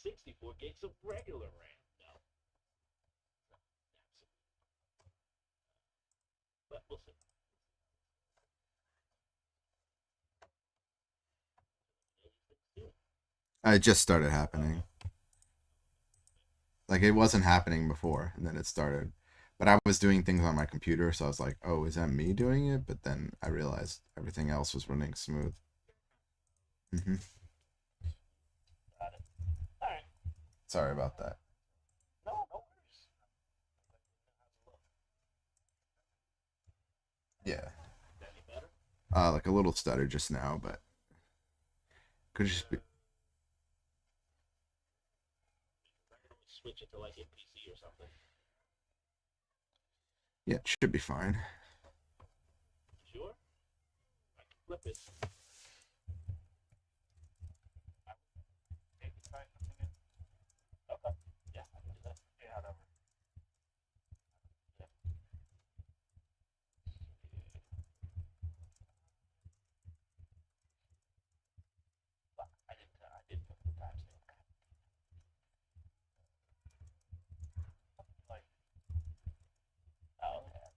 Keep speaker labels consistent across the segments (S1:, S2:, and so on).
S1: 64 gigs of regular RAM. No. But we'll see.
S2: It just started happening. Like it wasn't happening before, and then it started. But I was doing things on my computer, so I was like, "Oh, is that me doing it?" But then I realized everything else was running smooth. Mm-hmm.
S1: Got it. All right.
S2: Sorry about that.
S1: No, no worries.
S2: Yeah.
S1: Any better?
S2: Like a little stutter just now, but could just be.
S1: Switch it to like a PC or something.
S2: Yeah, it should be fine.
S1: Sure. I can flip it. Maybe try something in. Okay. Yeah, I can do that. Yeah, whatever. Yeah. I didn't put the timestamp. Like, oh yeah.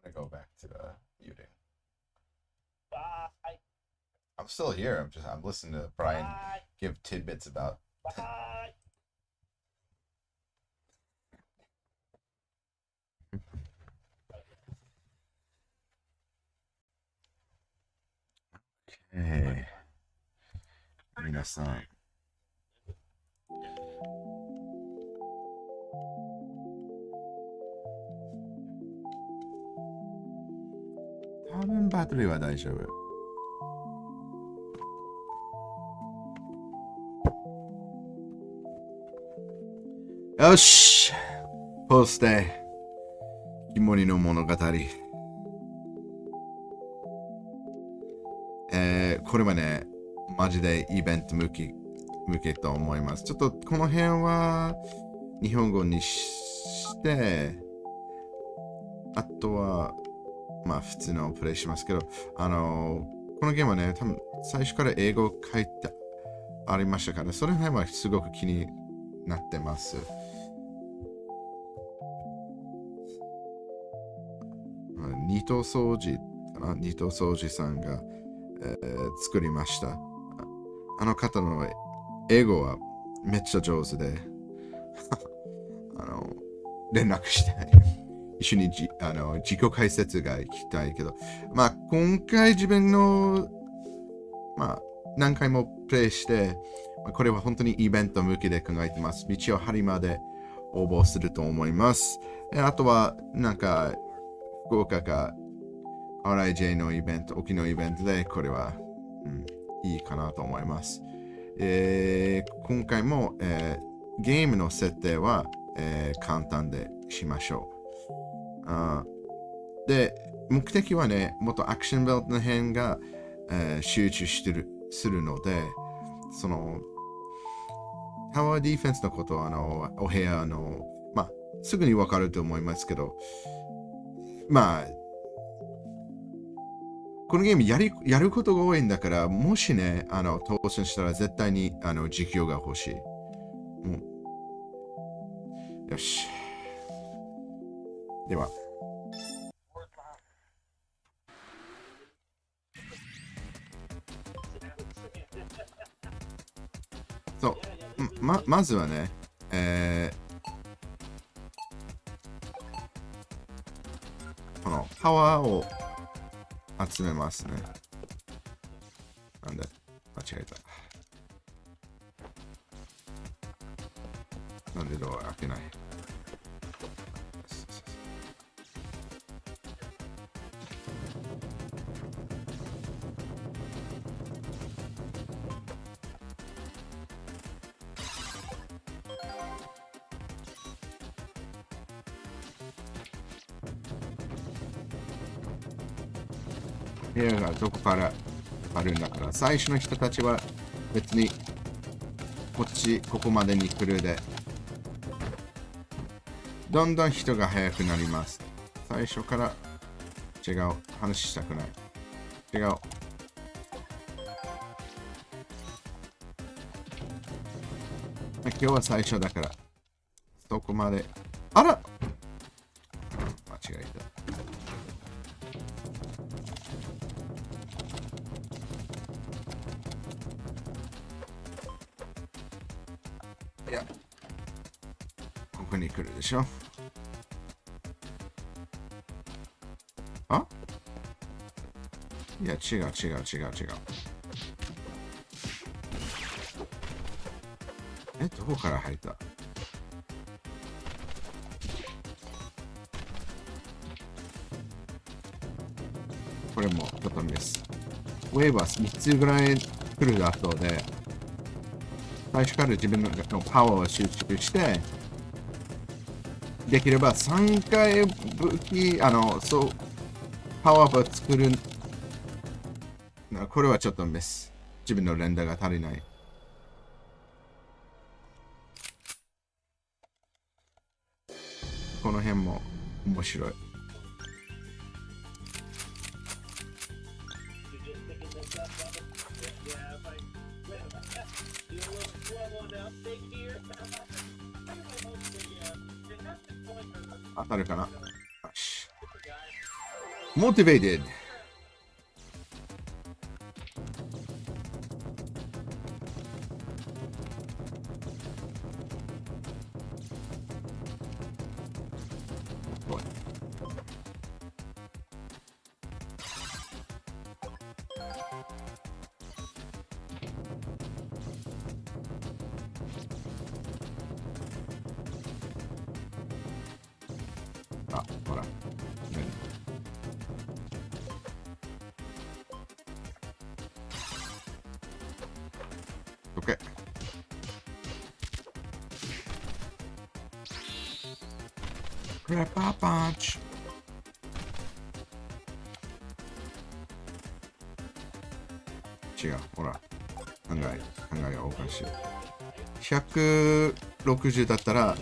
S2: I'm gonna go back to muting.
S1: Bye.
S2: I'm still here. I'm listening to Brian
S1: Bye.
S2: give tidbits about.
S1: Bye.
S2: Hey, 皆さん。多分バトリーは大丈夫。よし、ポステ肝りの物語。これはね、マジでイベント向けと思います。ちょっとこの辺は日本語にして、あとはまあ普通のプレイしますけど、このゲームはね、多分最初から英語書いてありましたから、それ辺はすごく気になってます。二等掃除かな、二等掃除さんが、作りました。あの方の英語はめっちゃ上手で連絡して一緒に自己解説が聞きたいけど、まあ今回自分のまあ何回もプレイして、これは本当にイベント向けで考えてます。一応春まで応募すると思います。あとはなんか福岡か RIJ のイベント、沖のイベントでこれは、いいかなと思います。今回も、ゲームの設定は、簡単でしましょう。で、目的はね、もっとアクションベルトの辺が、集中するので、そのタワーディフェンスのことはお部屋まあすぐにわかると思いますけど、まあこのゲームやることが多いんだから、もしね、当選したら絶対に実況が欲しい。よし。では。そう、まずはね、このパワーを集めますね。なんで、間違えた。なんでドア開けない。部屋がどこからあるんだから、最初の人たちは別にこっち、ここまでに来るで、どんどん人が速くなります。最初から違う。話したくない。違う。今日は最初だから、そこまで。あら間違えた。いや、ここに来るでしょ。あいや、違う。どこから入った？これもちょっとミス。ウェーバー3つぐらい来る後で、最初から自分のパワーを集中して、できれば3回武器、そう、パワーアップ作る。これはちょっとミス。自分の連打が足りない。この辺も面白い。当たるかな？よし。Motivated。あ、ほら。OK。クラッパーパンチ。違う、ほら。考えがおかしい。160だったら、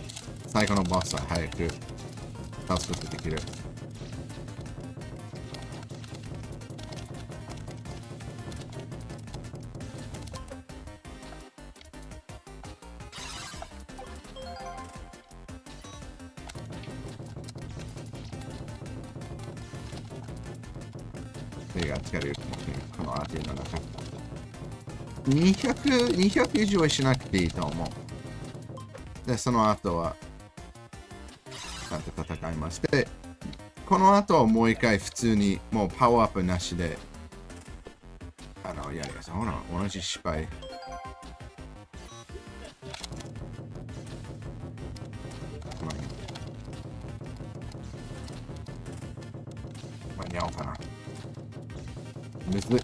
S2: 最後のボスは早く倒すことできる。手が疲れるかもしれない。このアーティの中。200以上はしなくていいと思う。で、その後は、ちゃんと戦います。で、この後はもう一回普通に、もうパワーアップなしで、やります。ほら、同じ失敗。間に合おうかな。むずい。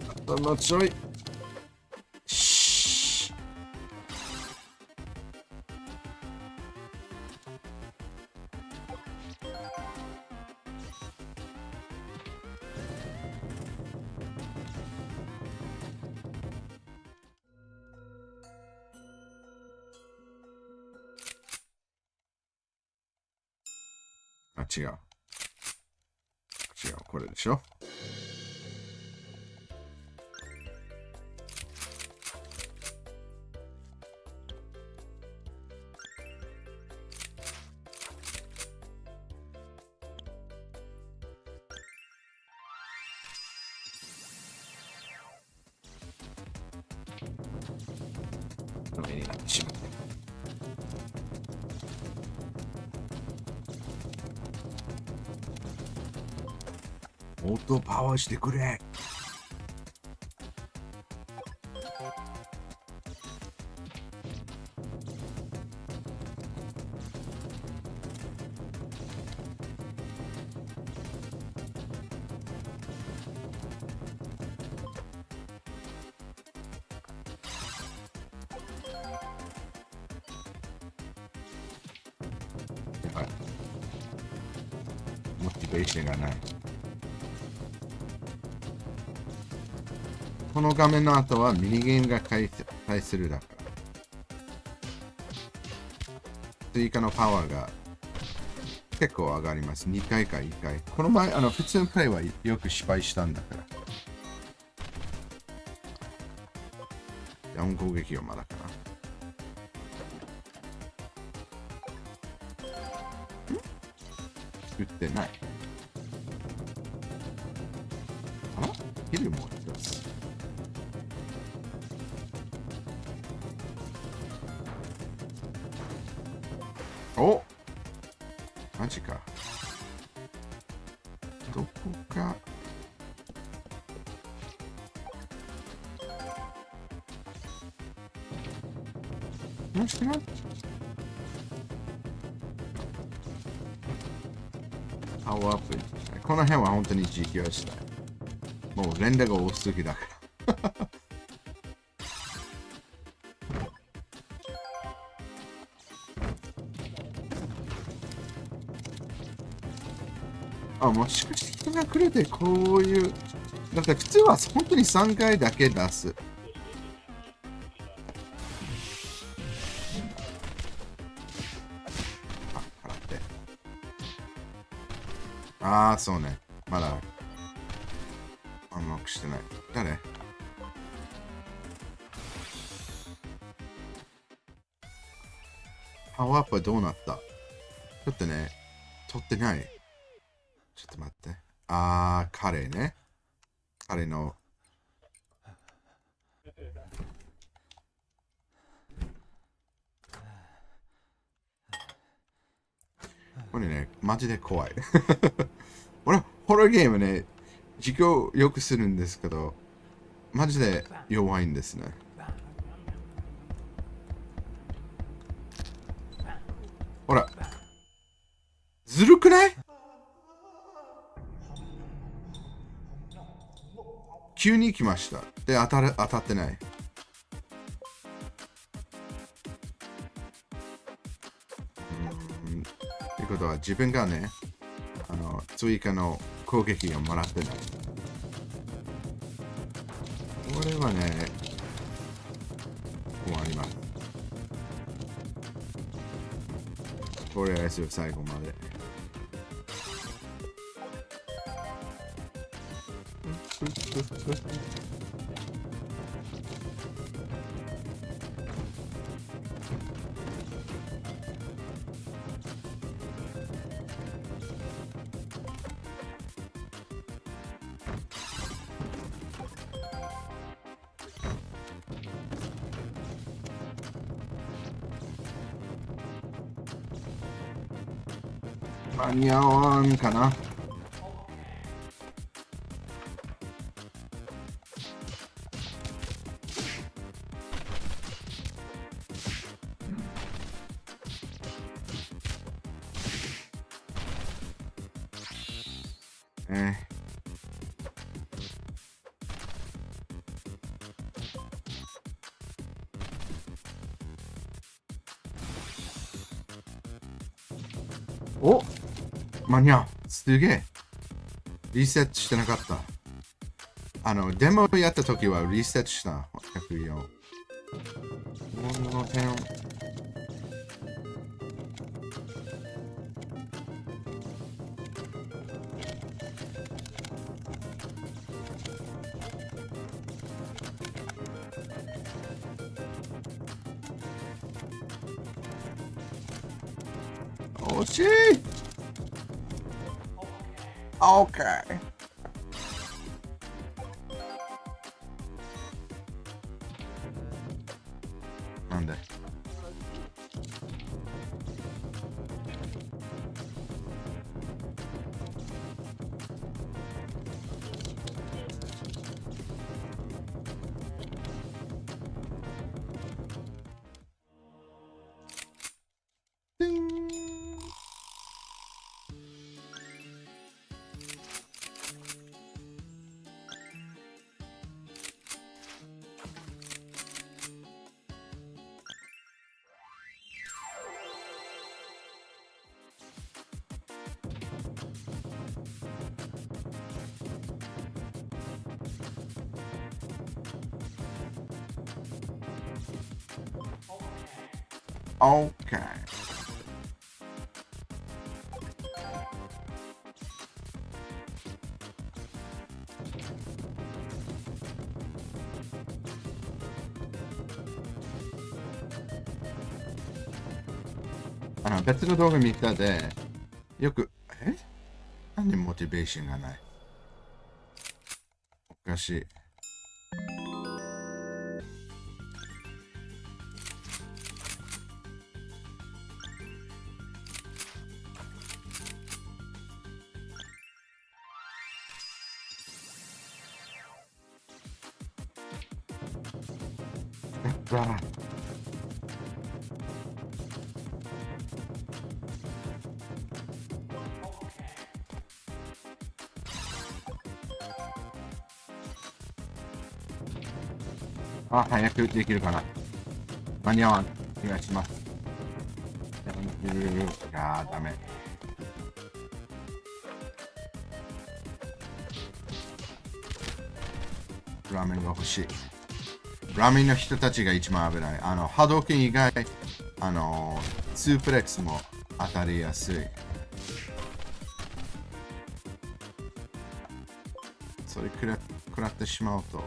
S2: あとのちょい。違う、これでしょ。ダメになってしまった。もっとパワーしてくれ。やばい。モチベーションがない。この画面の後はミニゲームが開催するだから。追加のパワーが結構上がります。2回か1回。この前、普通のプレイはよく失敗したんだから。4攻撃をまだかな。打ってない。あらヒルも一つ。おマジか。どこか。もしなパワーアップ。この辺は本当に実況したい。もう連打が多すぎだから。あ、もしかして人がくれてこういう。だって普通は本当に3回だけ出す。あ、払って。ああ、そうね。まだ。アンロックしてない。誰パワーアップはどうなった？ちょっとね、取ってない。ちょっと待って。あー、彼ね。彼の。これね、マジで怖い。俺、ホラーゲームね、実況よくするんですけど、マジで弱いんですね。ほら。ずるくない？急に来ました。で、当たってない。ってことは自分がね、追加の攻撃をもらってない。これはね、終わります。とりあえず最後まで。間に合わんかな。お間に合う。すげえ。リセットしてなかった。デモやった時はリセットした。104。この点。惜しい。OK。なんで OK。別の動画見たで、よく、なんでモチベーションがない？おかしい。やった。早くできるかな。間に合わん。お願いします。いやー、ダメ。ラーメンが欲しい。ラーメンの人たちが一番危ない。波動拳以外、スープレックスも当たりやすい。それ食らってしまうと。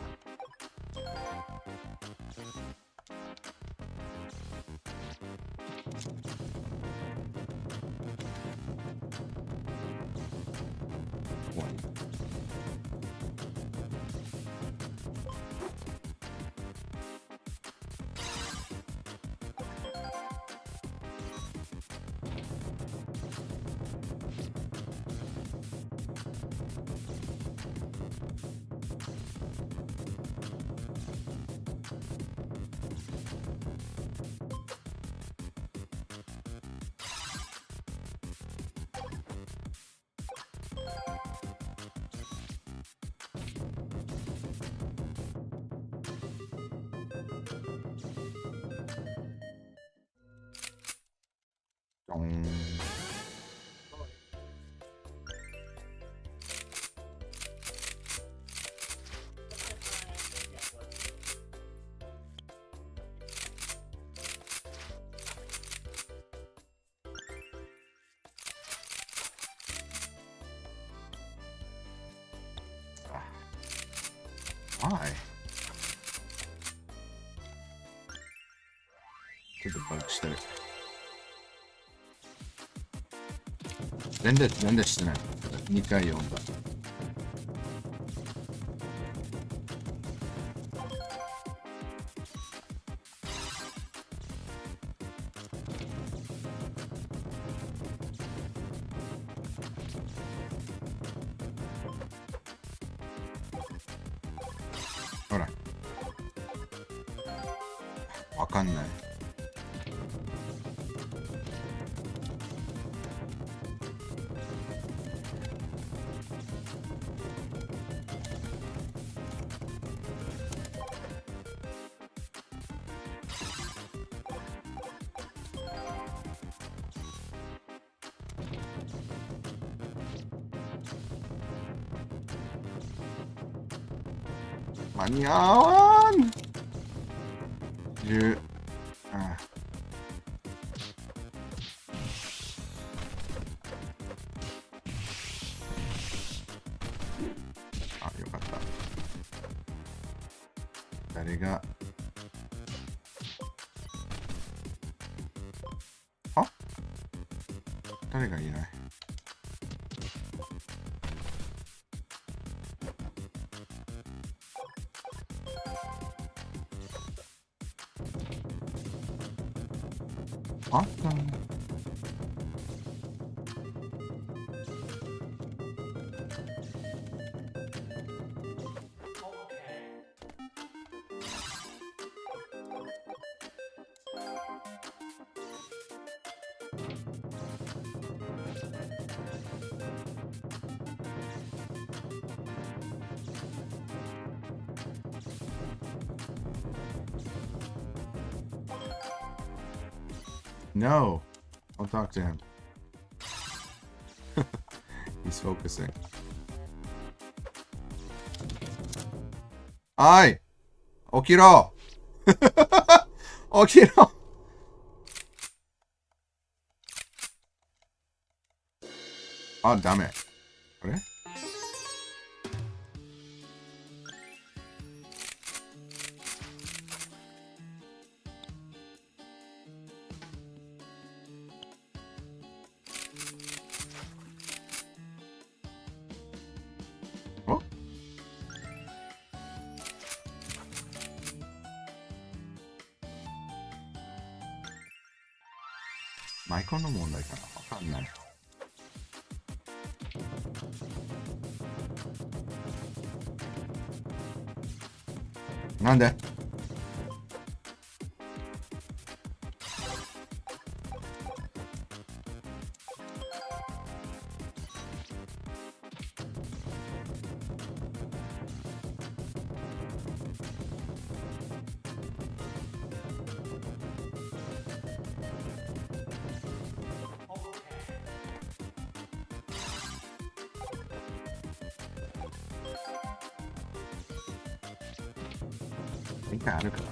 S2: はい。ちょっとバックしてる。全然してない。2回読んだ。ほら。わかんない。間に合わん。10。よかった。誰が誰がいない？あったね。No, don't talk to him. He's focusing. おい、起きろ起きろあ、ダメ。あれおマイコンの問題かなわかんない。なんで一回あるかな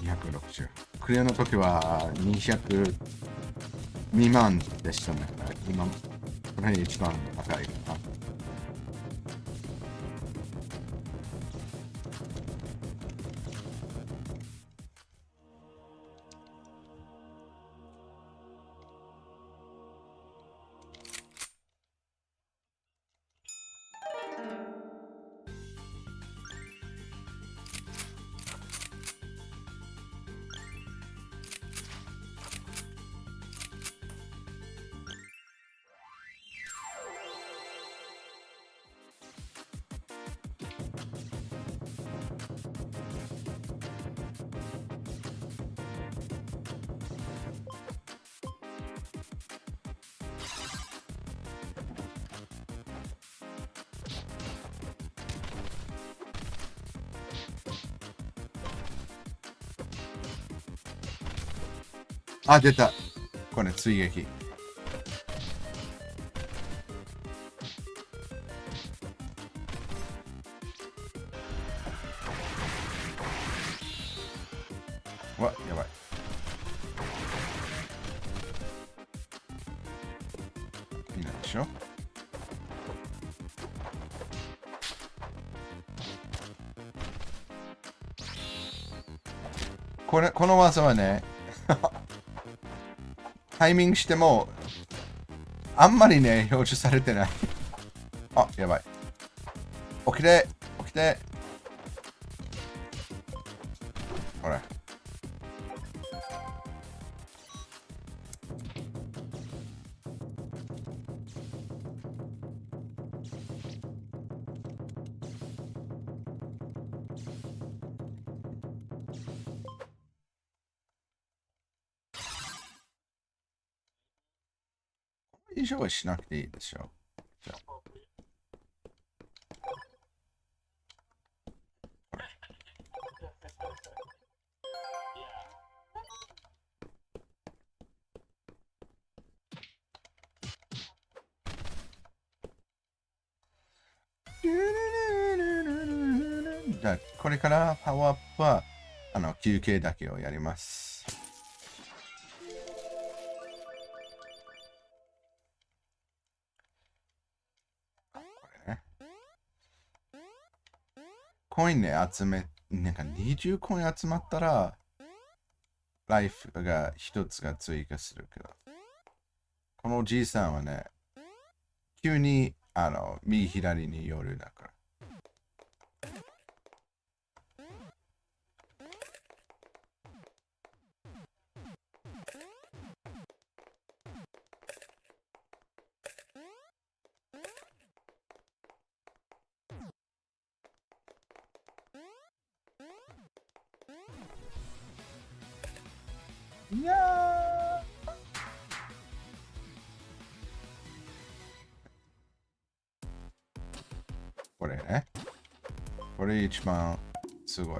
S2: 260。クリアの時は200未満でしたね。今、この辺一番高いかな。あ、出た。これ、追撃。うわ、やばい。いいなんでしょこの技はね、タイミングしても、あんまりね、表示されてない。あ、やばい。起きて、起きて。ほら。以上はしなくていいでしょ。じゃあじゃあ、これからパワーアップは、休憩だけをやります。これね。コインね、なんか20コイン集まったら、ライフが一つが追加するけど、このおじいさんはね、急に、右左に寄るだから。いやーこれね。これ一番すごい。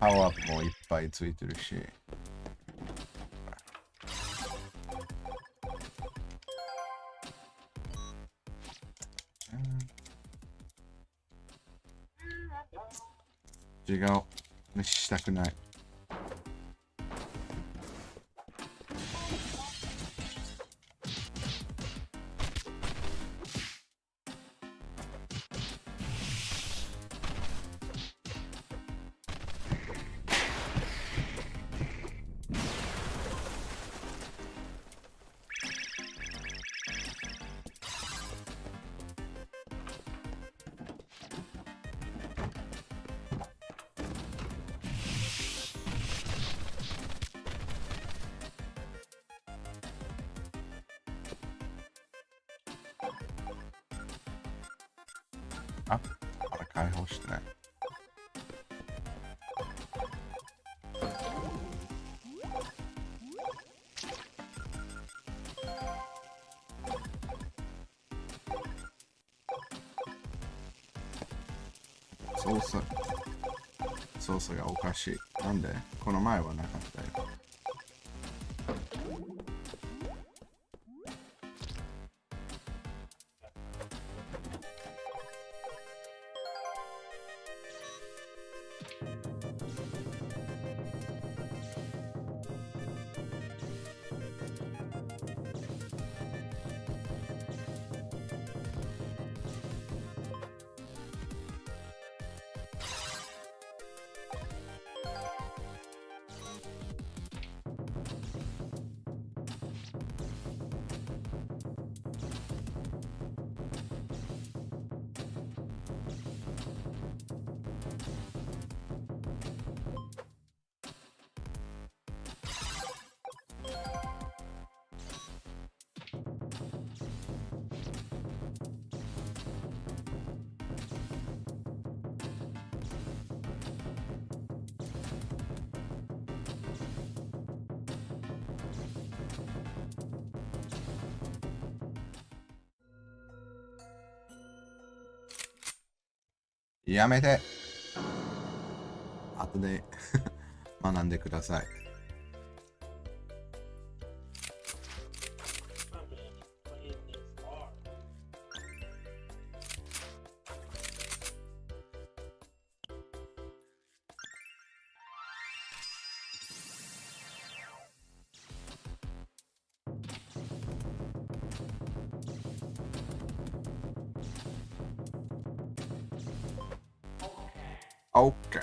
S2: パワーアップもいっぱいついてるし。違う。したくない。あ、まだ解放してない。操作がおかしい。なんでこの前はなかったよ。やめて。後で学んでください。OK。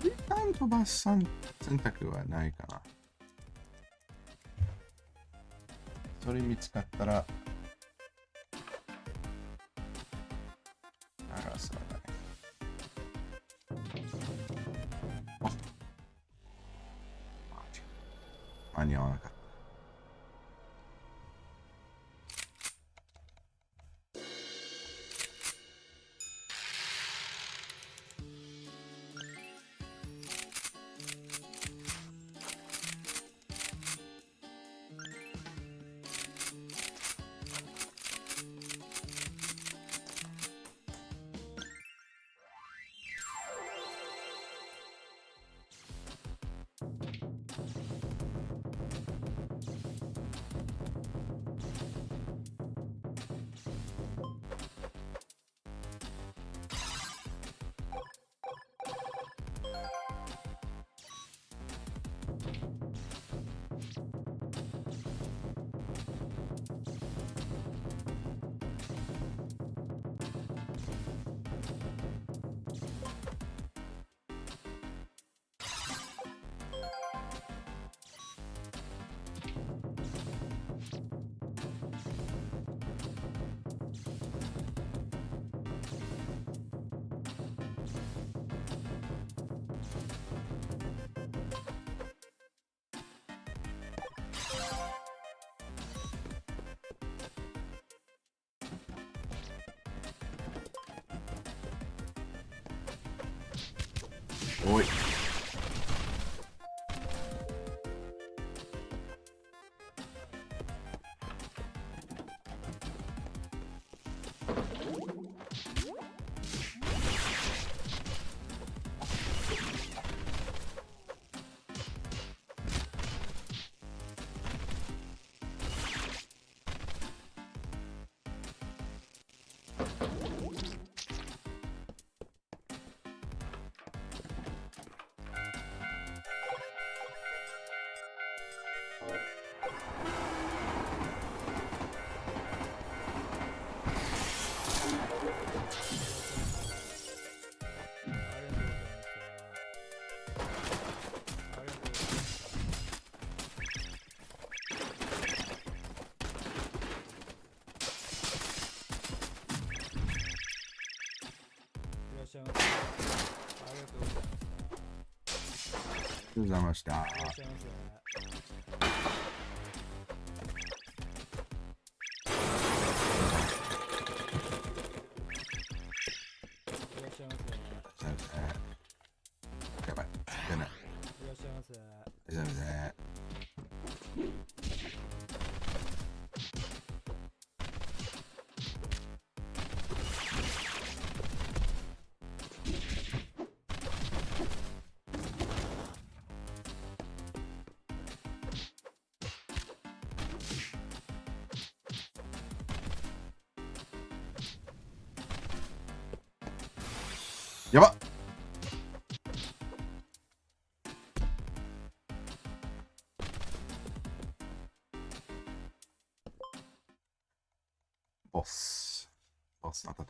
S2: 一旦飛ばす選択はないかな。それ見つかったら、そうだね。間に合わなかった。おい。
S3: いらっしゃいませ。ありがとうございます。
S2: ありがとうございました。
S3: いらっしゃいませ。いらっしゃいませ。
S2: やばい。出ない。
S3: いらっしゃいませ。
S2: 出ないね。やばっ。ボスの戦おう。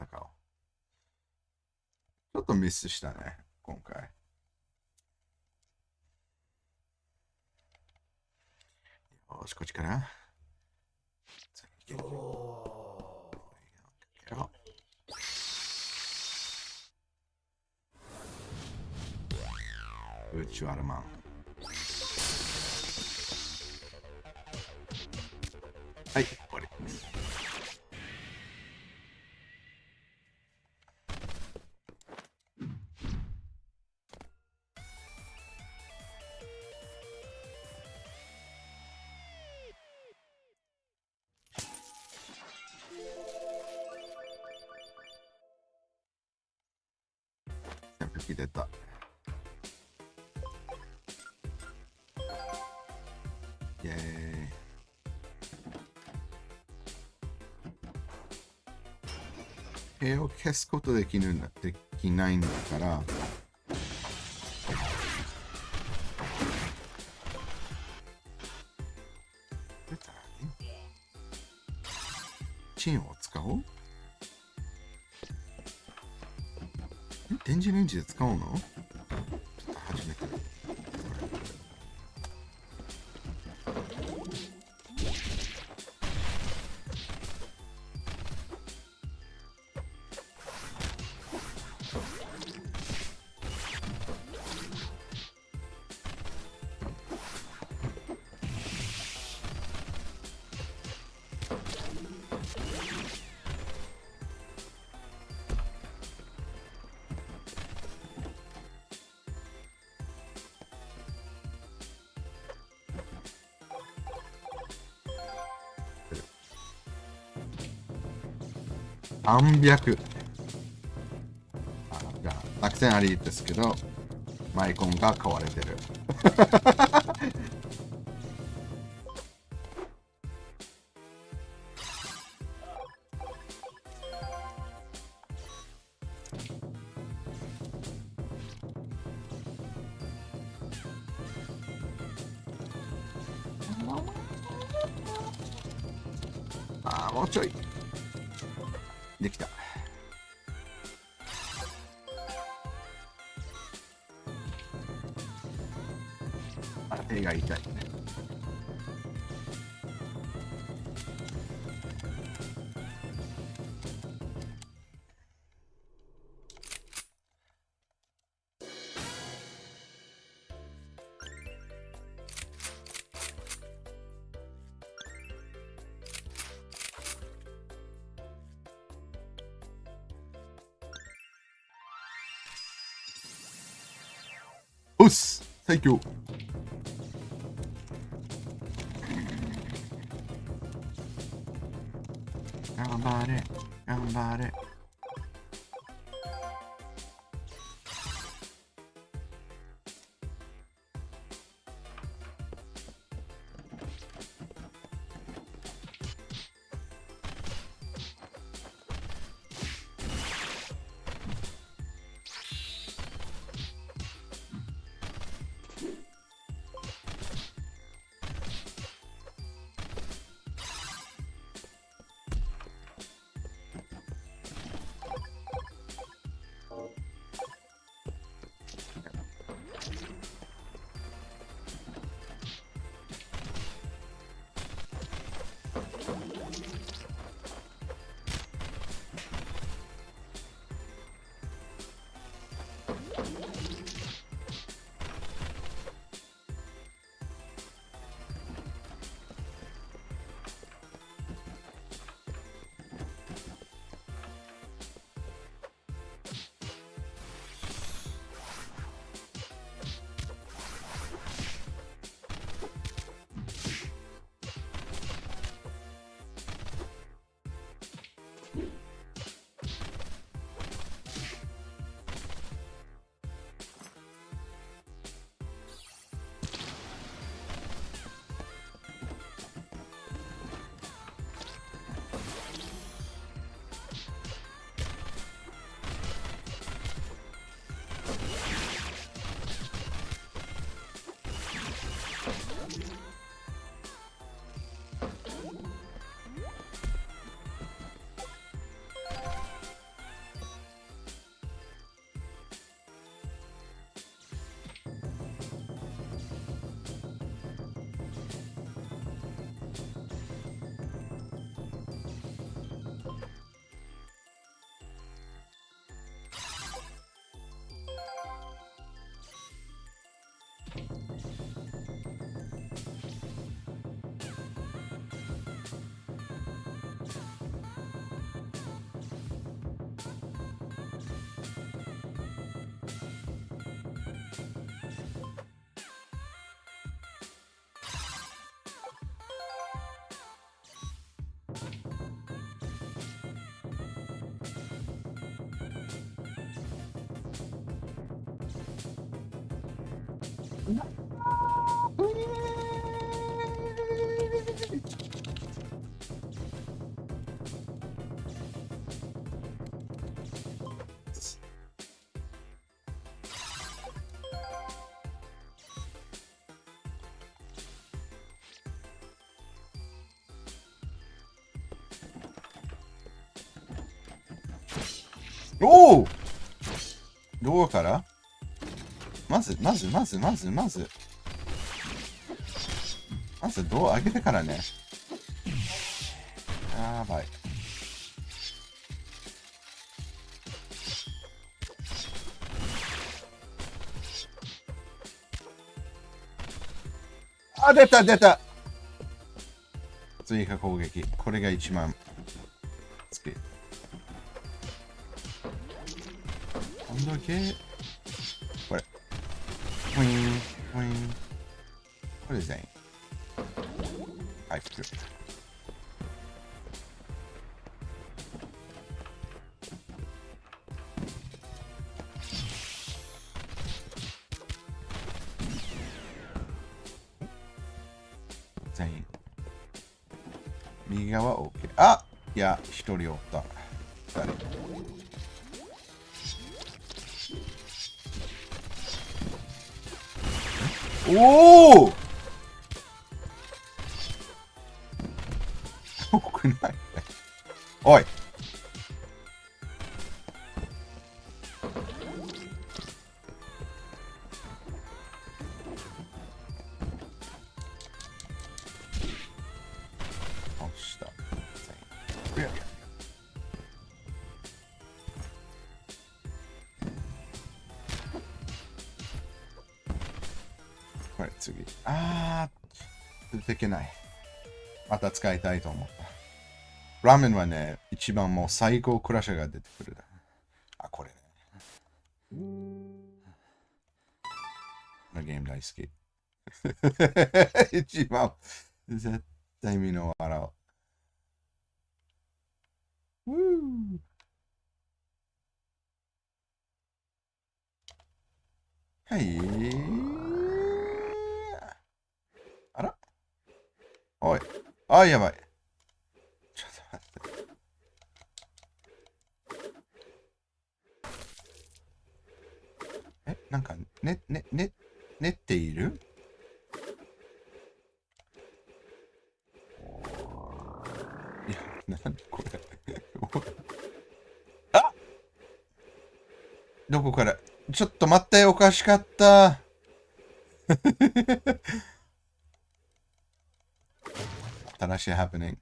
S2: ちょっとミスしたね、今回。よし、こっちから。宇宙アルマン。はい、終わり。扇風機出た。イェーイ。塀を消すことできないんだから、チェーンを使おう。電磁レンジで使おうの？ちょっと始めてる。300。じゃあ、落選ありですけど、マイコンが買われてる。もうちょい。できた。手が痛い。おっす最強。頑張れ、頑張れ。おおどこからまずドア開けてからね。やばい。あ、出た追加攻撃。これが一番好き。今度だけこれ。ウィン。これ全員。回復。全員。右側 OK。あ、いや、一人おった。誰？おお多くないおい倒した。これ次。出てけない。また使いたいと思った。ラーメンはね、一番もう最高クラッシャーが出てくる。あ、これね。のゲーム大好き。一番、絶対みんな笑う。はい。あらおい。あ、やばい。ちょっと待って。なんか、練っている？いや、なにこれ。あ！どこから？ちょっと待って、おかしかった。新しいハプニング。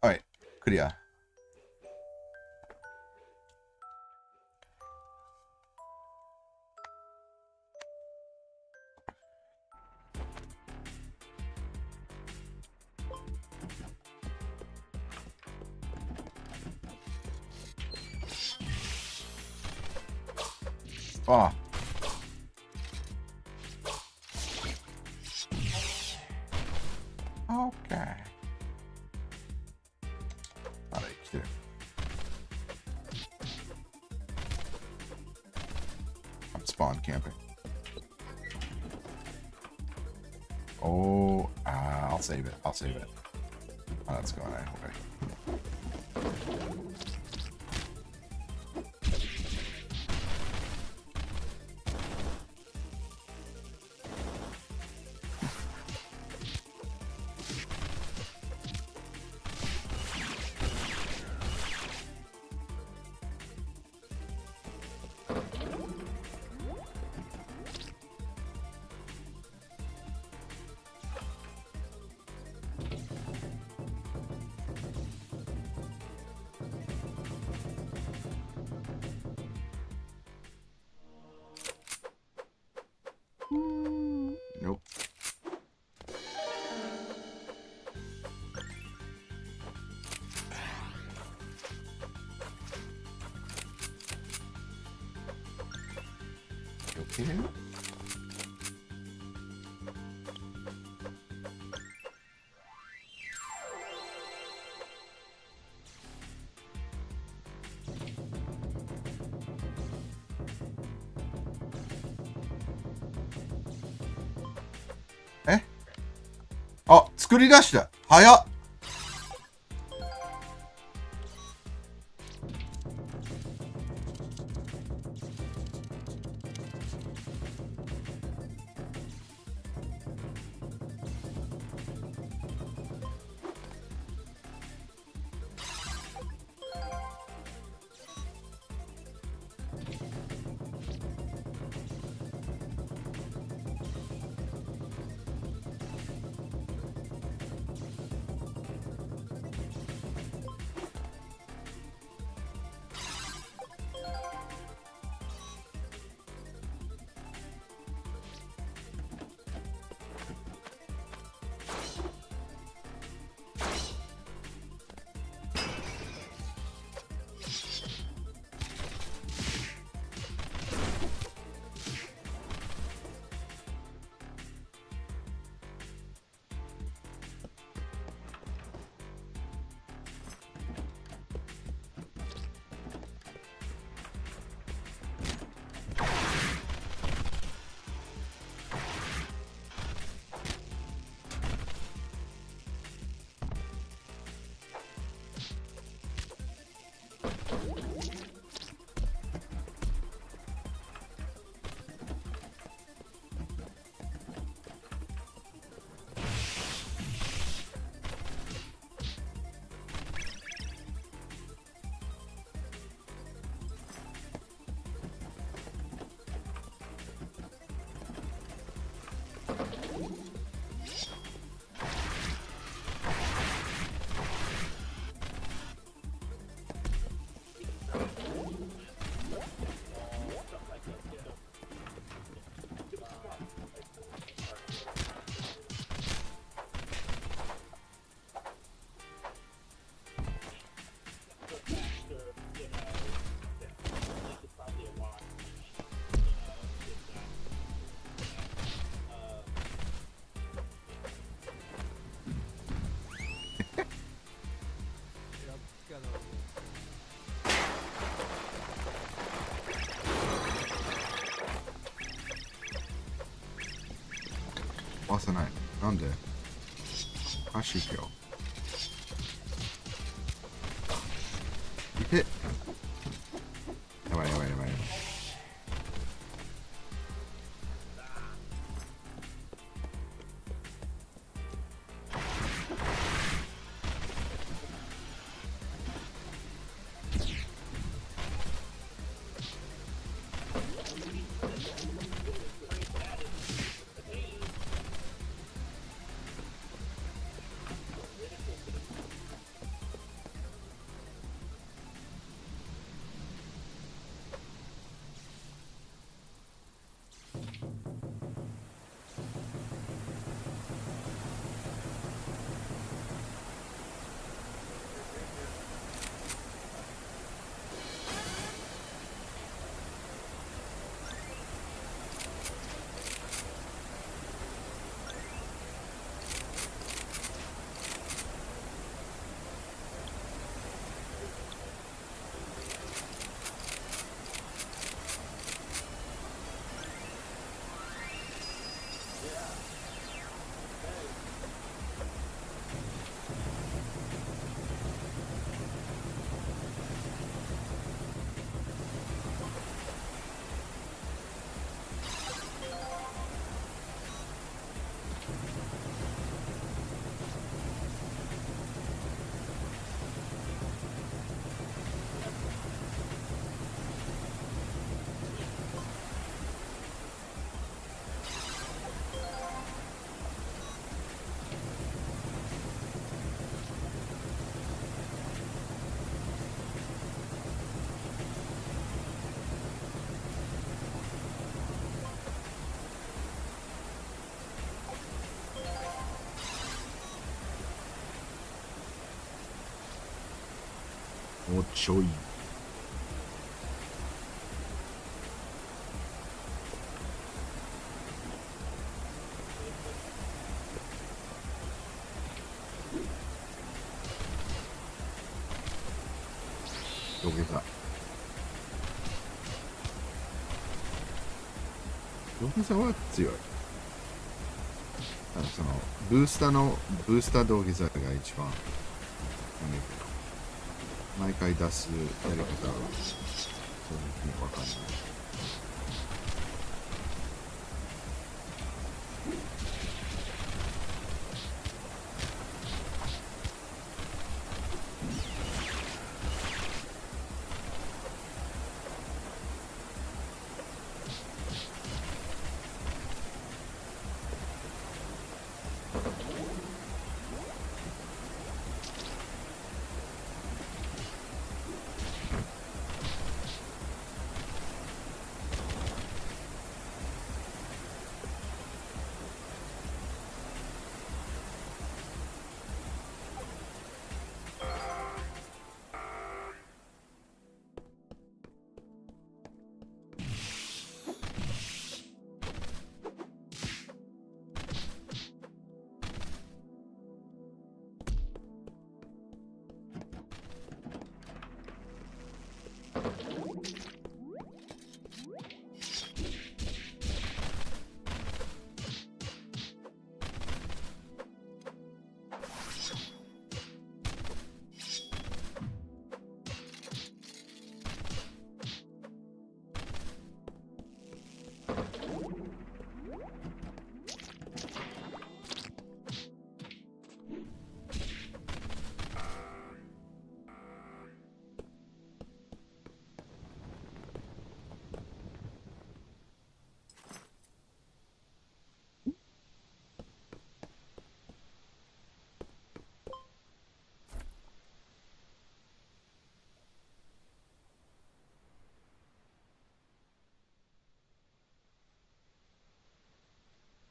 S2: はい、クリア。ああ。OK。あれ、来てる。I'm spawn camping. Oh, I'll save it. I'll save it. Oh, that's going away. Nope. You okay? Eh? あ、作り出した。早っ。壊せない。なんでおかしいよ。いて。やばいやばいやばい。もうちょい。土下座。土下座は強い。そのブースター土下座が一番毎回出すやり方はそういうふうに分かんない。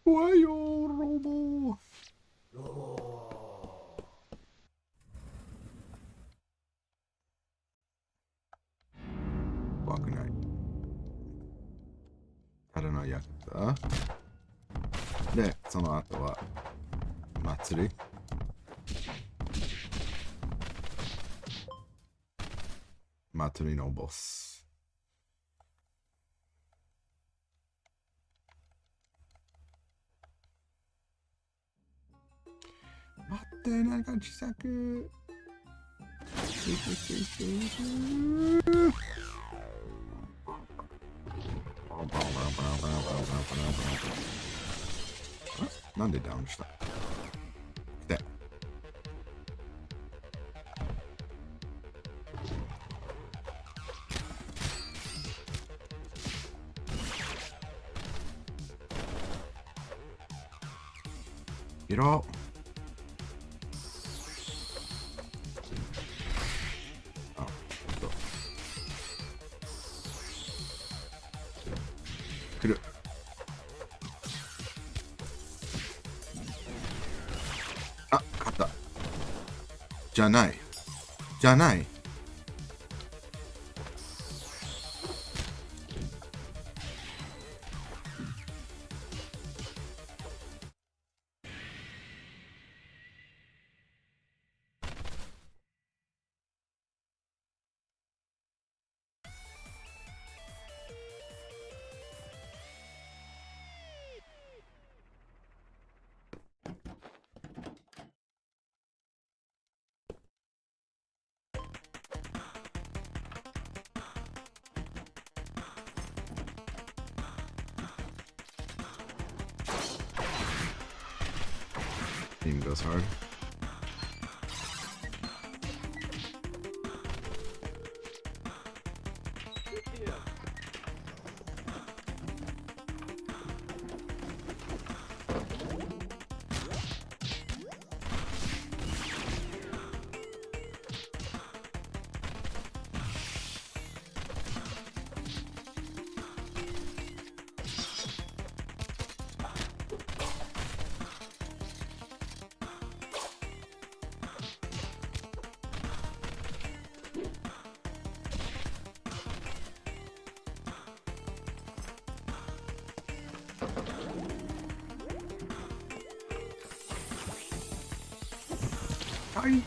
S2: 怖いよロボ。怖くない。ただのやったで、その後は祭り。祭りのボス。ってなんか小さくついてる。なんでダウンした？でいろ来る。あ、勝った。じゃない。じゃない。Team goes hard. Tiger.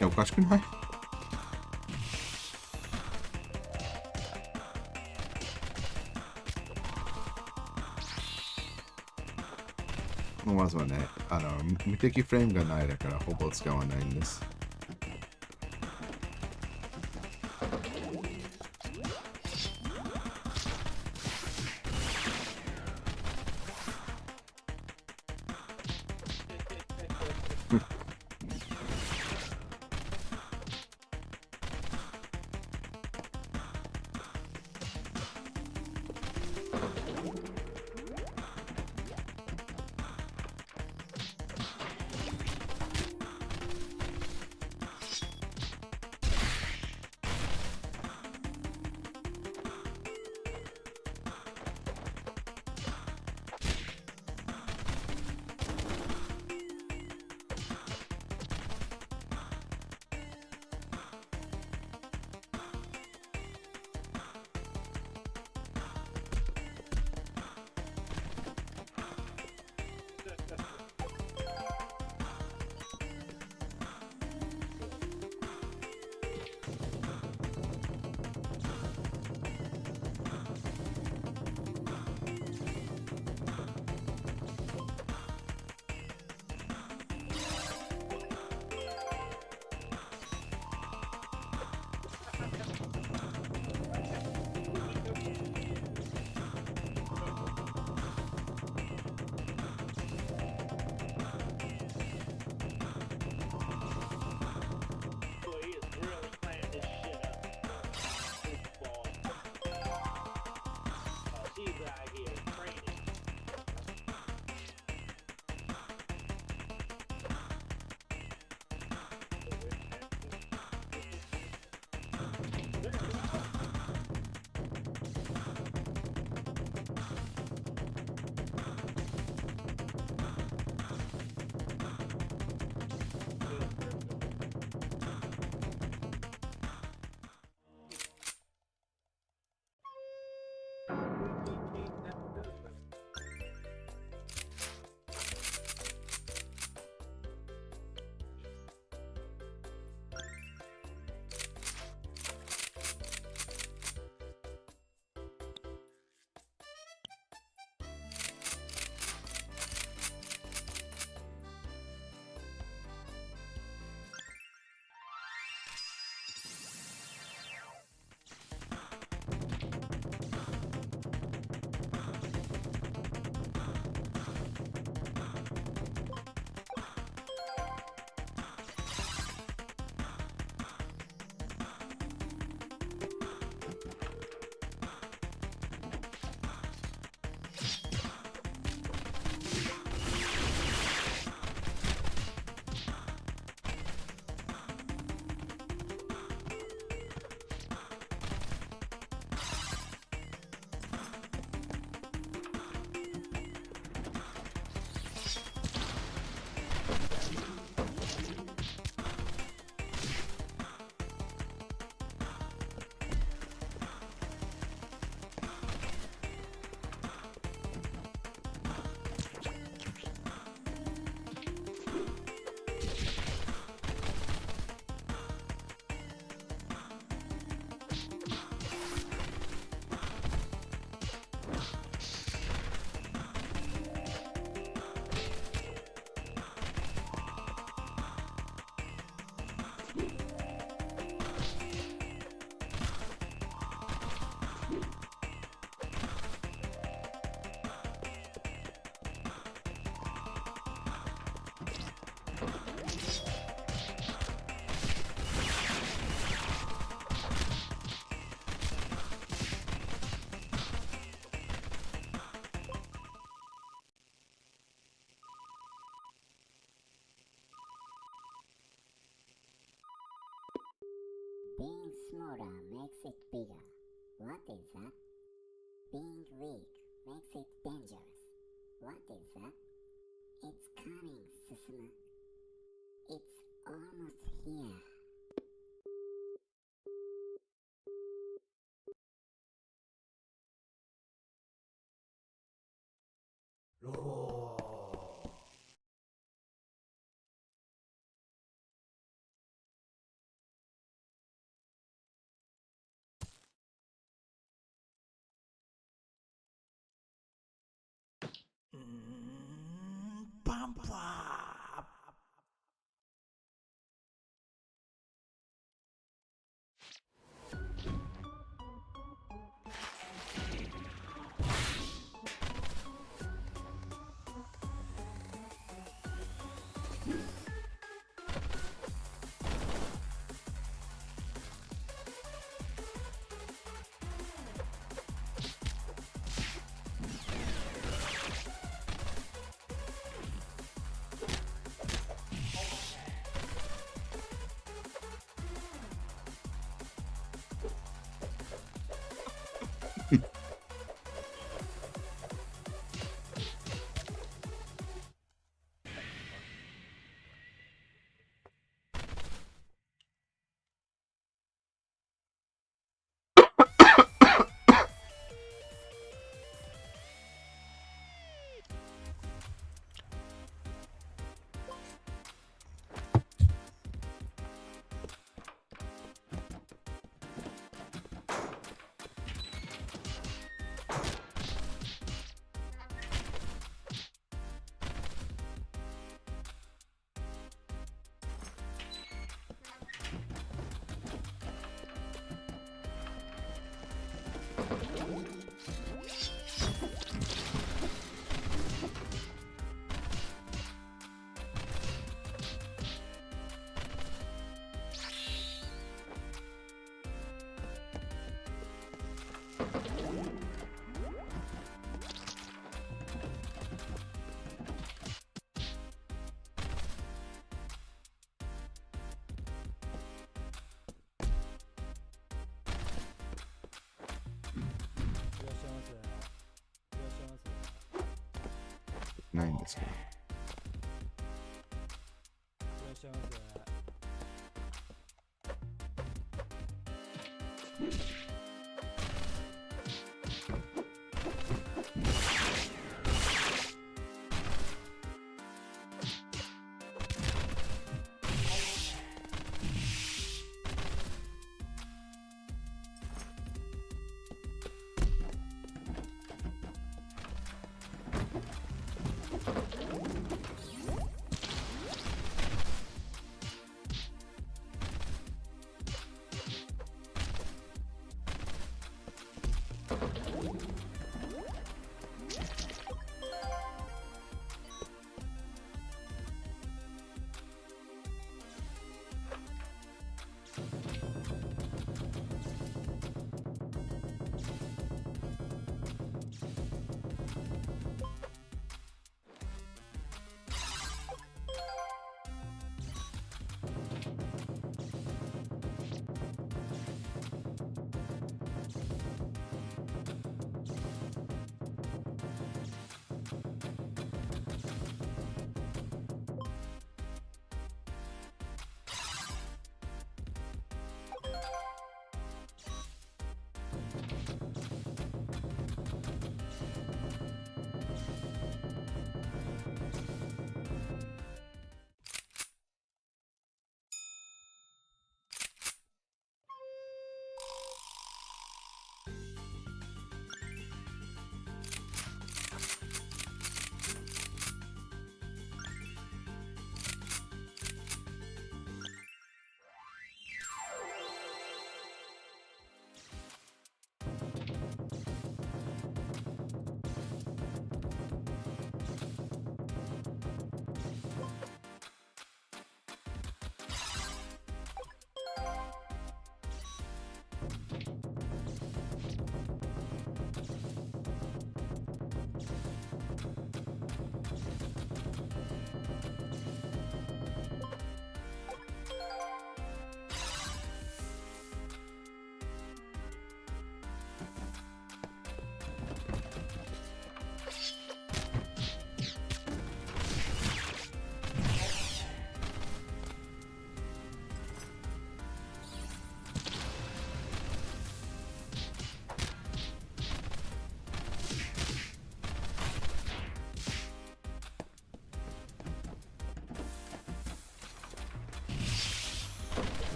S2: おかしくない？まずはね、無敵フレームがないだからほぼ使わないんです。
S1: He is really playing this shit up. This boy. He's out here training.
S4: Being smaller makes it bigger. What is that? Being weak makes it dangerous. What is that? It's coming, Susumu. It's almost here.
S2: ないんですけど。
S3: いらっしゃいませ。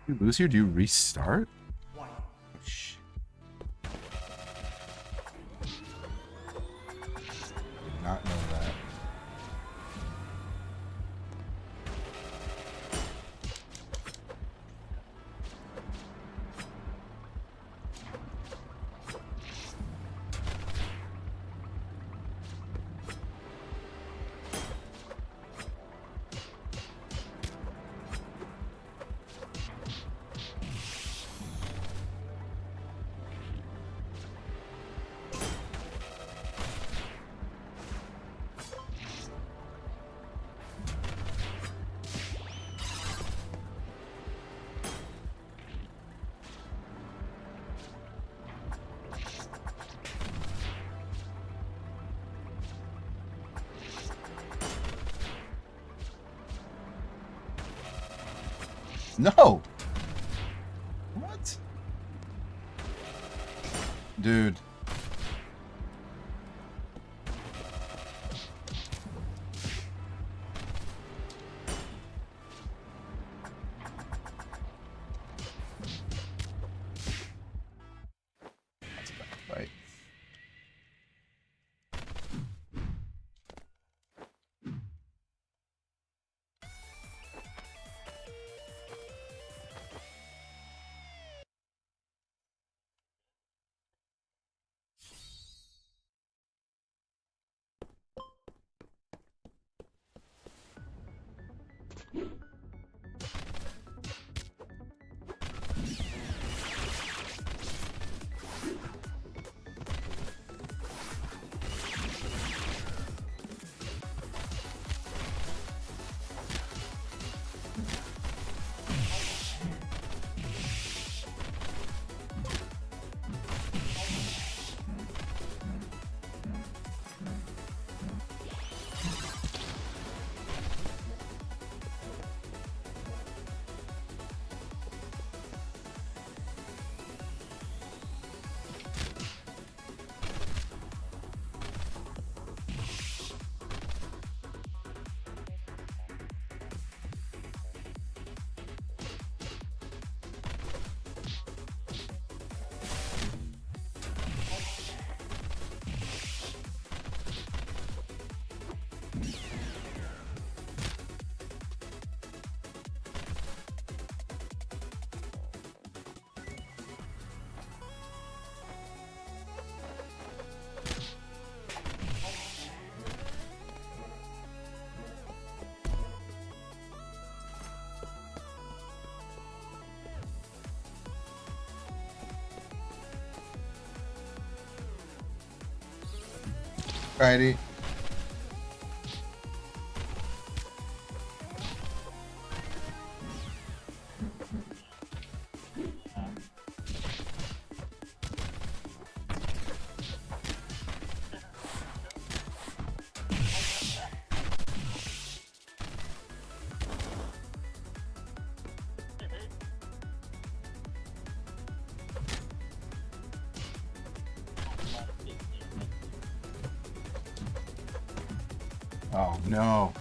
S2: You lose here, do you restart?
S3: Why?
S2: Oh, shit. Did not know that. No! What? Dude. That's a bad fight. Alrighty. Oh no.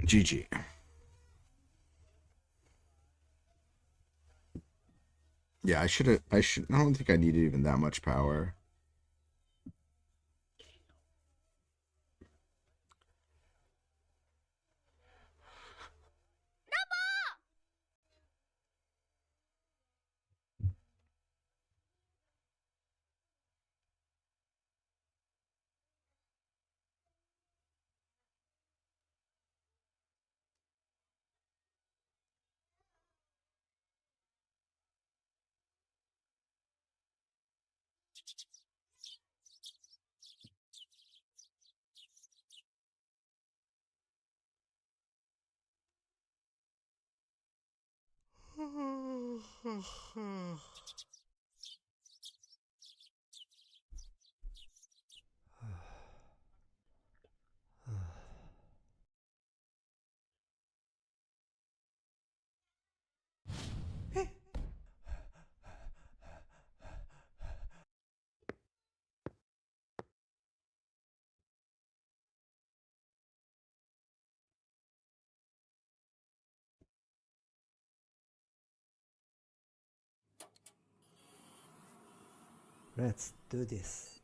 S2: GG. Yeah, I don't think I needed even that much power.
S3: Let's do this.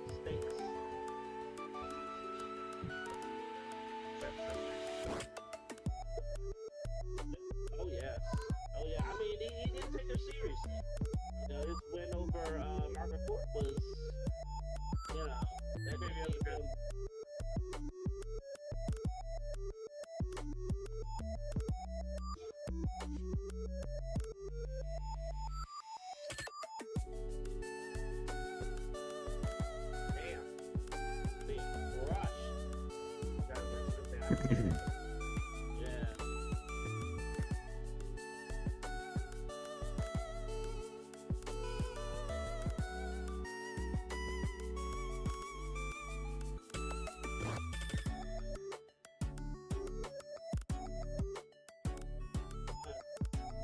S1: Stinks. Oh yes. Oh yeah. I mean, he didn't take her seriously. You know, his win over Margaret Court was, you know, that maybe was good. Damn. Being crushed. Yeah.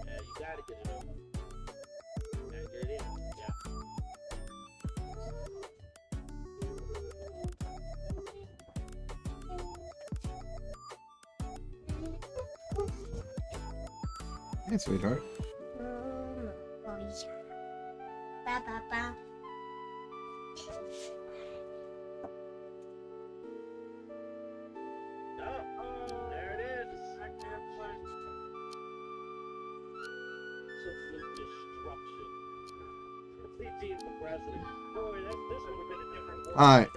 S1: Yeah, you gotta get it over. Gotta get it in. Yeah.
S2: Hey, sweetheart.
S5: 摸一下，爸爸爸。
S1: Oh, there it is. Absolute destruction. CG for president. Boy, this would have been a different world.
S2: Alright.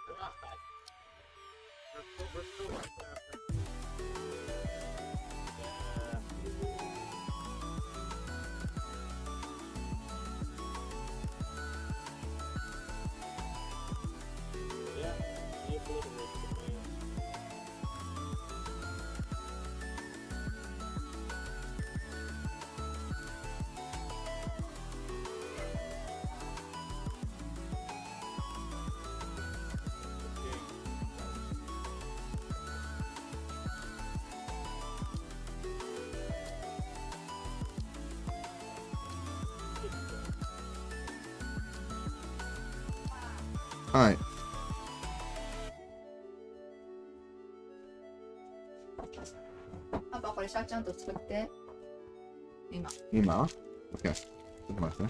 S1: if that happened. God. we're still like that. Yeah. Yeah, he obliterated the man.
S2: はい。
S6: パパこれシャちゃんと作って今
S2: 今 ?OK。ちょっと待ってね。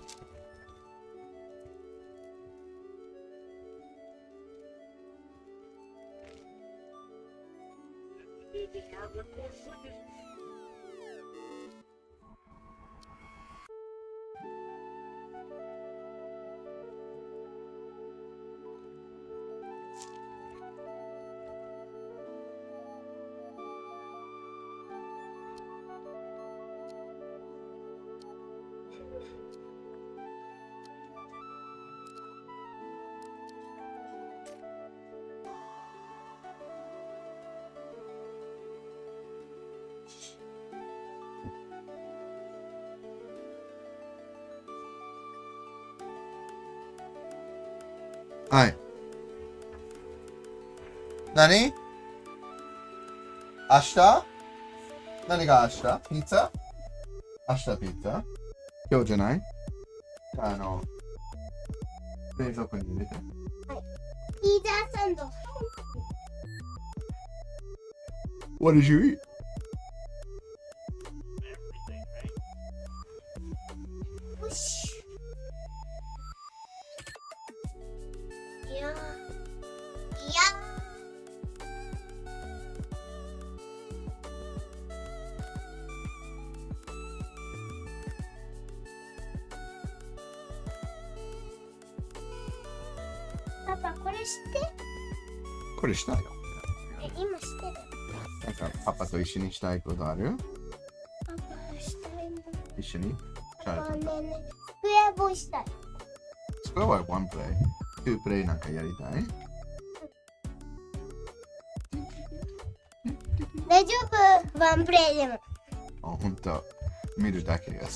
S2: はい。何？明日？何が明日？ピッツァ？明日ピッツァ？今日じゃない？冷蔵庫に入れて。
S5: ピザサンド。
S2: What did you eat?
S1: Everything, right?
S5: よし。いや。いや。パパこれ知って
S2: これしたよ。
S5: 今知ってる
S2: なんかパパと一緒にしたいことある？
S5: パパしたいもん
S2: 一緒にシャ
S5: パパ
S2: ーちゃんと。
S5: ねスクエアボーイしたい
S2: それは1プレイ。2プレイなんかやりたい？
S5: 大丈夫ワンプレイでも
S2: あ、ほんと。見るだけが好き。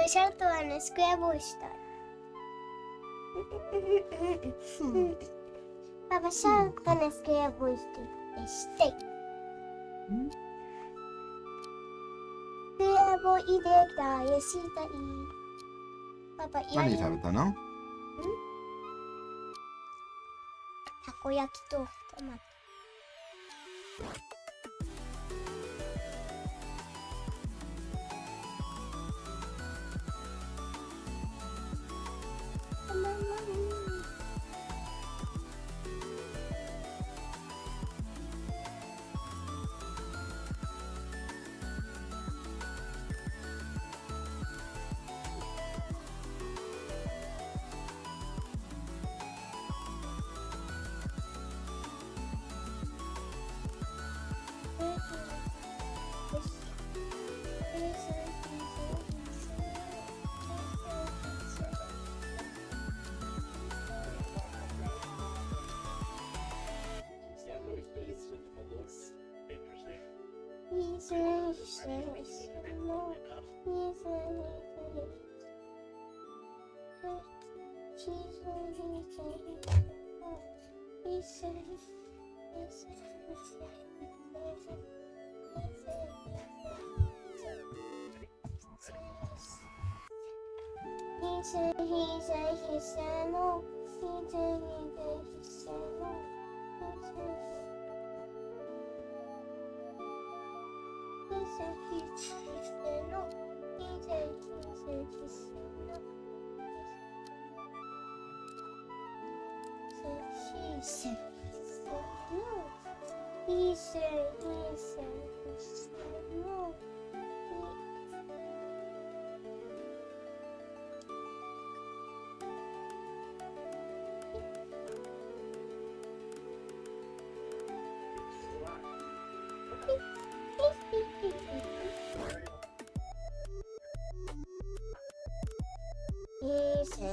S5: シャルトはねスクエアボーイしたいパパシャルトねスクエアボーイしたいスクエアボーイでダイエしたいパパ
S2: 何食べたの？
S5: たこ焼きとトマト
S1: Yeah, no, it's looks interesting.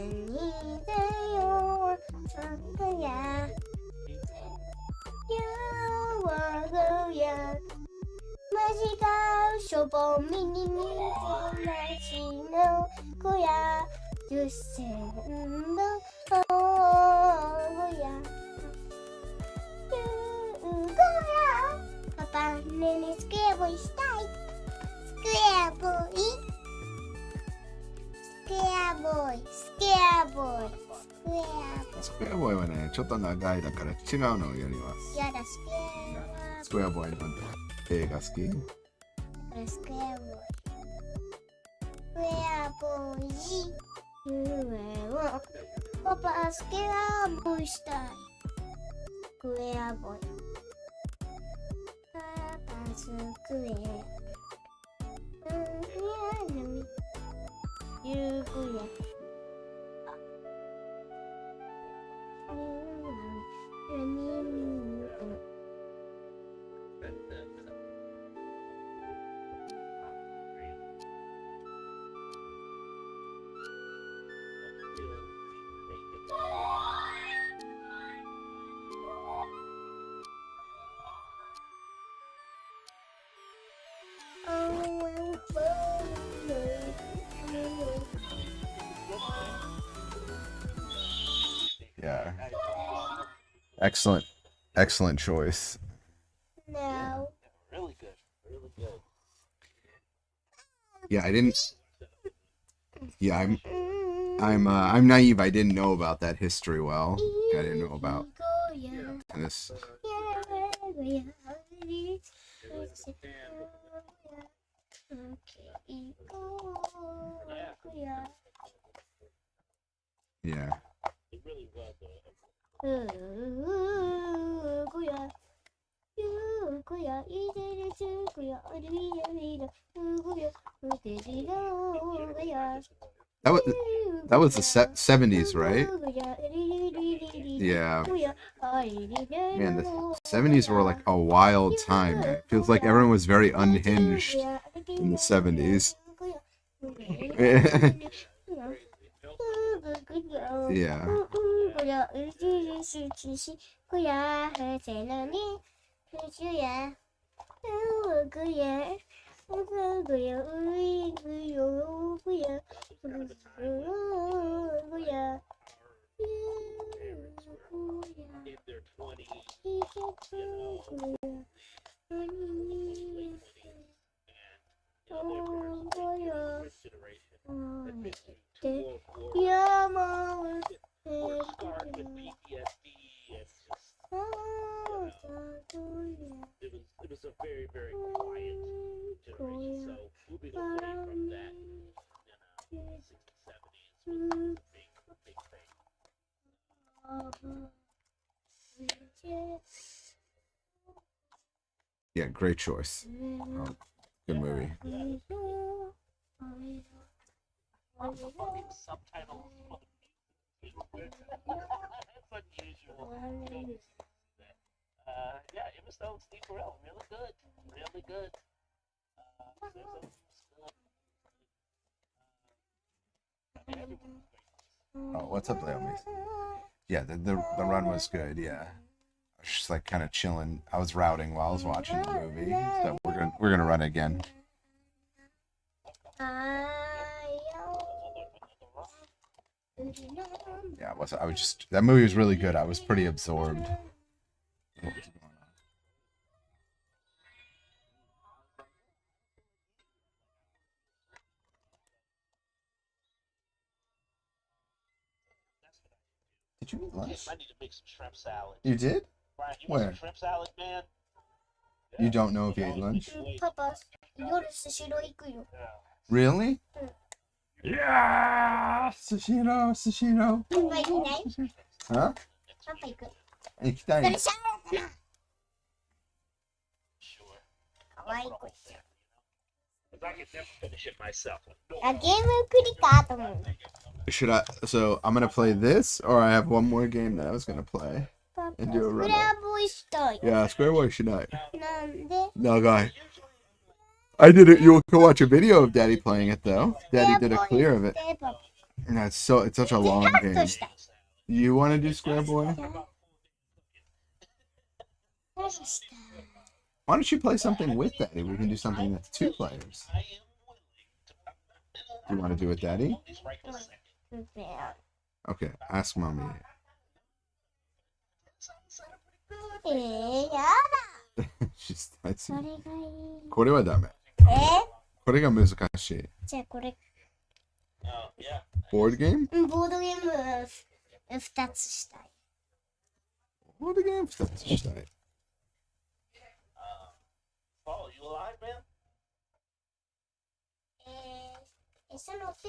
S5: にいてよや我呀マジかしょぼみにみずなしの子や10センドおやパパねえねえスクエアボーイしたいスクエアボーイスクエアボーイスクエアボーイスクエアボーイ
S2: スクエアボーイはね、ちょっと長いだから違うのをやります。
S5: やだスクエア
S2: スクエアボーイの映画好き？
S5: これスクエアボーイスクエアボーイ夢をパパスクエアボーイしたいスクエアボーイパパスクエアゆくや
S2: Yeah. Excellent. Excellent choice.
S5: No.
S1: Really good. Really good.
S2: Yeah, I didn't. Yeah, I'm naive. I didn't know about that history well. I didn't know about this. Yeah.
S1: It really was
S2: That was the 70s, right? Yeah. Man, the 70s were like a wild time. It feels like everyone was very unhinged in the 70s. Yeah.
S1: in their 20s.
S5: Yeah, mom.
S1: Start with PTSD and just, it was a very, very quiet generation. So moving away from that, 60s, 70s was a big thing.
S2: Yeah, great choice. Oh, good movie.
S1: Subtitles for the music. That's unusual. Yeah, Emma Stone, Steve Carell, really good. Really good.
S2: Oh, what's up, Naomi? Yeah, the run was good. Yeah, I was just like kind of chilling. I was routing while I was watching the movie, so we're gonna run again. Yeah, I was just that movie was really good. I was pretty absorbed. Did you eat lunch?
S1: I need to make some shrimp salad.
S2: You did?
S1: Brian, you
S2: Where?
S1: want some shrimp salad, man?
S2: You don't know if you ate lunch?
S5: パパ、夜スシロー行くよ。
S2: Really? Yeah, Sushiro, Sushiro.
S5: パパ行きない？
S2: Huh?
S5: パパ行く。
S2: 行きたい。
S5: それシャーだな。
S1: Sure.
S5: かわいい子。
S1: Because I could never finish it myself.
S5: あ、ゲームクリかと思う。
S2: Should I? So I'm gonna play this, or I have one more game that I was gonna play.
S5: パパ、
S2: And do a
S5: スク
S2: run.
S5: ラボイしたい。
S2: Yeah, Square Boy should I?
S5: なんで？
S2: No, guy. I did it. You can watch a video of Daddy playing it though. Daddy did a clear of it.
S5: でパパ
S2: No, it's such a long
S5: ハッ
S2: game.
S5: としたい。
S2: You want to do Square Boy?
S5: どうしたい。
S2: Why don't you play something with Daddy? We can do something that's 2 players. You want to do it, Daddy? Okay, ask Mommy.
S5: や
S2: She's
S5: だ。
S2: that's
S5: それがいい。
S2: これはダメ。これが難しい。
S5: じゃあこれ、
S2: Board game?
S5: ボードゲーム2つしたい。
S2: Board game 2つしたい。
S1: Paul, you alive, man?
S5: そのフェアリ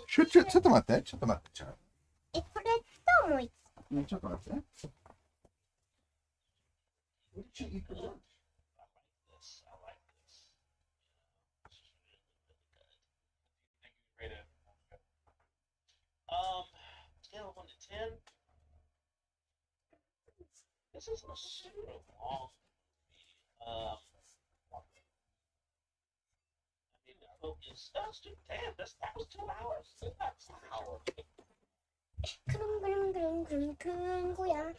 S2: ちょっと待って。ちょっと待って。
S5: ー、これともう一
S2: ちょっと待って。What did you eat for lunch?
S1: This, I like this. Rate it. Scale of 1 to 10. This isn't a super long. I mean, I hope it's damn. That was 2 hours. That's an hour.
S5: くるんくるんくるんくるんくるんごやん。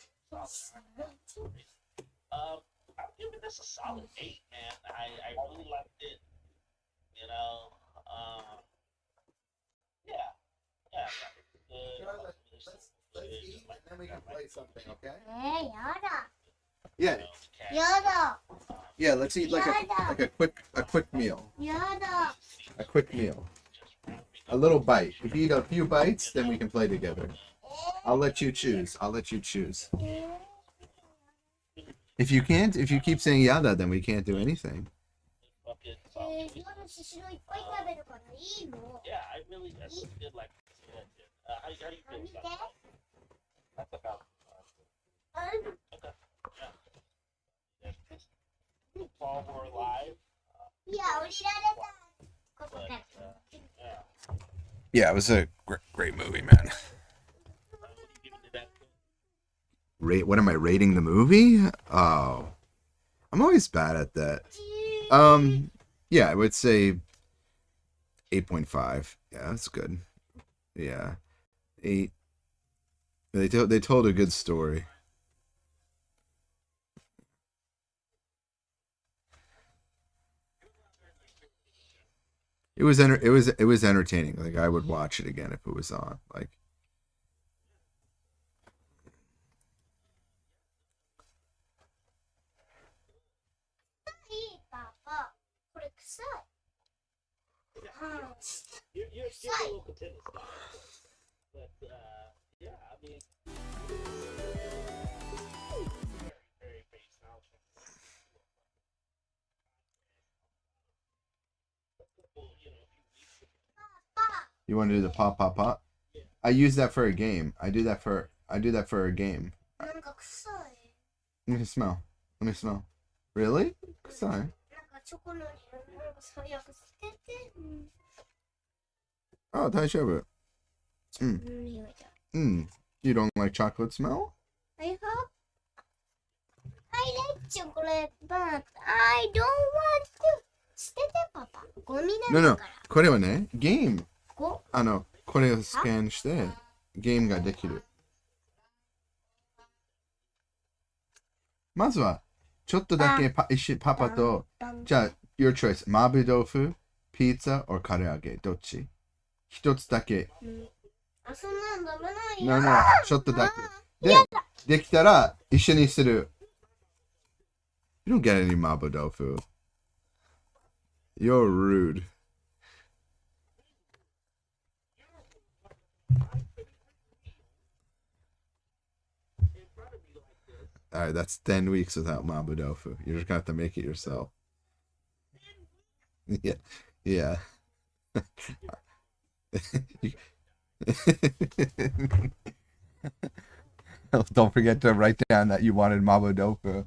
S1: I'm giving this a solid 8, man. I really liked it. You know, yeah, good.
S2: Then we can play something, okay?
S5: やだ。
S2: Yeah,
S5: やだ。
S2: yeah. Let's eat like a quick meal.
S5: やだ。
S2: A quick meal. A little bite. If you eat a few bites, then we can play together. I'll let you choose. If you keep saying yada, then we can't do anything.
S5: 夜ししろいっぱい食べるからいいの。
S1: Yeah, I really did like this. How do you feel
S5: 見て。
S1: about that? That's about okay. Yeah. Paul, we're alive.
S5: いや、降りられた。ここから。
S1: Yeah.
S2: Yeah, it was a great movie, man.
S1: What are you giving to that?
S2: What am I rating the movie? Oh, I'm always bad at that. Yeah, I would say 8.5. Yeah, that's good. Yeah, 8. They told a good story. It was entertaining. Like I would watch it again if it was on. Like.
S1: You're a little contented, but yeah, I mean, very base knowledge. Well, you know,
S2: You want to do the pop pop pop? I use that for a game. I do that for a game.
S5: なんか臭い。
S2: Let me smell. Really? Sorry.
S5: なんかチョコのなんか最悪捨てて。
S2: Oh, 大丈夫.
S5: 匂いだ。
S2: You don't like chocolate smell?
S5: I hope. I like chocolate, but I don't want to. 捨ててパパ。ゴミ
S2: No,
S5: だ
S2: no.
S5: から。
S2: これはね、ゲーム。
S5: こ
S2: これをスキャンして、ゲームができる。まずは、ちょっとだけパパと、じゃあ、your choice。麻婆豆腐、ピザ、or 唐揚げ。どっち一つだけ。
S5: あ、そんなんダメないよ。
S2: No, no. ちょっとだけ。で、できたら、一緒にする。You don't get any 麻婆豆腐。You're rude. Alright, that's 10 weeks without Mabu Dofu. You're just gonna have to make it yourself. Yeah. Yeah. Don't forget to write down that you wanted Mabu Dofu.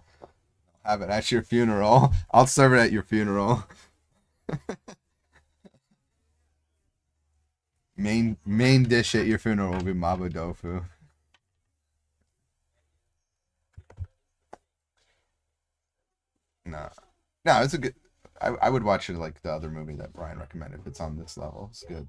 S2: Have it at your funeral. I'll serve it at your funeral. Main dish at your funeral will be Mabu Dofu. No, it's a good. I would watch it like the other movie that Brian recommended if it's on this level. It's good.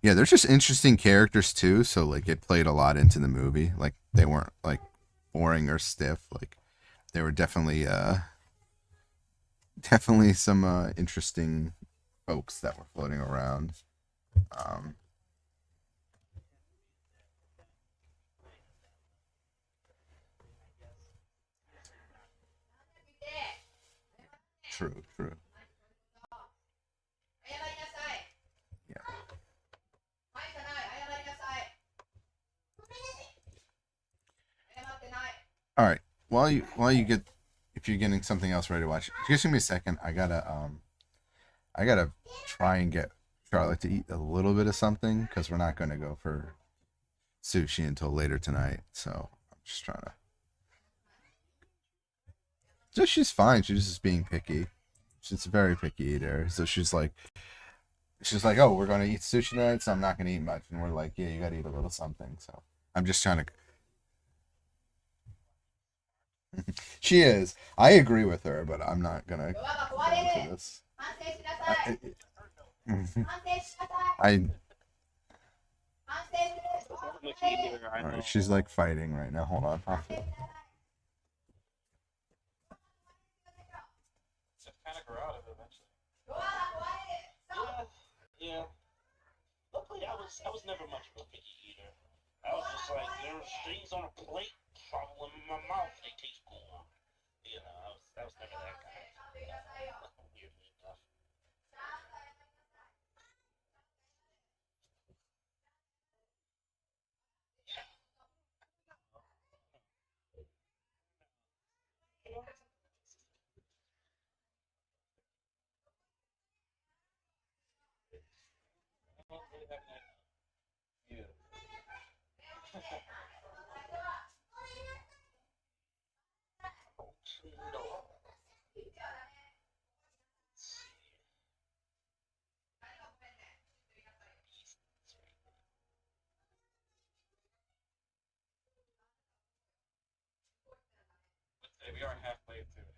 S2: Yeah, there's just interesting characters too, so like it played a lot into the movie. Like they weren't like boring or stiff. Like they were definitely some interesting folks that were floating around. Um, true, true. Yeah. All right. While you get, if you're getting something else ready to watch, just give me a second. I gotta try and get Charlotte to eat a little bit of something because we're not gonna go for sushi until later tonight. So I'm just trying to. So she's fine. She's just being picky. She's a very picky eater. So she's like, oh, we're gonna eat sushi tonight, so I'm not gonna eat much. And we're like, yeah, you gotta eat a little something. So I'm just trying to. She is. I agree with her, but I'm not gonna go into this. I. All right, she's like fighting right now. Hold on.
S1: Yeah. Luckily, I was never much of a picky eater. I was just like, there's things on a plate travel in my mouth. They taste good. You know, I was never that guy. Weirdly enough. No. We are halfway through.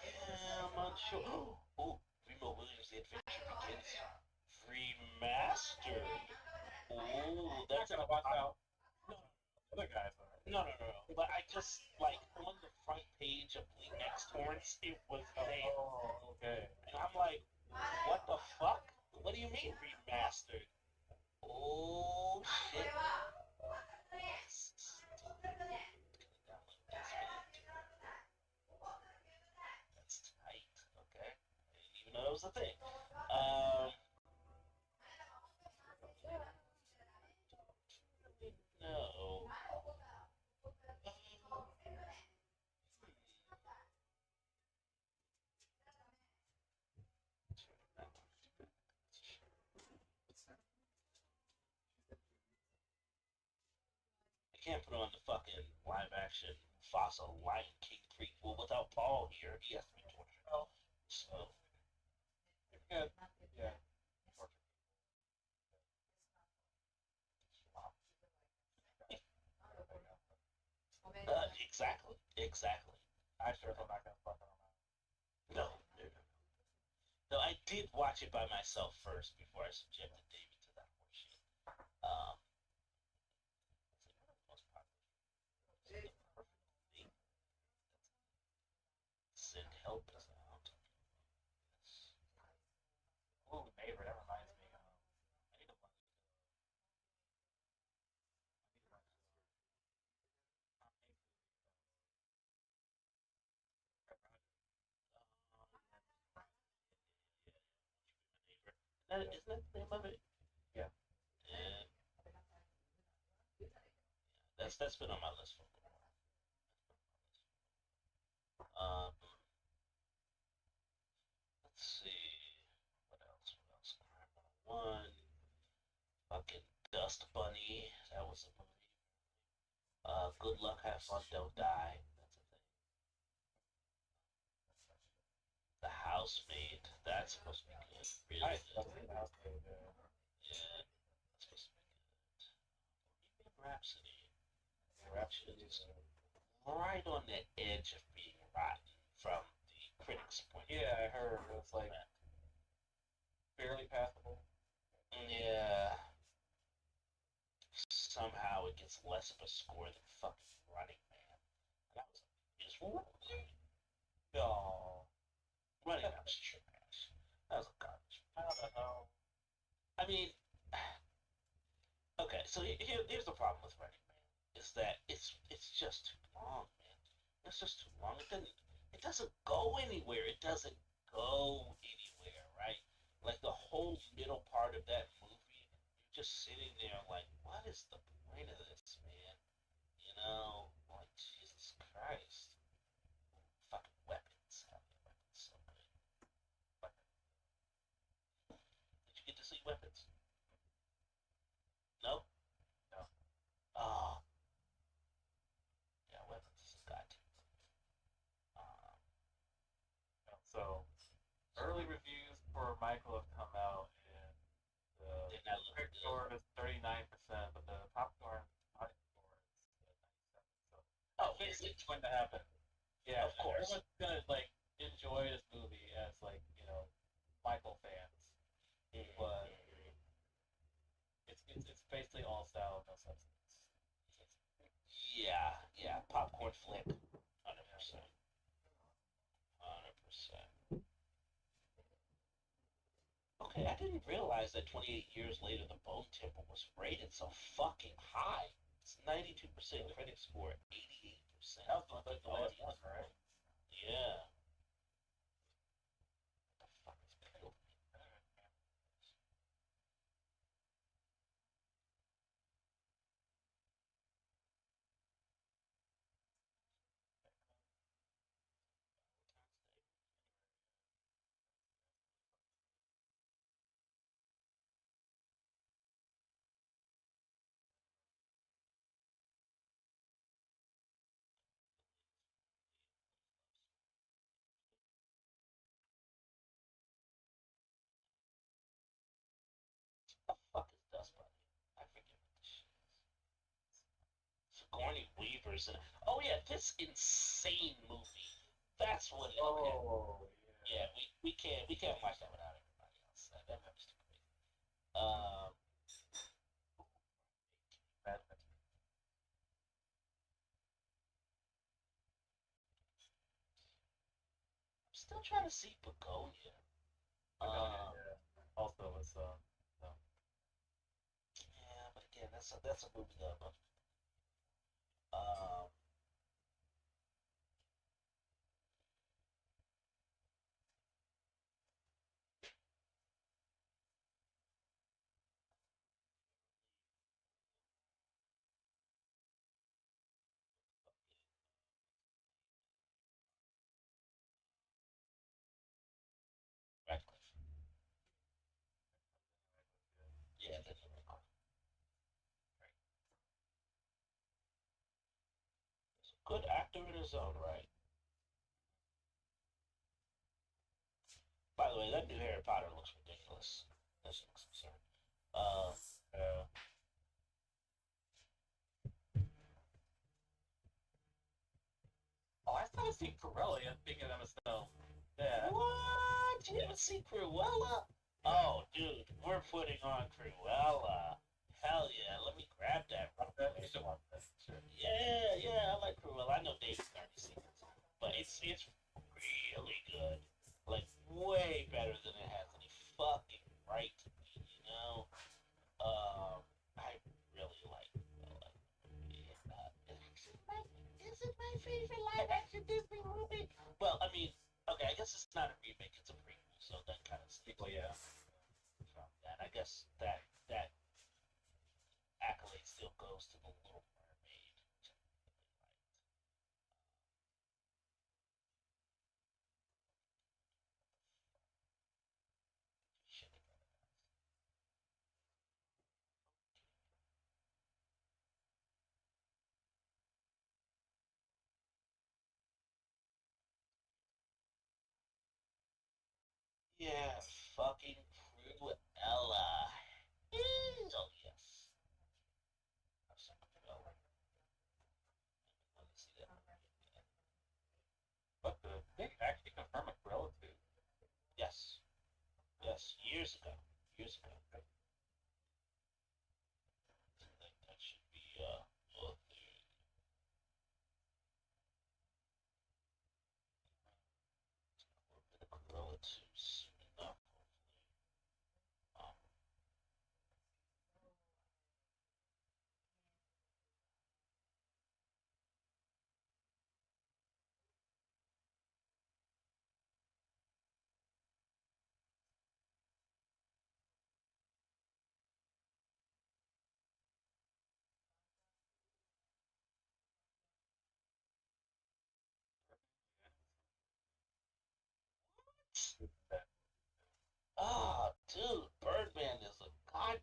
S1: Yeah, I'm unsure. Oh, Remo Williams, The Adventure Begins. Remastered. Oh, that's gonna watch out. No, other guys are. No. But I just like on the front page of Bleak X Torrents, it was there. Oh, okay. And I'm like, what the fuck? What do you mean remastered? Oh shit. That's tight. Okay. I didn't even know that was a thing. No. I can't put on the fucking live action Fossil Lion King prequel without Paul here. He has to be tortured. So. Yeah. Exactly. I sure thought I got fucking on. No, I did watch it by myself first before I subjected David to that horseshit. Um, Send help is out. Ooh, neighbor, that reminds me. I need to watch. Isn't that the name of it? Yeah. Yeah. That's been on my list for a while. Let's see. What else? One. Fucking Dust Bunny. That was a movie. Good Luck, Have Fun, Don't Die. That's a thing. The Housemaid. That's supposed to be good. Really good. Yeah. That's supposed to be good. Rhapsody. Rhapsody is right on the edge of being rotten from the critics' point of view. Yeah, I heard. It's like No. Running Man was trash. That was a garbage. How the hell? I mean, okay, so here's the problem with Running Man is that it's just too long, man. It's just too long. It doesn't go anywhere. It doesn't go anywhere, right? Like the whole middle part of that movie, you're just sitting there like, what is the point of this, man? You know, like Jesus Christ. Fucking weapons. How many weapons so good? Did you get to see weapons? No?
S7: No.
S1: Ah, yeah, weapons is a goddamn. Um,
S7: So, early reviews for Michael have come out, and the
S1: Did not look
S7: critic
S1: good.
S7: score is 39%, but the popcorn audience score is 97%. So,
S1: oh,
S7: I
S1: is
S7: figured
S1: it?
S7: it's going to happen. Yeah,
S1: Of course.
S7: everyone's gonna like enjoy this movie as like Michael fans, but it's basically all style, no substance.
S1: Yeah, popcorn flick. 100%. 100%. Okay, I didn't realize that 28 years later, The Bone Temple was rated so fucking high. It's 92% critic score, 88%
S7: That was
S1: fucking
S7: the last
S1: audience.
S7: one, right?
S1: Yeah. What the fuck is Pale? What the fuck is Dust Bunny? I forget what this shit is. Sigourney Weaver's in it. Oh yeah, this insane movie. That's what it is. Okay.
S7: Oh,
S1: Yeah, we can't watch that without everybody else. That movie's too crazy.
S7: Batman.
S1: I'm still trying to see Begonia.
S7: Yeah. Also, was
S1: Yeah, but again, that's a movie that um Radcliffe. Yeah, that's a really cool. Right. He's a good actor in his own right. By the way, that new Harry Potter looks ridiculous. This looks absurd.
S7: yeah. Oh, I still haven't seen Corellia. Speaking of Emma Stone. Yeah.
S1: What? You haven't seen Cruella? Oh, dude, we're putting on Cruella. Hell yeah, let me grab that.
S7: You should watch that. Sure.
S1: Yeah, I like Cruella. I know David's already seen it, but it's really good. Like way better than it has any fucking right to be. You know, I really like Cruella. Is it my favorite live action Disney movie? Well, I mean, okay, I guess it's not a remake; it's a prequel, so that kind of sticks
S7: Well, yeah.
S1: from that. I guess that accolade still goes to the Little Mermaid. Which I really liked. Shit. Yeah, fucking Cruella. Oh yes. I've seen Cruella. Let me see that movie again.
S7: But they actually confirmed a Corella too.
S1: Yes. Yes. Years ago. Years ago. I think that should be a thing.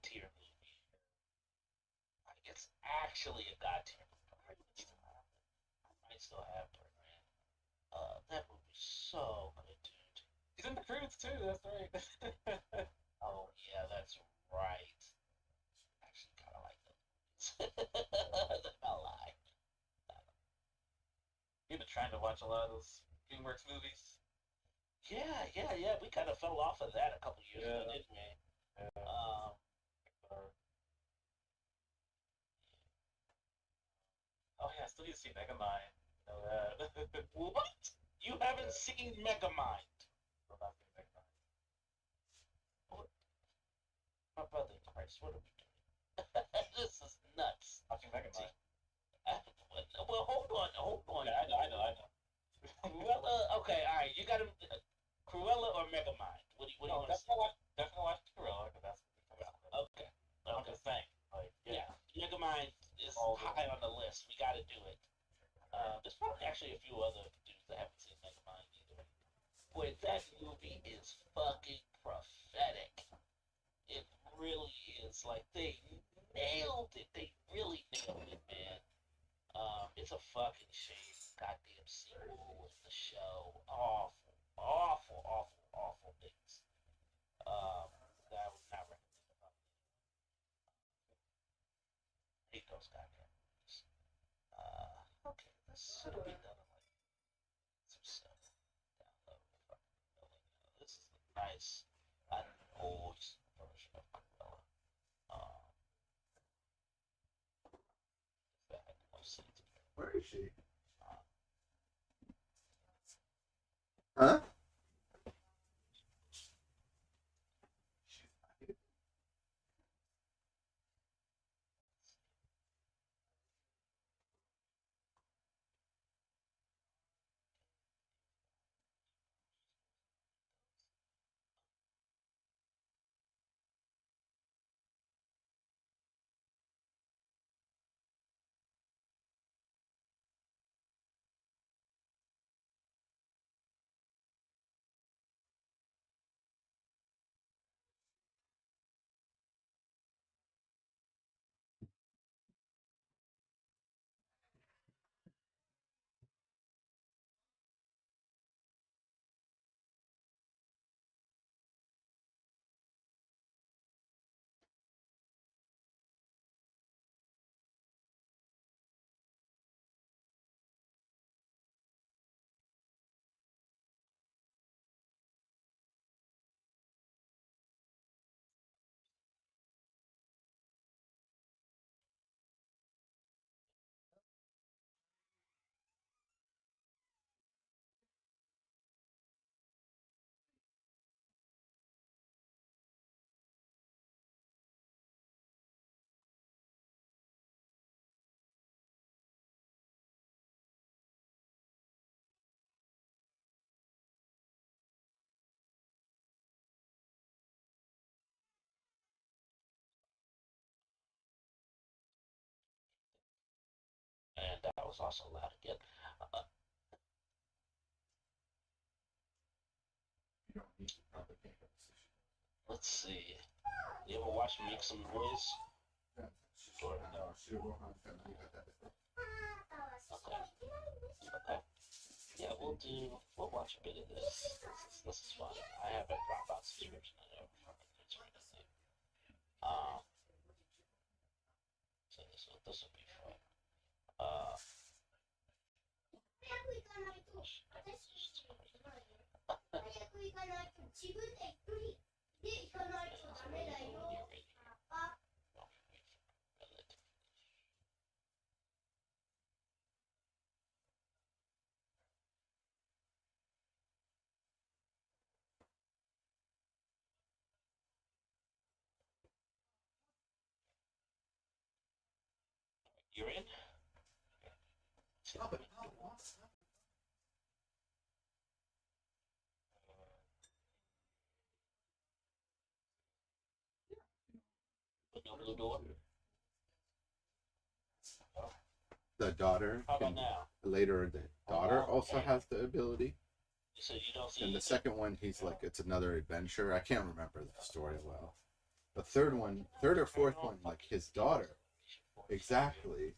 S1: tier movie. Like, it's actually a god tier movie. I might still have Birdman. That movie's so good, dude.
S7: He's in the Croods too. That's right.
S1: Oh yeah, that's right. Actually, kind of like them. That's not a lie.
S7: You've been trying to watch a lot of those DreamWorks movies.
S1: Yeah. We kind of fell off of that a couple years ago, didn't we?
S7: Yeah. Oh yeah, I still need to see Megamind. You know that.
S1: What? You haven't seen Megamind?
S7: Still not seen Megamind.
S1: My brother in Christ, what are we doing? This is nuts.
S7: Watching Megamind.
S1: Well, hold on.
S7: Yeah, I know.
S1: Cruella, okay, all right. You got him. Cruella or Megamind? What do you
S7: No,
S1: want to say?
S7: definitely watch Cruella, because that's Cruella.
S1: Okay.
S7: I'm just saying, like,
S1: Yeah,
S7: yeah.
S1: Megamind is
S7: All the-
S1: high on the list. We got to do it. There's probably actually a few other dudes that haven't seen Megamind either. Boy, that movie is fucking prophetic. It really is. Like, they nailed it. They really nailed it, man. It's a fucking shame. Goddamn sequel in the show. Awful things. That I would not recommend. Hate those goddamn movies. Okay, this should be done in like some stuff. Download the fucking building. This is a nice, old version of Cruella. I'll see it.
S2: Where is she? Huh?
S1: And that was also loud again. Let's see. You ever watch Make Some Noise? Or no? Okay. Yeah, we'll watch a bit of this. This is fun. I have a Dropout subscription. I never fucking it's right in there. So this will be fun.
S5: 行かないと自分で一人で行かないとダメだよ。あ、
S1: You're in? No blue door?
S2: The daughter
S1: How about
S2: can,
S1: now?
S2: later the daughter
S1: Oh,
S2: also
S1: okay.
S2: has the ability.
S1: So you don't see
S2: And the second one, he's like, it's another adventure. I can't remember the story well. The third or fourth one, like his daughter, exactly,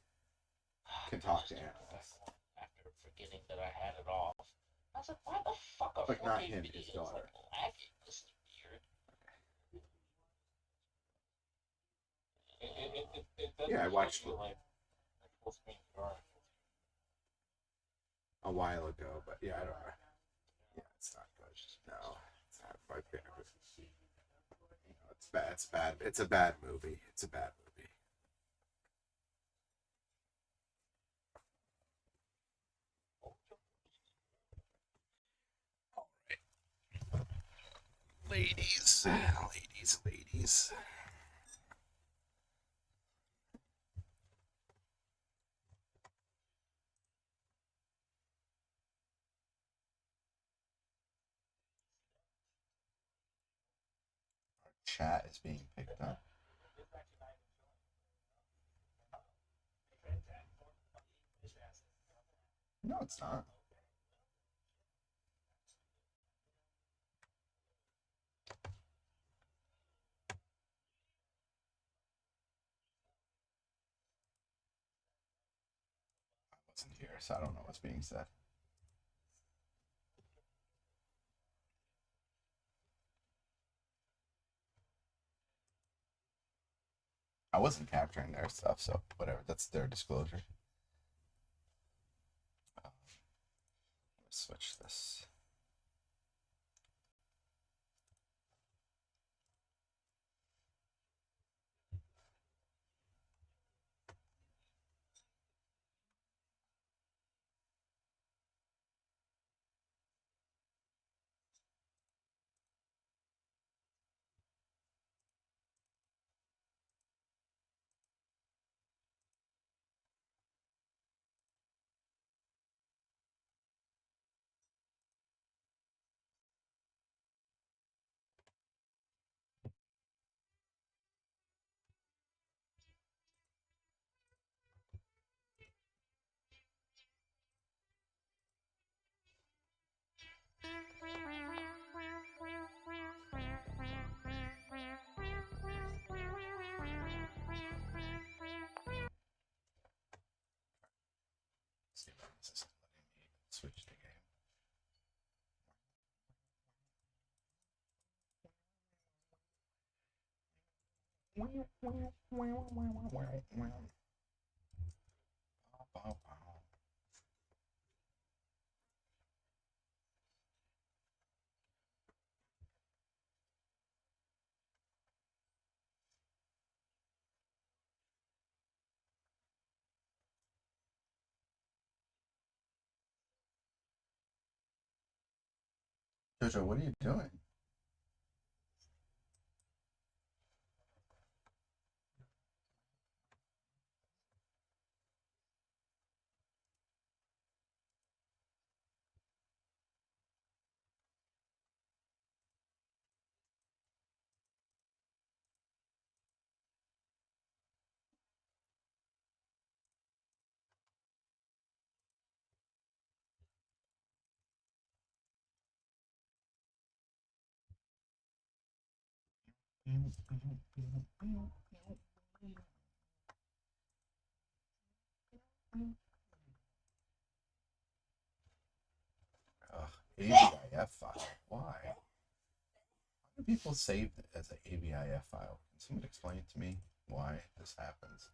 S2: can talk to animals.
S1: After forgetting that I had it off, I was like, why the fuck are
S2: Like,
S1: 4K
S2: not him,
S1: videos
S2: his daughter.
S1: like lagging? This is weird.
S7: It
S2: Yeah, I watched
S7: it like full screen VR.
S2: a while ago, but yeah, I don't know. Yeah, it's not good. No, it's not my favorite. It's bad. It's bad. It's a bad movie. It's a bad movie. All right, ladies, ladies. Our chat is being picked up. No, it's not. I wasn't here, so I don't know what's being said. I wasn't capturing their stuff, so whatever. That's their disclosure. Let's switch this. See if this is letting me switch the game. Jojo, what are you doing? Ugh, AVIF file. Why? Why do people save it as an AVIF file? Can someone explain to me why this happens?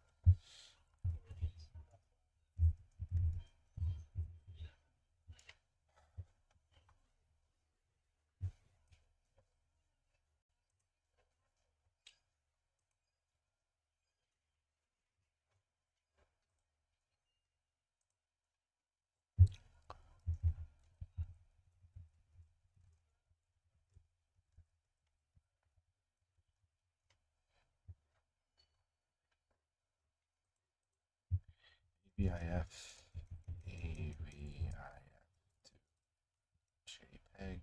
S2: AVIF, AVIF to JPEG.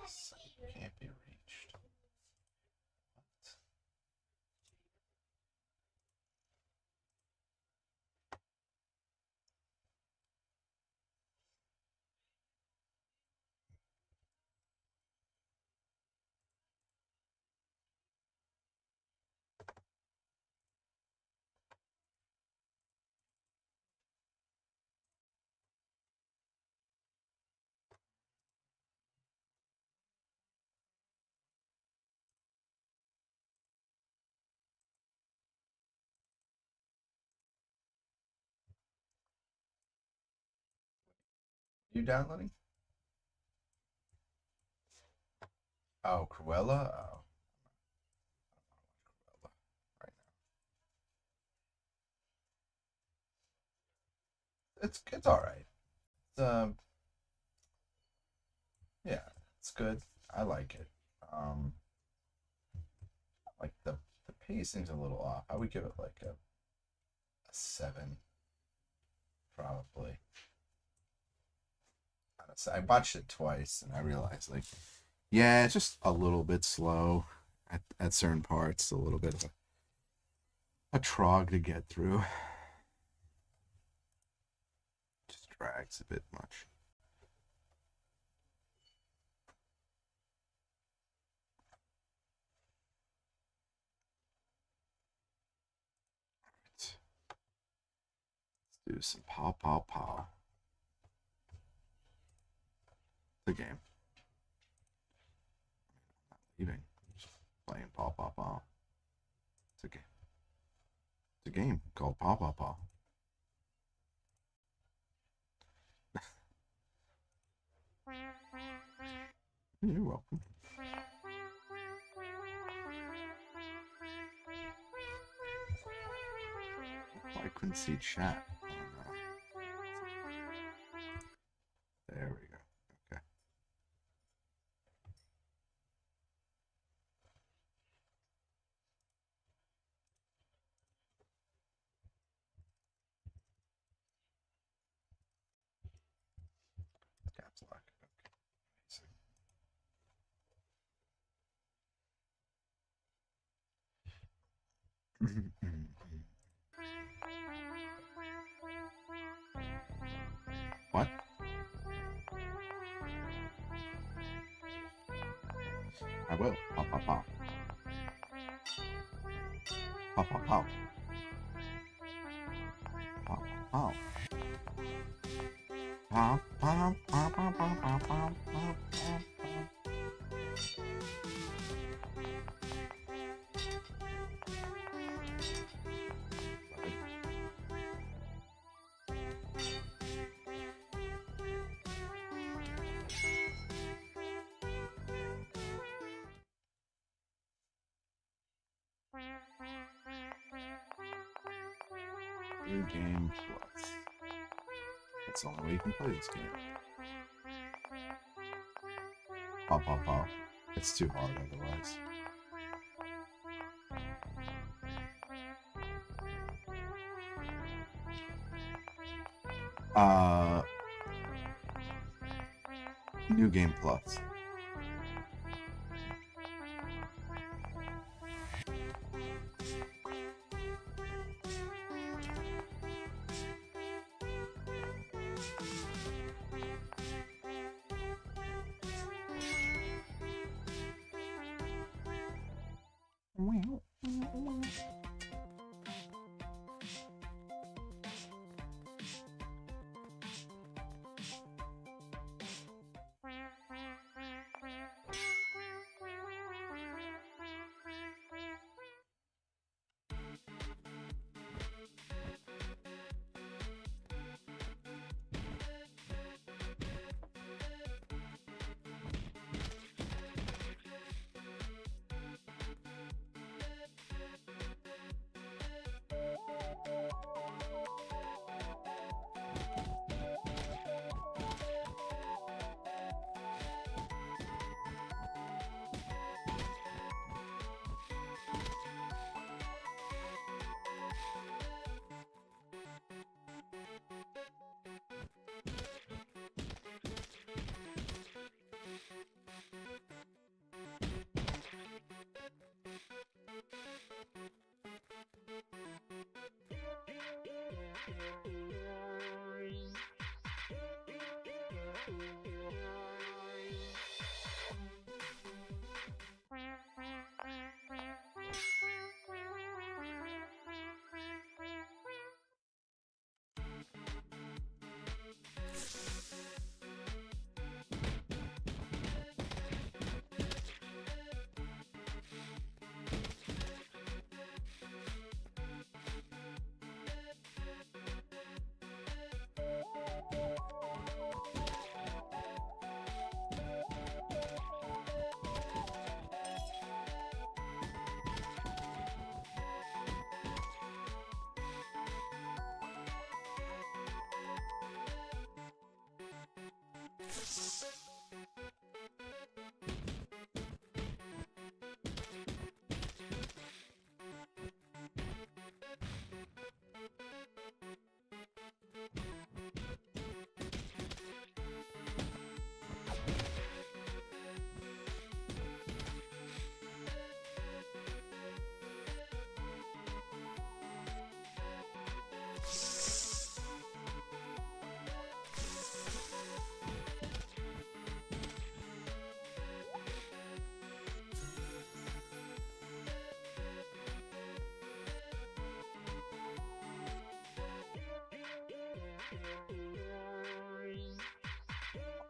S2: Site can't be reached. What? You downloading? Oh, Cruella? Oh. Cruella right now. It's alright. Yeah, it's good. I like it. Like the pacing's a little off. I would give it like a 7, probably. Honestly, I watched it twice and I realized, like, yeah, it's just a little bit slow at certain parts. A little bit of a trog to get through. Just drags a bit much. Let's do some pow pow pow. The game. I'm not leaving. I'm just playing pow pow pow. It's a game. It's a game called pow pow pow. You're welcome. I couldn't see chat. There we go. Okay. Caps lock. Okay. What? I will. Pow pow pow. Pow pow pow. Pow pow pow. Pow pow pow pow pow pow pow pow pow. New Game Plus. That's the only way you can play this game. Pow pow pow. It's too hard otherwise. New Game Plus.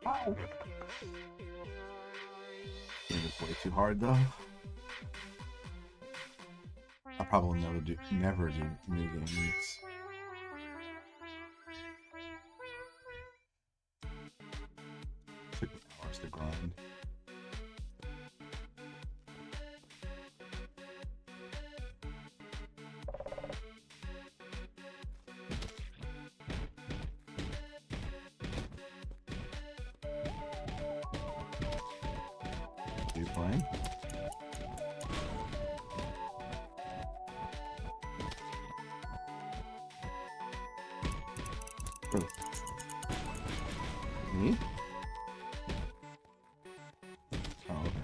S2: I think it's way too hard though. I'll probably never do new games. Took me hours to grind. Are you playing? Really? Me? Oh, okay.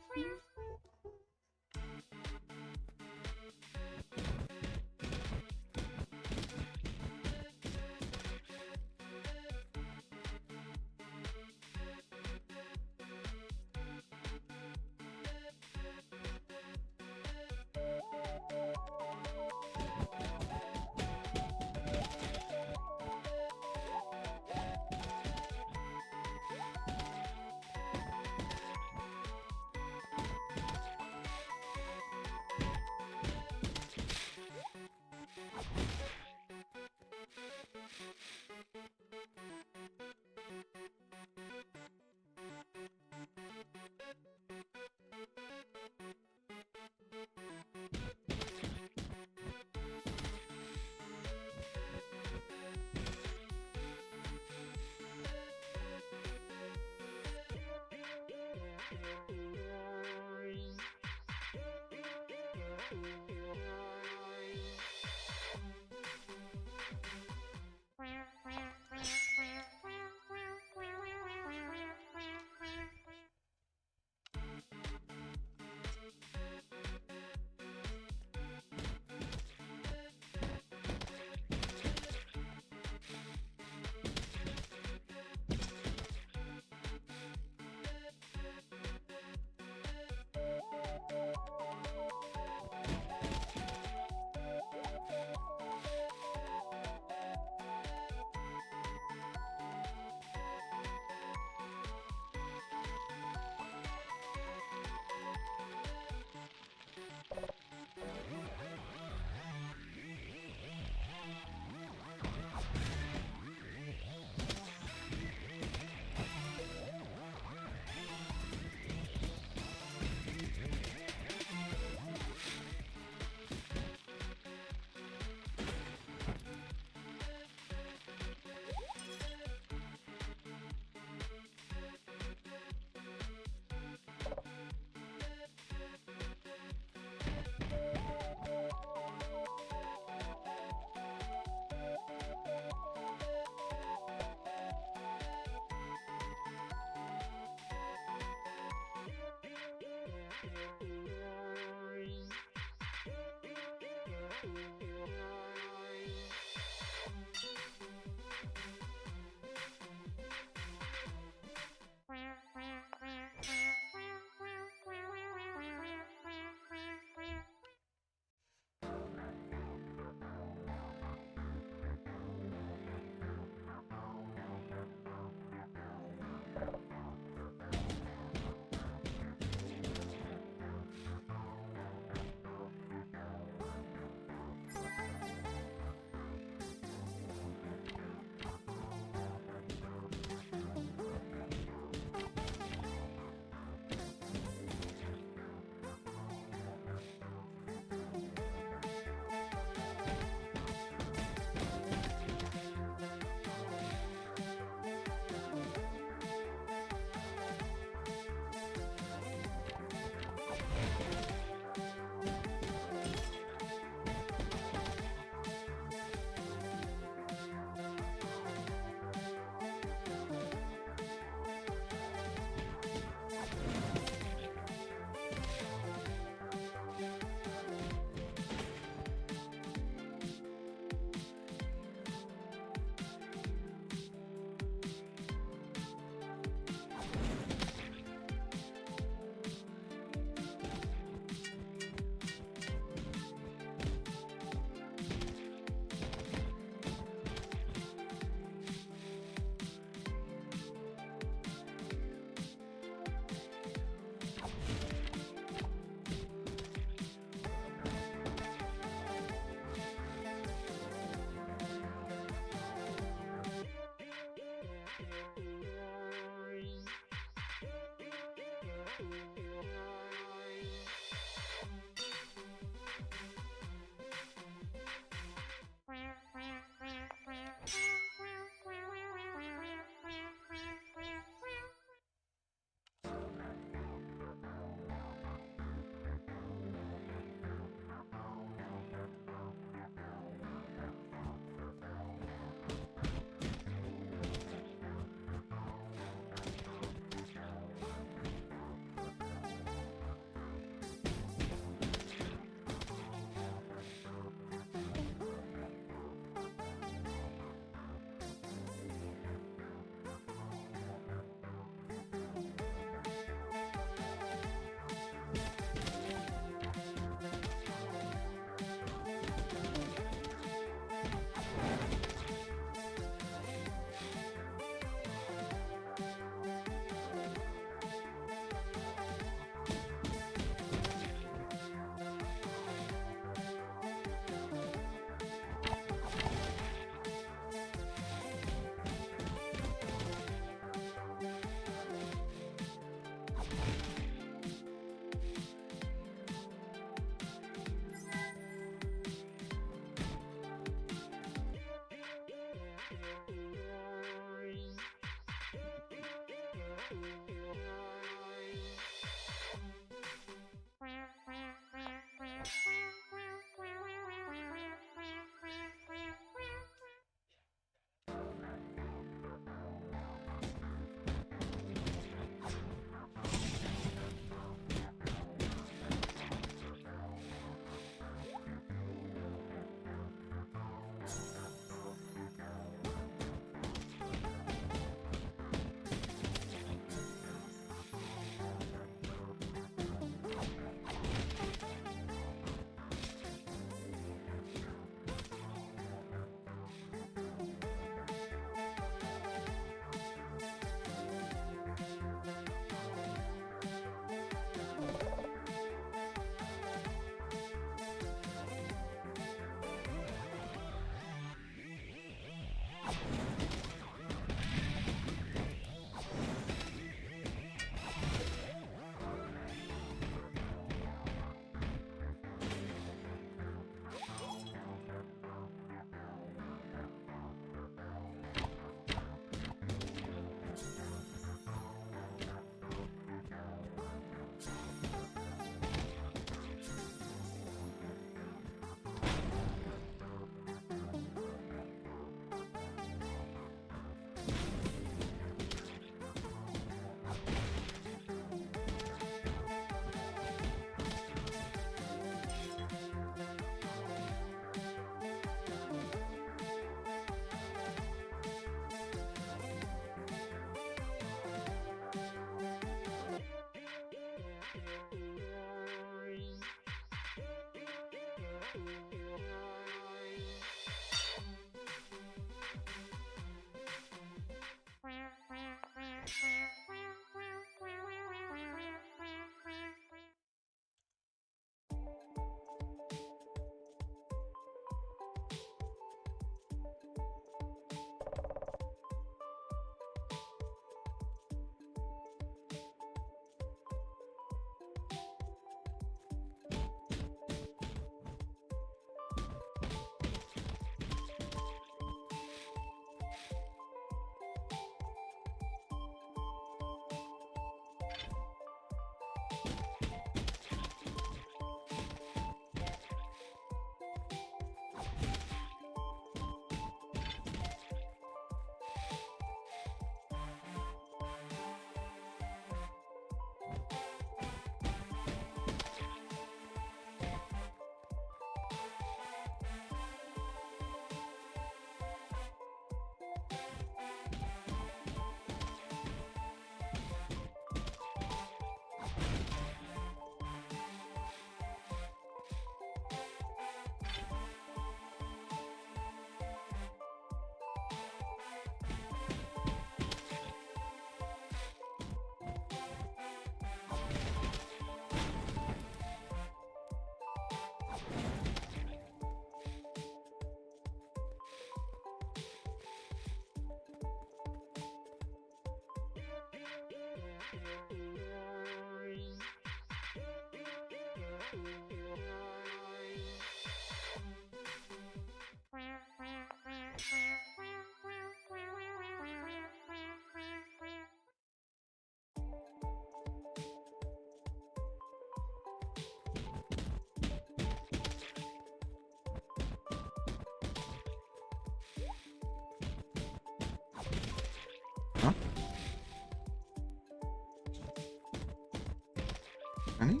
S2: Honey?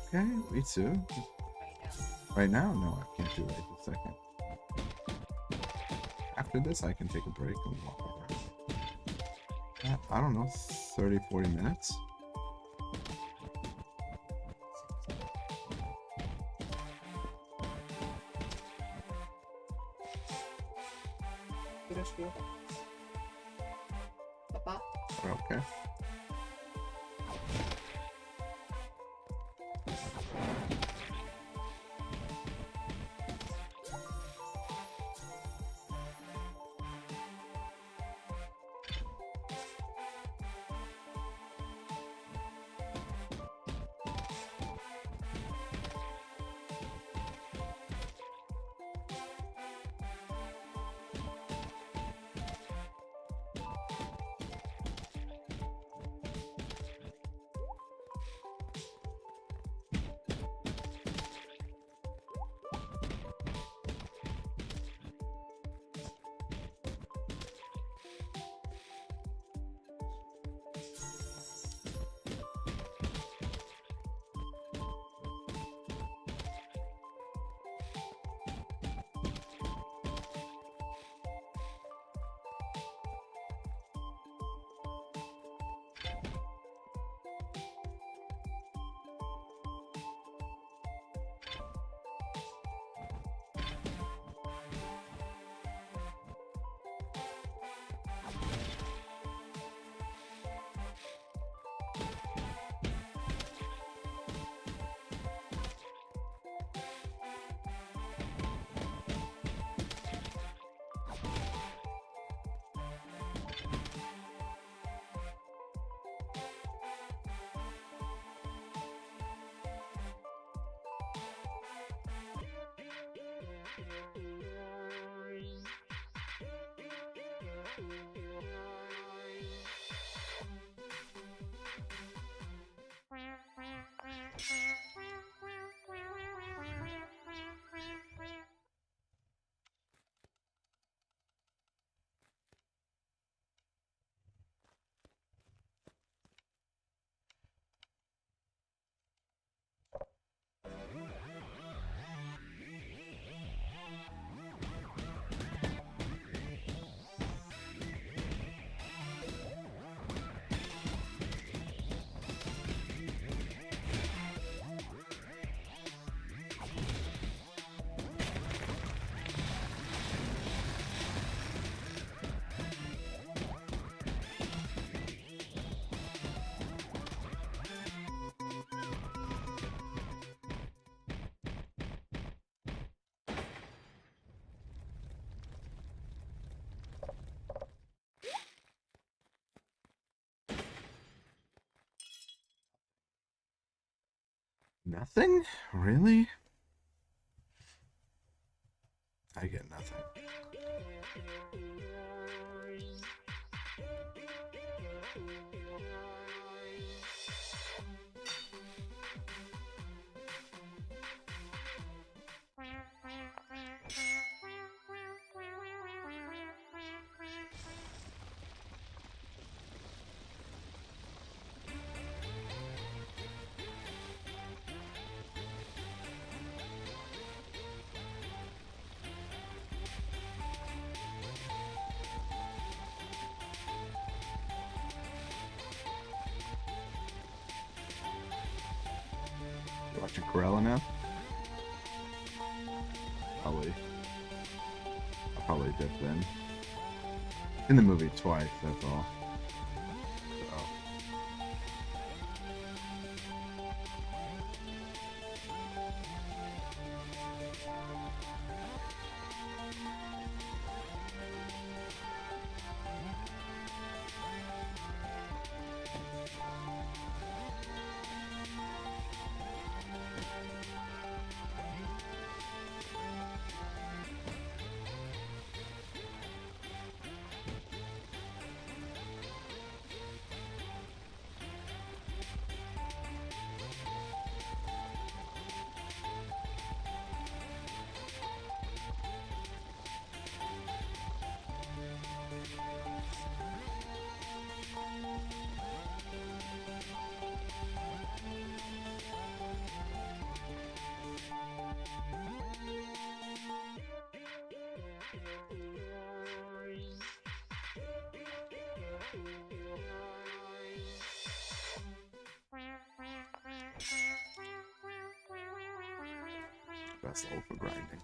S2: Okay, me too. Right now? No, I can't do it right this second. After this, I can take a break and walk around. I don't know, 30, 40 minutes?
S6: Papa?
S2: Okay. Nothing? Really? I get nothing. You watching Corella now? Probably. I'll probably dip in. In the movie twice, that's all. So. That's all for grinding.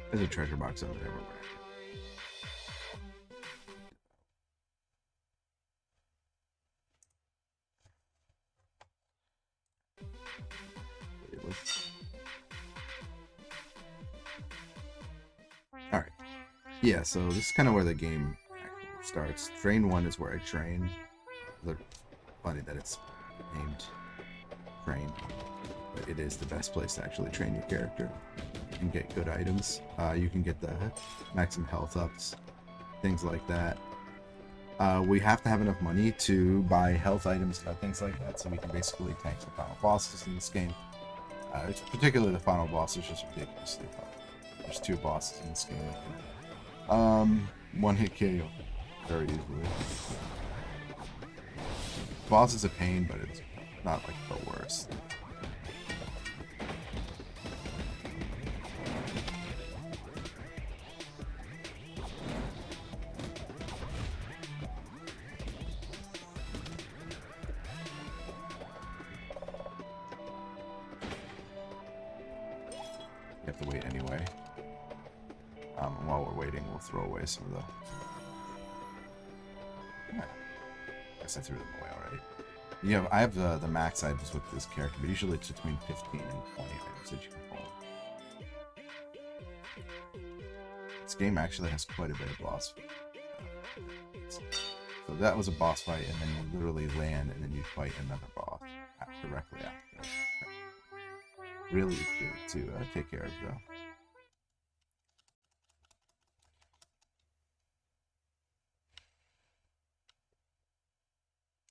S2: There's a treasure box over there. Alright. Yeah, so this is kind of where the game actually starts. Train 1 is where I train. Funny that it's named Train. But it is the best place to actually train your character and get good items. You can get the maximum health ups, things like that. We have to have enough money to buy health items and things like that, so we can basically tank the final bosses in this game. It's particularly the final boss is just ridiculously fun. There's 2 bosses in this game. One hit KO very easily. Boss is a pain, but it's not like the worst. You have to wait anyway. While we're waiting, we'll throw away some of the... I guess I threw them away already. Yeah, I have the max items with this character, but usually it's between 15 and 20 items that you can hold. This game actually has quite a bit of boss fights. So that was a boss fight, and then you literally land, and then you fight another boss directly after. Really good to take care of, though.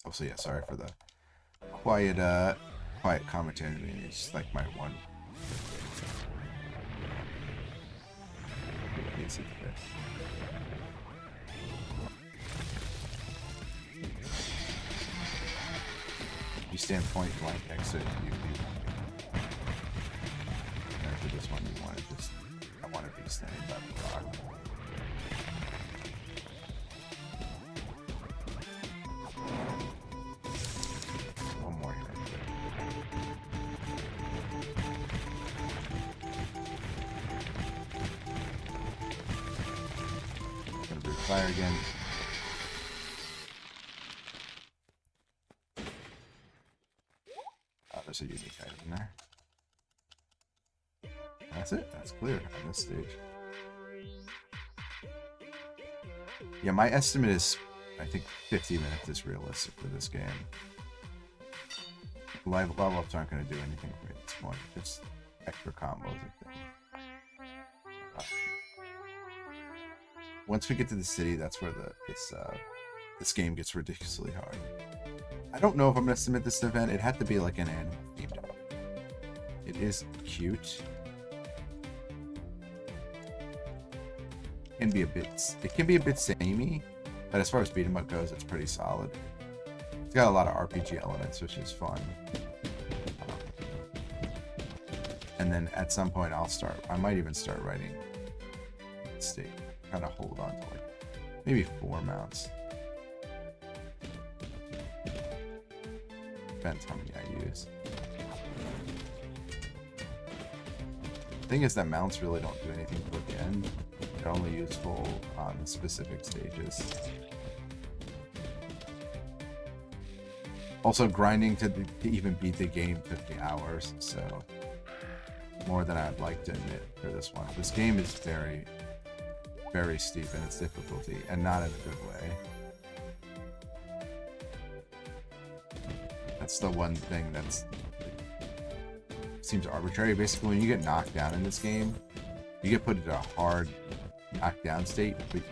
S2: Oh, so yeah, sorry for the quiet commentary. I mean, it's like my one. You stand point blank next to it. And for this one, you want to just. I want to be standing by the rock. Fire again. Oh, there's a unique item there. That's it. That's clear on this stage. Yeah, my estimate is, I think 50 minutes is realistic for this game. Level ups aren't going to do anything for me at this point. Just extra combos and things. Once we get to the city, that's where this game gets ridiculously hard. I don't know if I'm gonna submit this event. It had to be like an animal themed event. It is cute. It can be a bit samey, but as far as beat 'em up goes, it's pretty solid. It's got a lot of RPG elements, which is fun. And then at some point, I might even start writing state. Kind of hold on to like maybe 4 mounts. Depends how many I use. The thing is that mounts really don't do anything toward the end. They're only useful on specific stages. Also, grinding to even beat the game took me hours, so more than I'd like to admit for this one. This game is very steep in its difficulty, and not in a good way. That's the one thing that seems arbitrary. Basically, when you get knocked down in this game, you get put into a hard knockdown state, but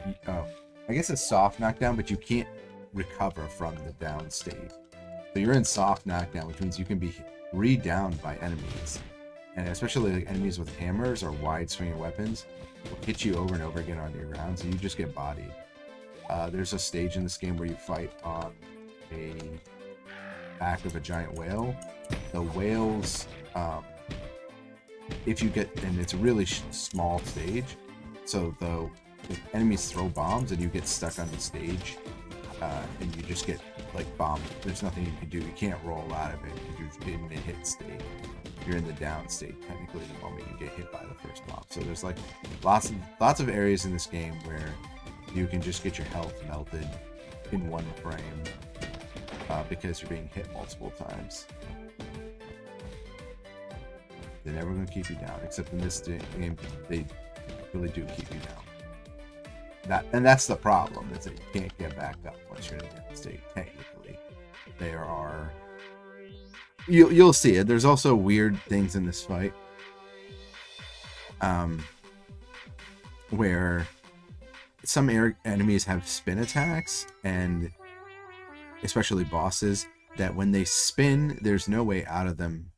S2: I guess a soft knockdown, but you can't recover from the down state. So you're in soft knockdown, which means you can be re-downed by enemies, and especially like enemies with hammers or wide swinging weapons will hit you over and over again on your rounds, and you just get bodied. There's a stage in this game where you fight on a back of a giant whale. The whales, if you get, and it's a really small stage, so if enemies throw bombs and you get stuck on the stage, and you just get like bombed, there's nothing you can do. You can't roll out of it because you're in the hit state. You're in the down state technically the moment you get hit by the first bomb. So there's like lots of areas in this game where you can just get your health melted in one frame because you're being hit multiple times. They're never going to keep you down, except in this game they really do keep you down. That's the problem, is that you can't get back up once you're in a down state. Technically, there are. You'll see it. There's also weird things in this fight, where some enemies have spin attacks, and especially bosses, that when they spin, there's no way out of them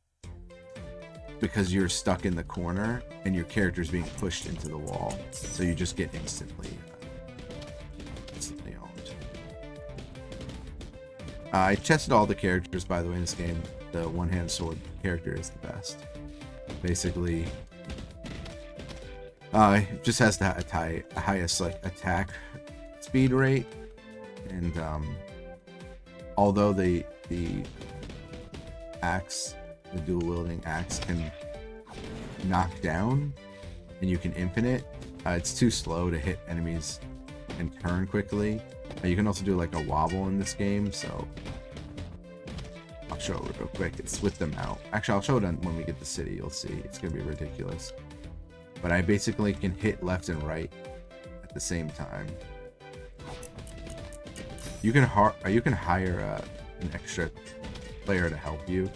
S2: because you're stuck in the corner and your character's being pushed into the wall, so you just get instantly owned. I tested all the characters, by the way, in this game. The one-hand sword character is the best. Basically, it just has the highest like attack speed rate, and although the axe, the dual wielding axe, can knock down and you can infinite, it's too slow to hit enemies and turn quickly. You can also do like a wobble in this game, so I'll show it real quick. It's with the mount. Actually, I'll show it when we get the city. You'll see. It's gonna be ridiculous. But I basically can hit left and right at the same time. You can hire an extra player to help you,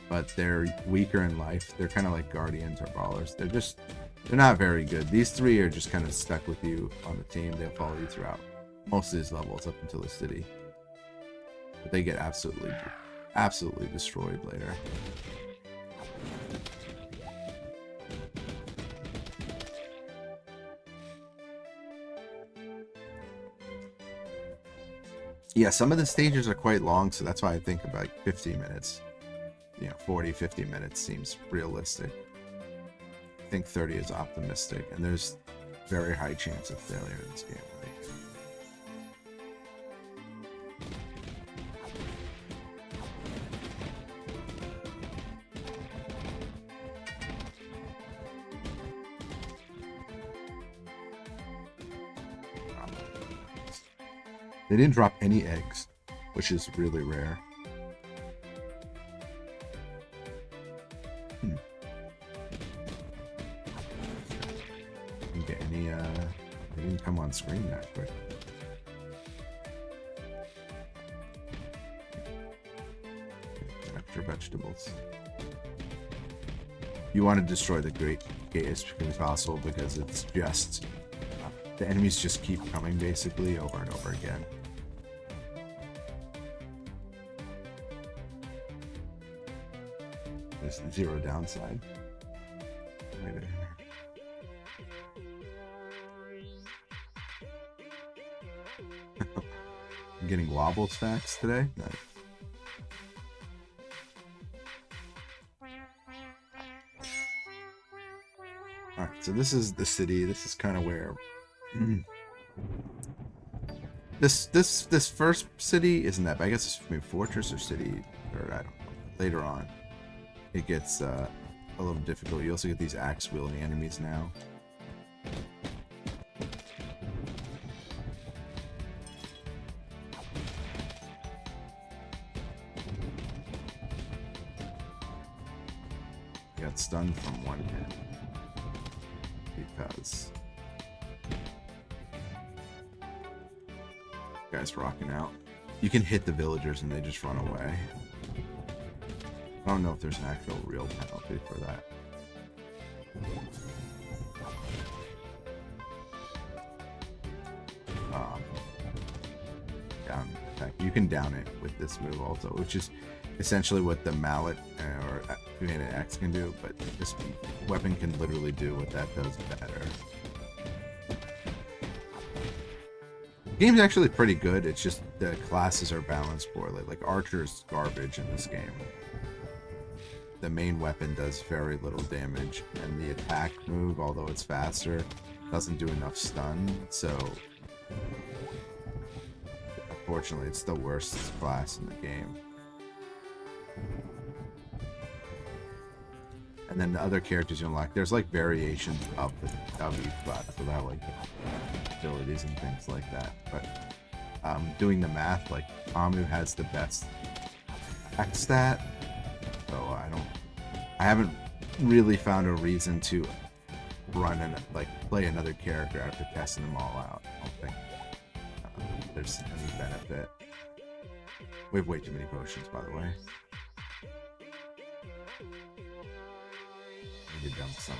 S2: but they're weaker in life. They're kind of like guardians or brawlers. They're not very good. These three are just kind of stuck with you on the team. They'll follow you throughout most of these levels up until the city, but they get absolutely destroyed later. Yeah, some of the stages are quite long, so that's why I think about 15 minutes. 40, 50 minutes seems realistic. I think 30 is optimistic, and there's very high chance of failure in this game. They didn't drop any eggs, which is really rare. Didn't get any, they didn't come on screen that quick. Extra vegetables. You want to destroy the gate as quickly as possible because it's just, the enemies just keep coming basically over and over again. There's zero downside. Wait a minute. I'm getting wobble stacks today. Nice. Alright, so this is the city. This is kind of where this first city isn't that bad. I guess it's maybe fortress or city, or I don't know. Later on, it gets a little difficult. You also get these axe wielding enemies now. Got stunned from one hit because guy's rocking out. You can hit the villagers and they just run away. I don't know if there's an actual real penalty for that. Down attack. You can down it with this move also, which is essentially what the mallet or two-handed axe can do, but this weapon can literally do what that does better. The game's actually pretty good. It's just the classes are balanced poorly. Like Archer's garbage in this game. The main weapon does very little damage, and the attack move, although it's faster, doesn't do enough stun, so unfortunately it's the worst class in the game. And then the other characters you unlock, there's like variations of the W class without like abilities and things like that, but doing the math, like Amu has the best attack stat, so I haven't really found a reason to run and like play another character after testing them all out. I don't think there's any benefit. We have way too many potions, by the way. I need to dump some.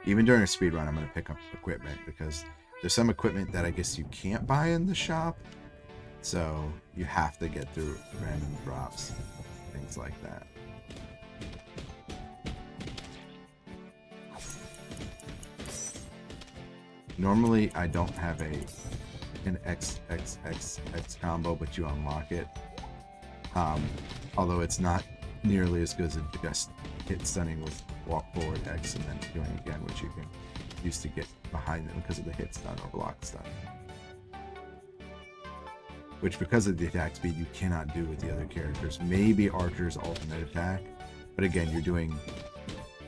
S2: Even during a speed run, I'm going to pick up equipment because there's some equipment that I guess you can't buy in the shop, So you have to get through random drops, things like that. Normally, I don't have an XXXX combo, but you unlock it. Although it's not nearly as good as just hit stunning with walk forward X and then doing again, which you can use to get behind them because of the hit stun or block stun. Which, because of the attack speed, you cannot do with the other characters. Maybe Archer's ultimate attack, but again, you're doing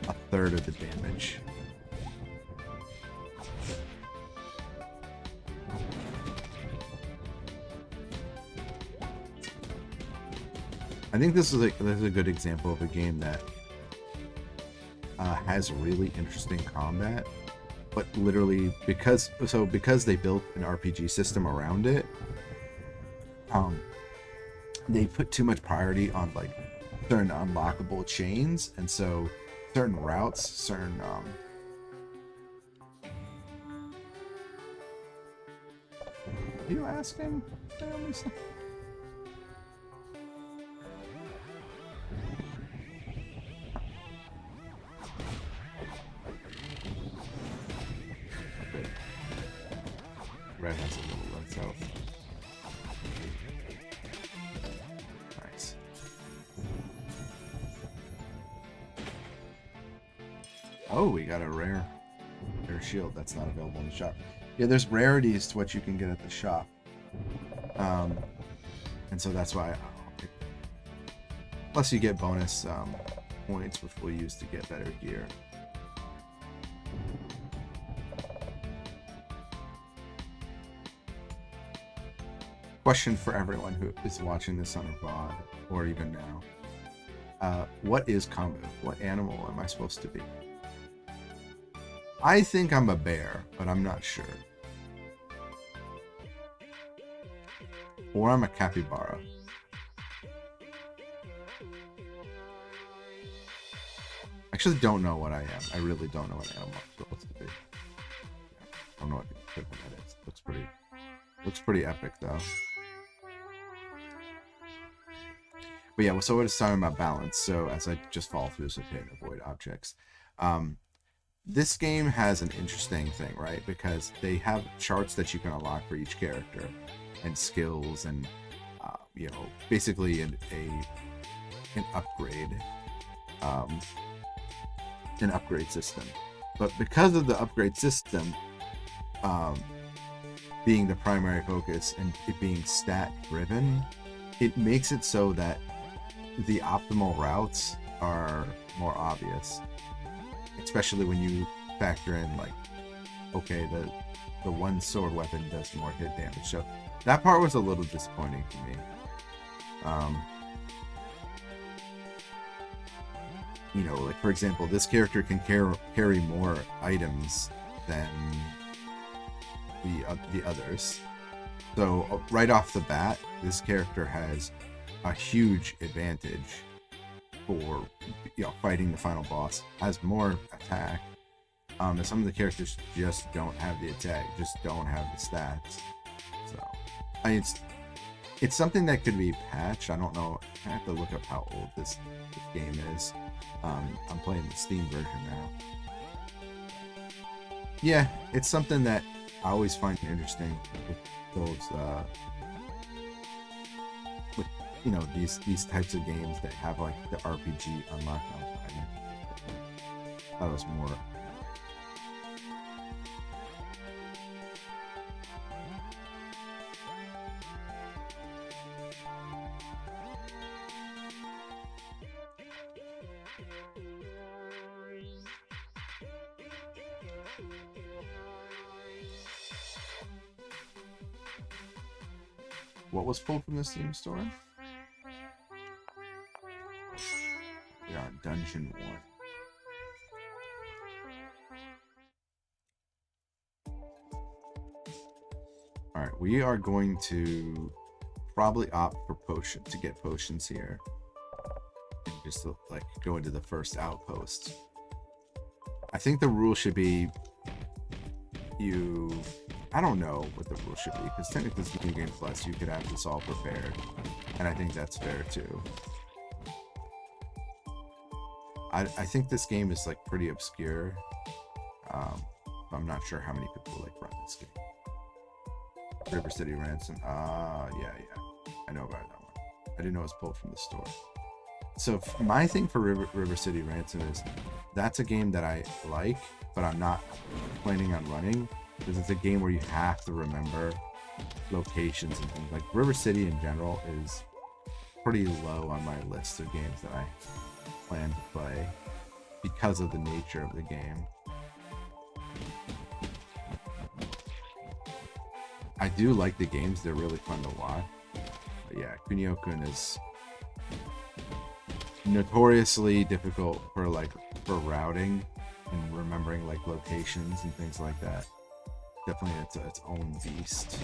S2: a third of the damage. I think this is a good example of a game that has really interesting combat, but literally because they built an RPG system around it, they put too much priority on like certain unlockable chains, and so certain routes, certain are you asking? Red has a little less health. Nice. Oh, we got a rare shield that's not available in the shop. Yeah, there's rarities to what you can get at the shop. And so that's why I'll pick. Plus you get bonus points, which we'll use to get better gear. Question for everyone who is watching this on a VOD, or even now. What is Kambu? What animal am I supposed to be? I think I'm a bear, but I'm not sure. Or I'm a capybara. I actually don't know what I am. I really don't know what animal I'm supposed to be. I don't know what the equipment is. Looks pretty epic though. But yeah, so it's talking about balance. So as I just fall through this pit and avoid objects. This game has an interesting thing, right? Because they have charts that you can unlock for each character, and skills, and you know, basically an upgrade, system. But because of the upgrade system being the primary focus and it being stat driven, it makes it so that the optimal routes are more obvious, especially when you factor in like, okay, the one sword weapon does more hit damage. So that part was a little disappointing to me. You know, like for example, this character can carry more items than the others. So right off the bat, this character has a huge advantage for, you know, fighting the final boss. Has more attack. And some of the characters just don't have the attack, just don't have the stats. So I mean, it's something that could be patched. I don't know. I have to look up how old this game is. I'm playing the Steam version now. Yeah, it's something that I always find interesting with those, with, you know, these types of games that have like the RPG unlocked on time. That was more. What was pulled from the Steam store? We are in Dungeon 1. Alright, we are going to probably opt for to get potions here. And just to, like, go into the first outpost. I think the rule should be you I don't know what the rule should be, because technically this New Game Plus, you could have this all prepared. And I think that's fair too. I think this game is like pretty obscure. I'm not sure how many people like run this game. River City Ransom. Yeah. I know about that one. I didn't know it was pulled from the store. So my thing for River City Ransom is that's a game that I like, but I'm not planning on running because it's a game where you have to remember locations and things. Like River City in general is pretty low on my list of games that I plan to play because of the nature of the game. I do like the games, they're really fun to watch. But yeah, Kunio-kun is notoriously difficult for routing and remembering like locations and things like that. Definitely its own beast.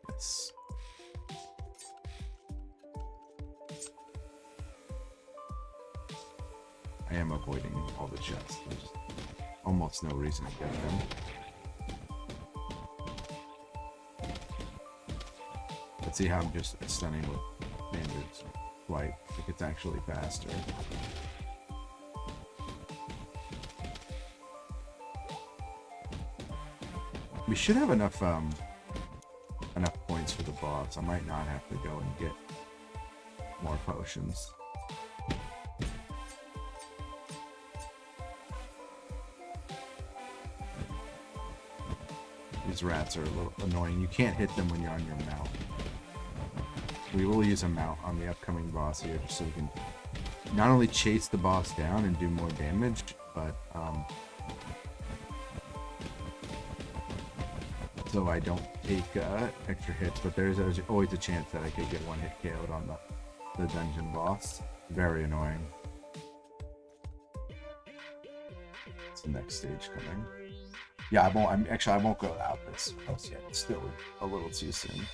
S2: Yes. I am avoiding all the chests. There's almost no reason to get them. Let's see how I'm just stunning with standards flight. I think it's actually faster. We should have enough points for the boss. I might not have to go and get more potions. These rats are a little annoying. You can't hit them when you're on your mount. We will use a mount on the upcoming boss here just so we can not only chase the boss down and do more damage, but so I don't take extra hits, but there's always a chance that I could get one hit KO'd on the dungeon boss. Very annoying. It's the next stage coming. Yeah, I won't go out this house yet. It's still a little too soon.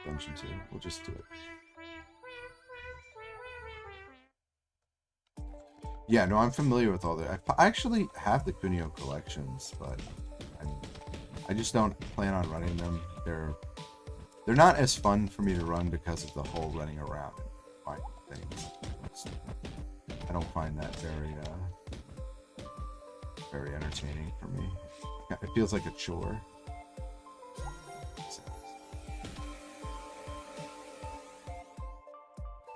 S2: Dungeon 2. We'll just do it. Yeah, no, I'm familiar with all the. I actually have the Kunio collections, but I just don't plan on running them. They're not as fun for me to run because of the whole running around and fighting things. I don't find that very entertaining for me. It feels like a chore.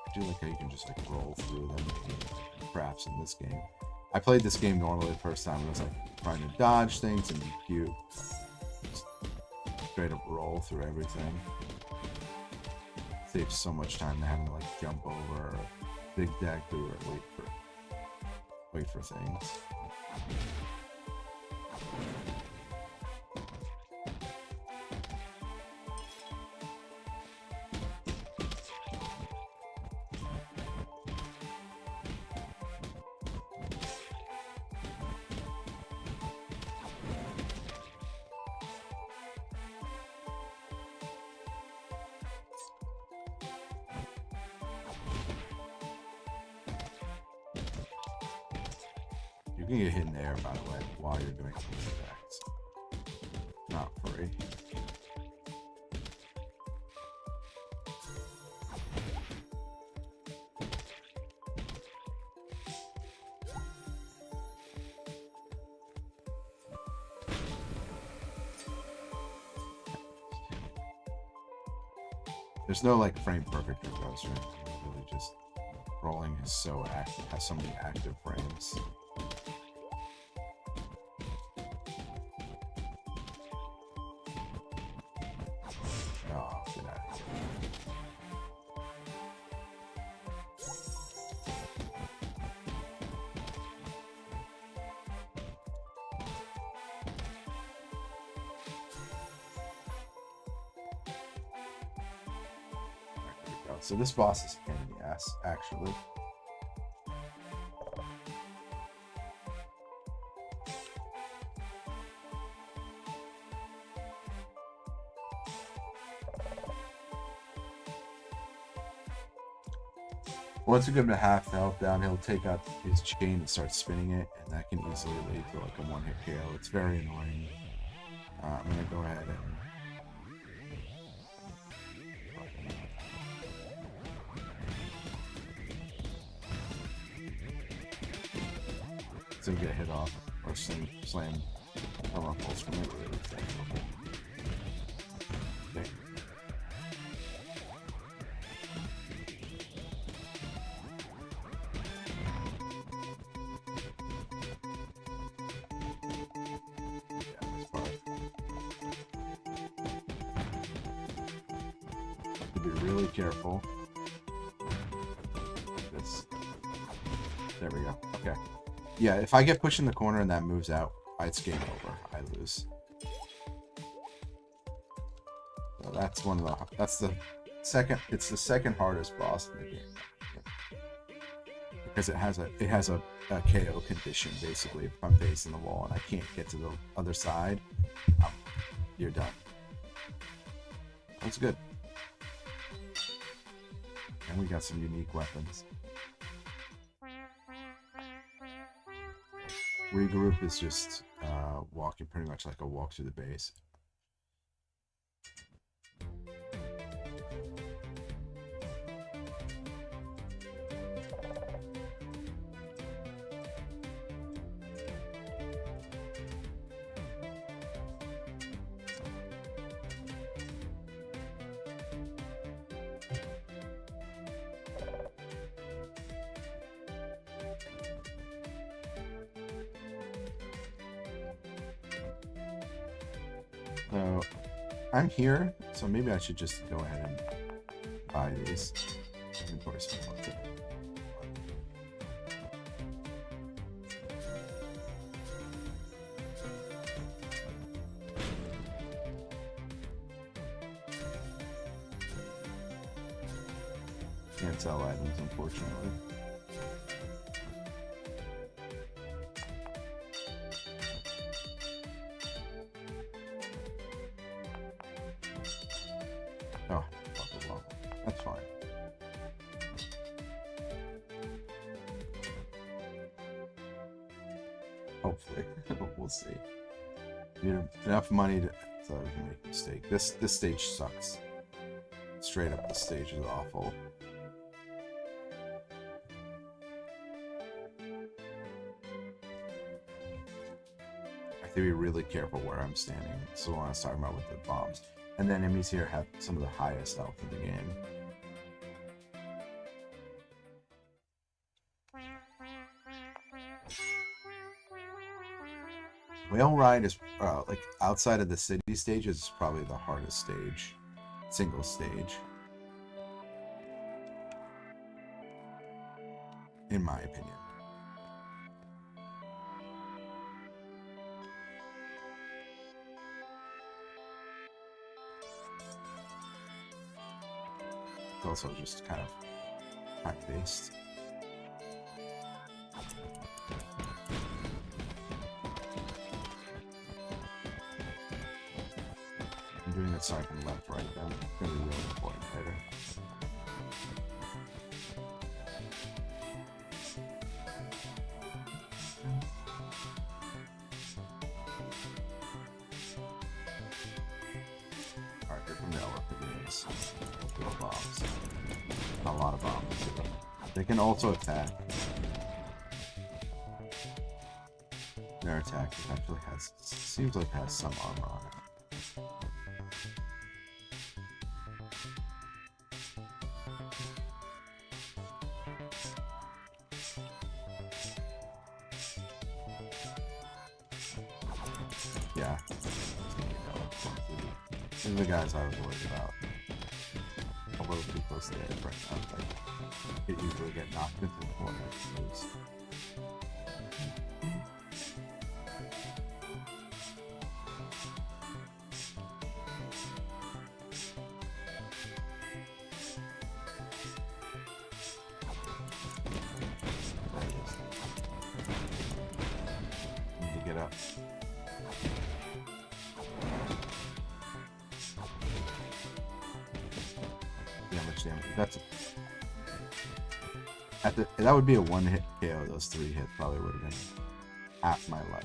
S2: I do like how you can just like roll through them. Perhaps in this game. I played this game normally the first time and I was like trying to dodge things and be cute. Just straight up roll through everything. Saves so much time to having to like jump over or big deck through or wait for things. You can get hit in the air, by the way, while you're doing these attacks. Not free. There's no like frame perfect approach, right? Really just rolling is so active, has so many active frames. Oh, get out of here. There we go. So this boss is a pain in the ass, actually. Once you give him a half health down, he'll take out his chain and start spinning it, and that can easily lead to like a one-hit KO. It's very annoying. I'm gonna go ahead and so get hit off or slam from a pulse from it. Okay. Be really careful. This. There we go. Okay. Yeah, if I get pushed in the corner and that moves out, it's game over. I lose. So that's one of the. That's the second. It's the second hardest boss in the game because it has a KO condition basically. If I'm facing the wall and I can't get to the other side, you're done. That's good. And we got some unique weapons. Regroup is just walking pretty much like a walk through the base. So I'm here, so maybe I should just go ahead and buy these. Inventory space. Can't sell items, unfortunately. Oh, well, that's fine. Hopefully, we'll see. We need enough money so we can make a mistake. This stage sucks. Straight up, this stage is awful. I have to be really careful where I'm standing. This is what I was talking about with the bombs. And then enemies here have some of the highest health in the game. Whale Ride is like outside of the city stages is probably the hardest stage, single stage, in my opinion. It's also just kind of time-based. I'm doing it so I can left, right, then. It's going to be really important later. Alright, here from the elephants. Bombs. A lot of bombs. They can also attack. Their attack actually seems like it has some armor on it. Yeah. These are the guys I was worried about. A little too close to the edge right now. Like, it usually get knocked into the corner and lose. There it is. Need to get up. Damage. That's it. That would be a one-hit KO. Those 3 hits probably would have been half my life.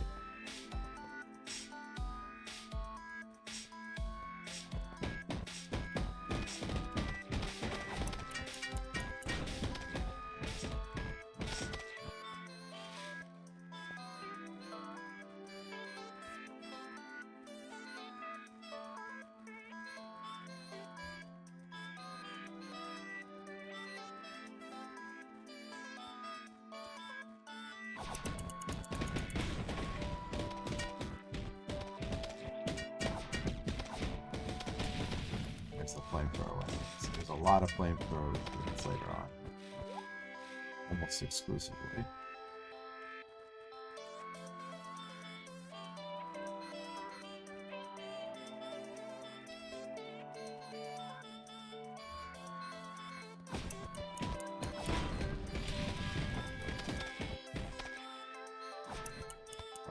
S2: There's the flamethrower. There's a lot of flamethrower units later on. Almost exclusively.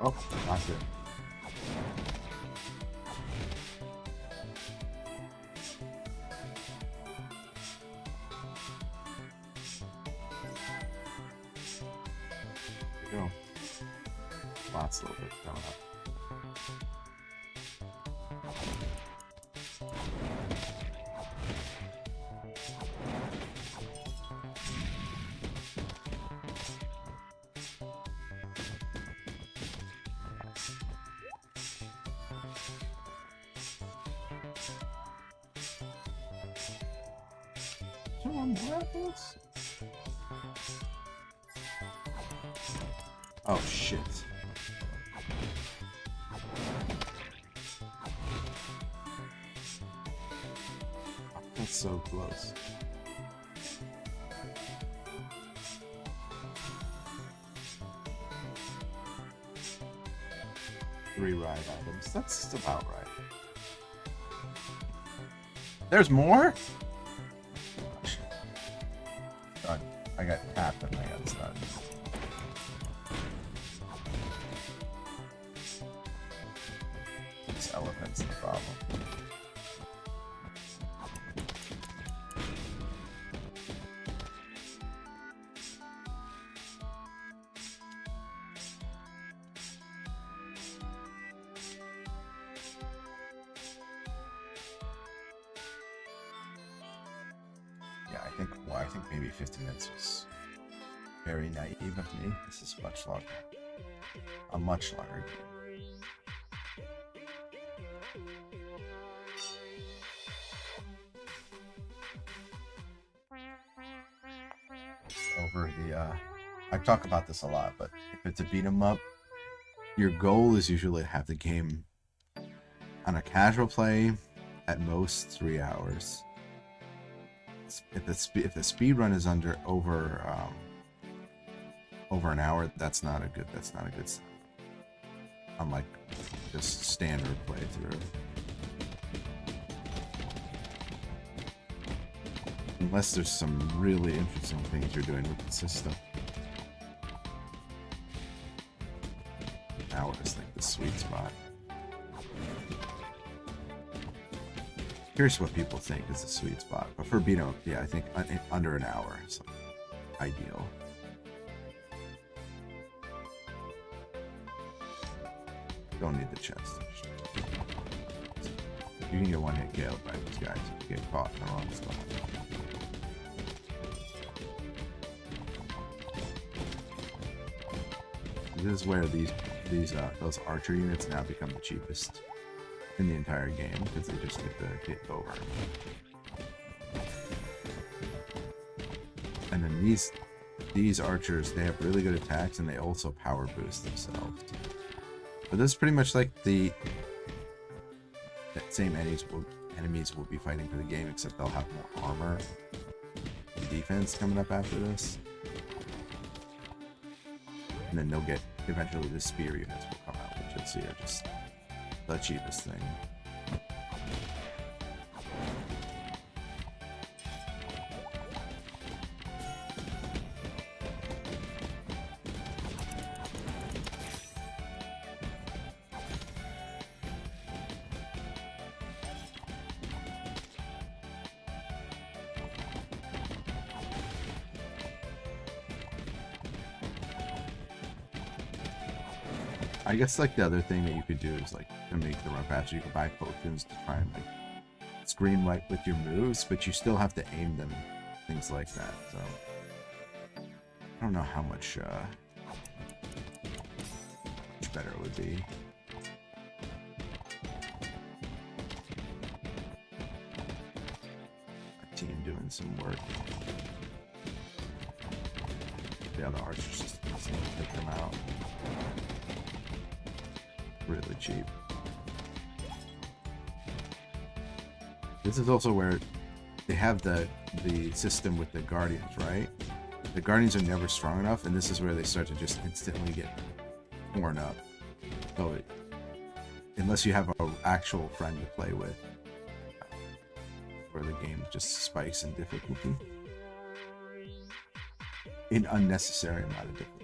S2: Oh, that's it. There you go. Lots of little bit coming up. Come on, Blackness. Oh shit. That's so close. Three ride items. That's about right. There's more? God, I got tapped and I got stunned. This elephant's the problem. Yeah, I think maybe 50 minutes was very naive of me. This is much longer. A much longer game. Over the I talk about this a lot, but if it's a beat 'em up, your goal is usually to have the game on a casual play at most 3 hours. If the speed run is over an hour, that's not a good sign. Unlike just standard playthrough. Unless there's some really interesting things you're doing with the system. An hour is like the sweet spot. Curious what people think is a sweet spot, but for beat 'em up, yeah, I think under an hour is ideal. Don't need the chest. You can get one hit KO by these guys if you get caught in the wrong spot. This is where those archer units now become the cheapest in the entire game because they just get the hit over. And then these archers, they have really good attacks and they also power boost themselves. But this is pretty much like that same enemies will be fighting for the game, except they'll have more armor and defense coming up after this. And then they'll get, eventually the spear units will come out, which you'll see are just the cheapest thing. I guess like the other thing that you could do is like to make the run faster, you can buy potions to try and like screen wipe with your moves, but you still have to aim them, things like that. So I don't know how much better it would be. My team doing some work. Yeah, the archers just instantly pick them out. Really cheap. This is also where they have the system with the guardians, right? The guardians are never strong enough, and this is where they start to just instantly get torn up. So unless you have an actual friend to play with, where the game just spikes in difficulty. An unnecessary amount of difficulty.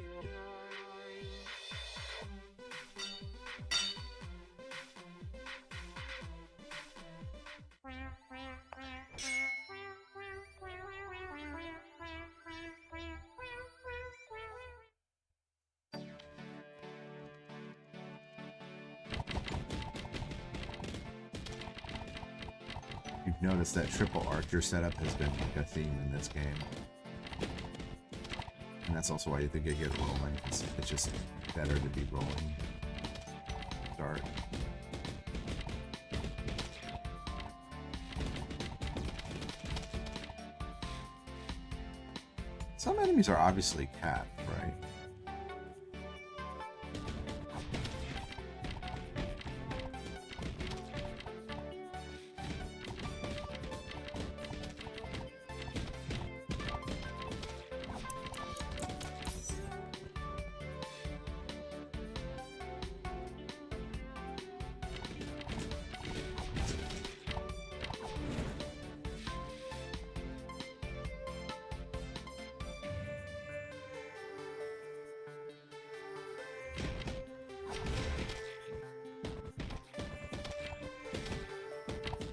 S2: You've noticed that triple archer setup has been like a theme in this game. And that's also why you think I get rolling. It's just better to be rolling. Start. Some enemies are obviously capped, right?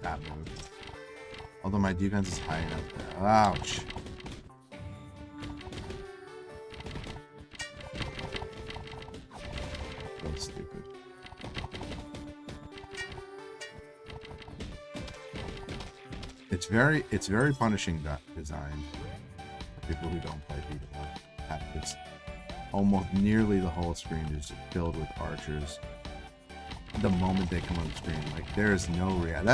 S2: That move. Although my defense is high enough there. Ouch. So stupid. It's very punishing design for people who don't play Beat 'em Up. It's almost nearly the whole screen is filled with archers. The moment they come on the screen, like there's no reaction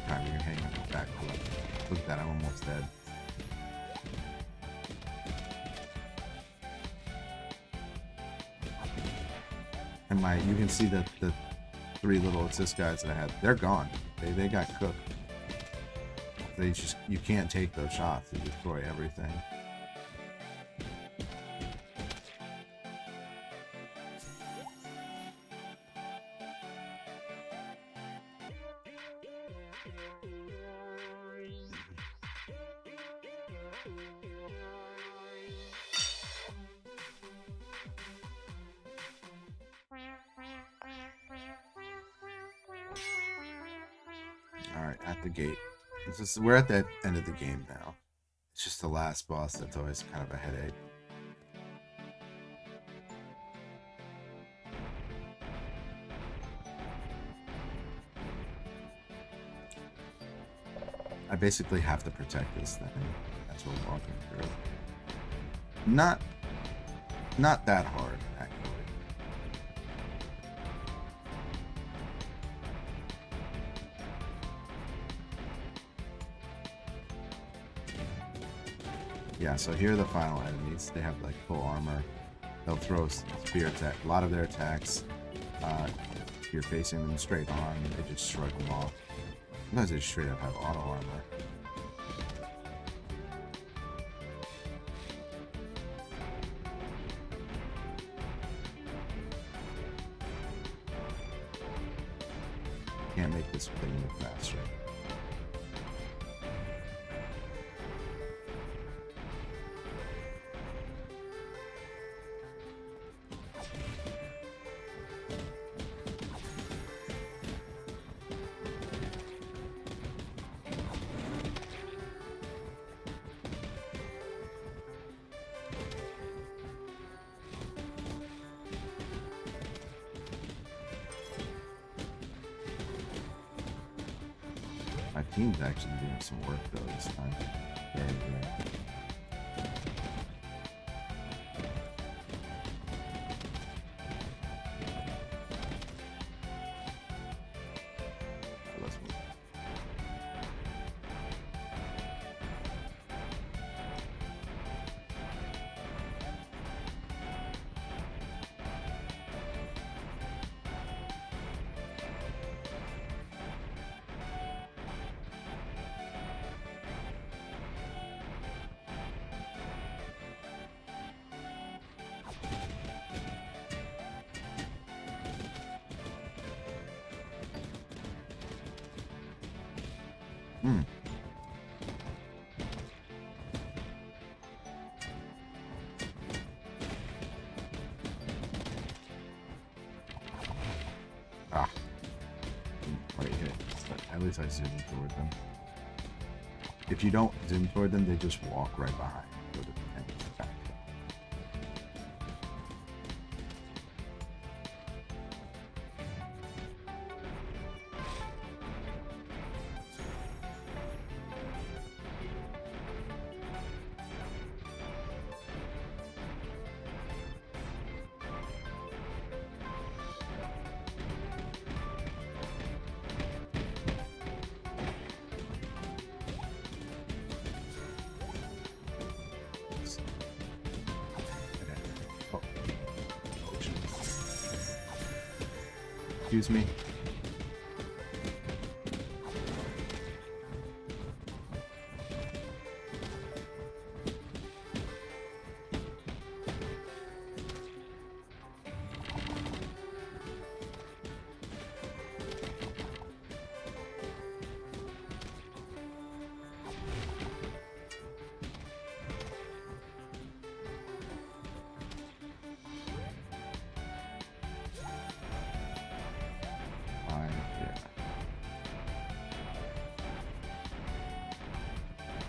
S2: time when you're hanging on the back. Look at that, I'm almost dead. And you can see that the 3 little assist guys that I had, they're gone. They got cooked. You can't take those shots. They destroy everything. Alright, at the gate. We're at the end of the game now. It's just the last boss that's always kind of a headache. I basically have to protect this thing. That's what we're walking through. Not that hard, actually. Yeah, so here are the final enemies. They have like full armor. They'll throw spear attack. A lot of their attacks, if you're facing them straight on, they just shrug them off. Sometimes they straight up have auto armor. Can't make this thing move faster. Our team's actually doing some work though this time. Very good. Let's move. Ah. Right here. But at least I zoomed toward them. If you don't zoom toward them, they just walk right behind. Go to the enemy's attack. Oh. Excuse me.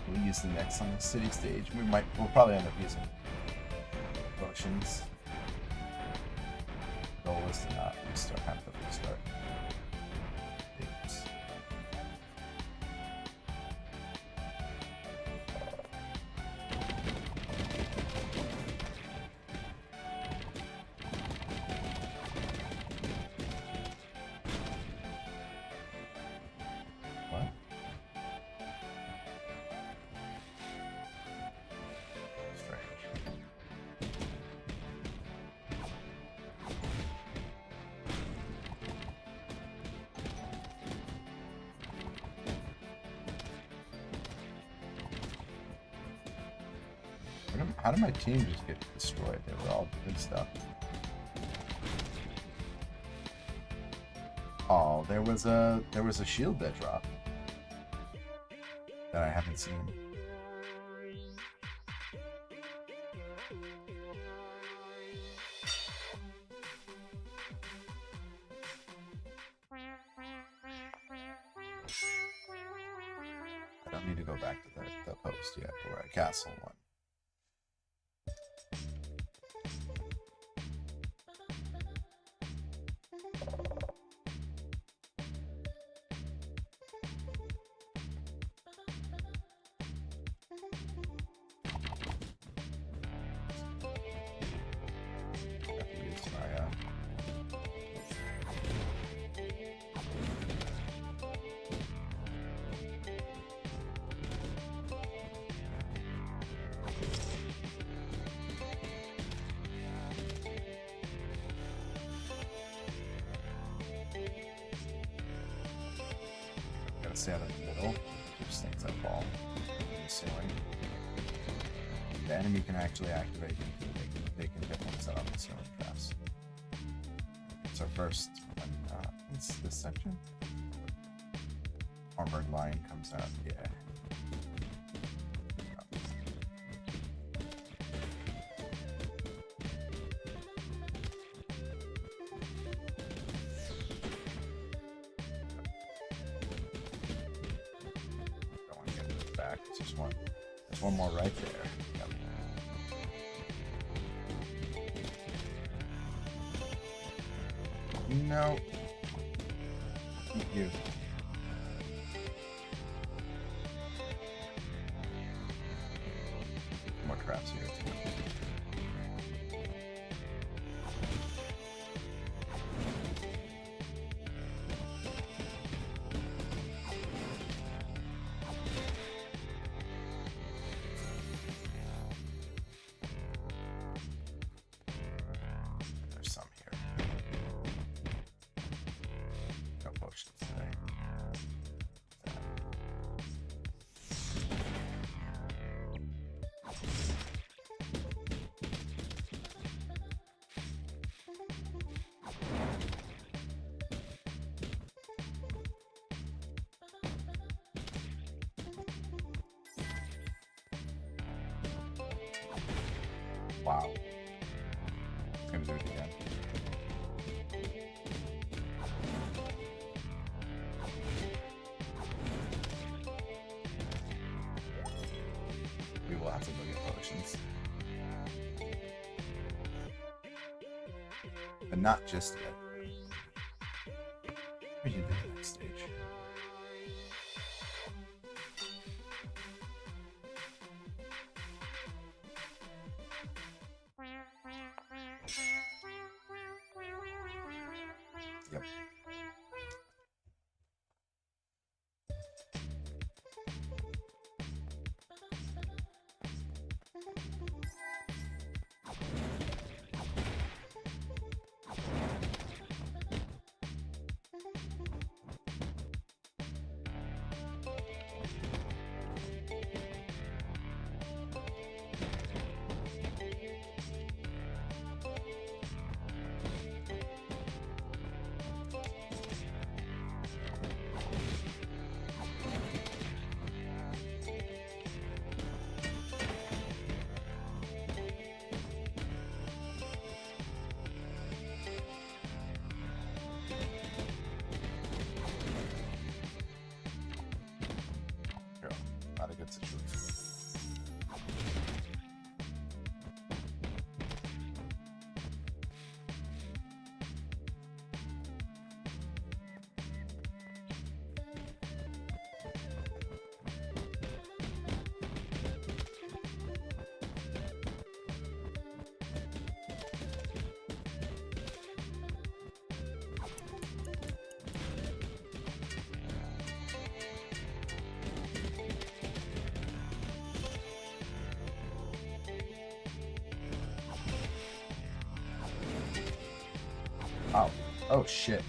S2: We'll use the next on the city stage. We'll probably end up using potions. Goal is to not restart, have to restart. Things. What? Strange. How did my team just get destroyed? They were all good stuff. Oh, there was a shield that dropped that I haven't seen. I don't need to go back to the post yet, or a castle one. Stay out of the middle, keeps things that fall in the ceiling. The enemy can actually activate them, they can hit ones that on the ceiling traps. It's our first one, it's this section. Armored Lion comes out, yeah. There's one more right there. Yep. No. Thank you. Wow. Gonna do it again. We will have to go get potions. But not just yet. We can do the next stage. Yep. Not a good situation. Oh. Oh shit.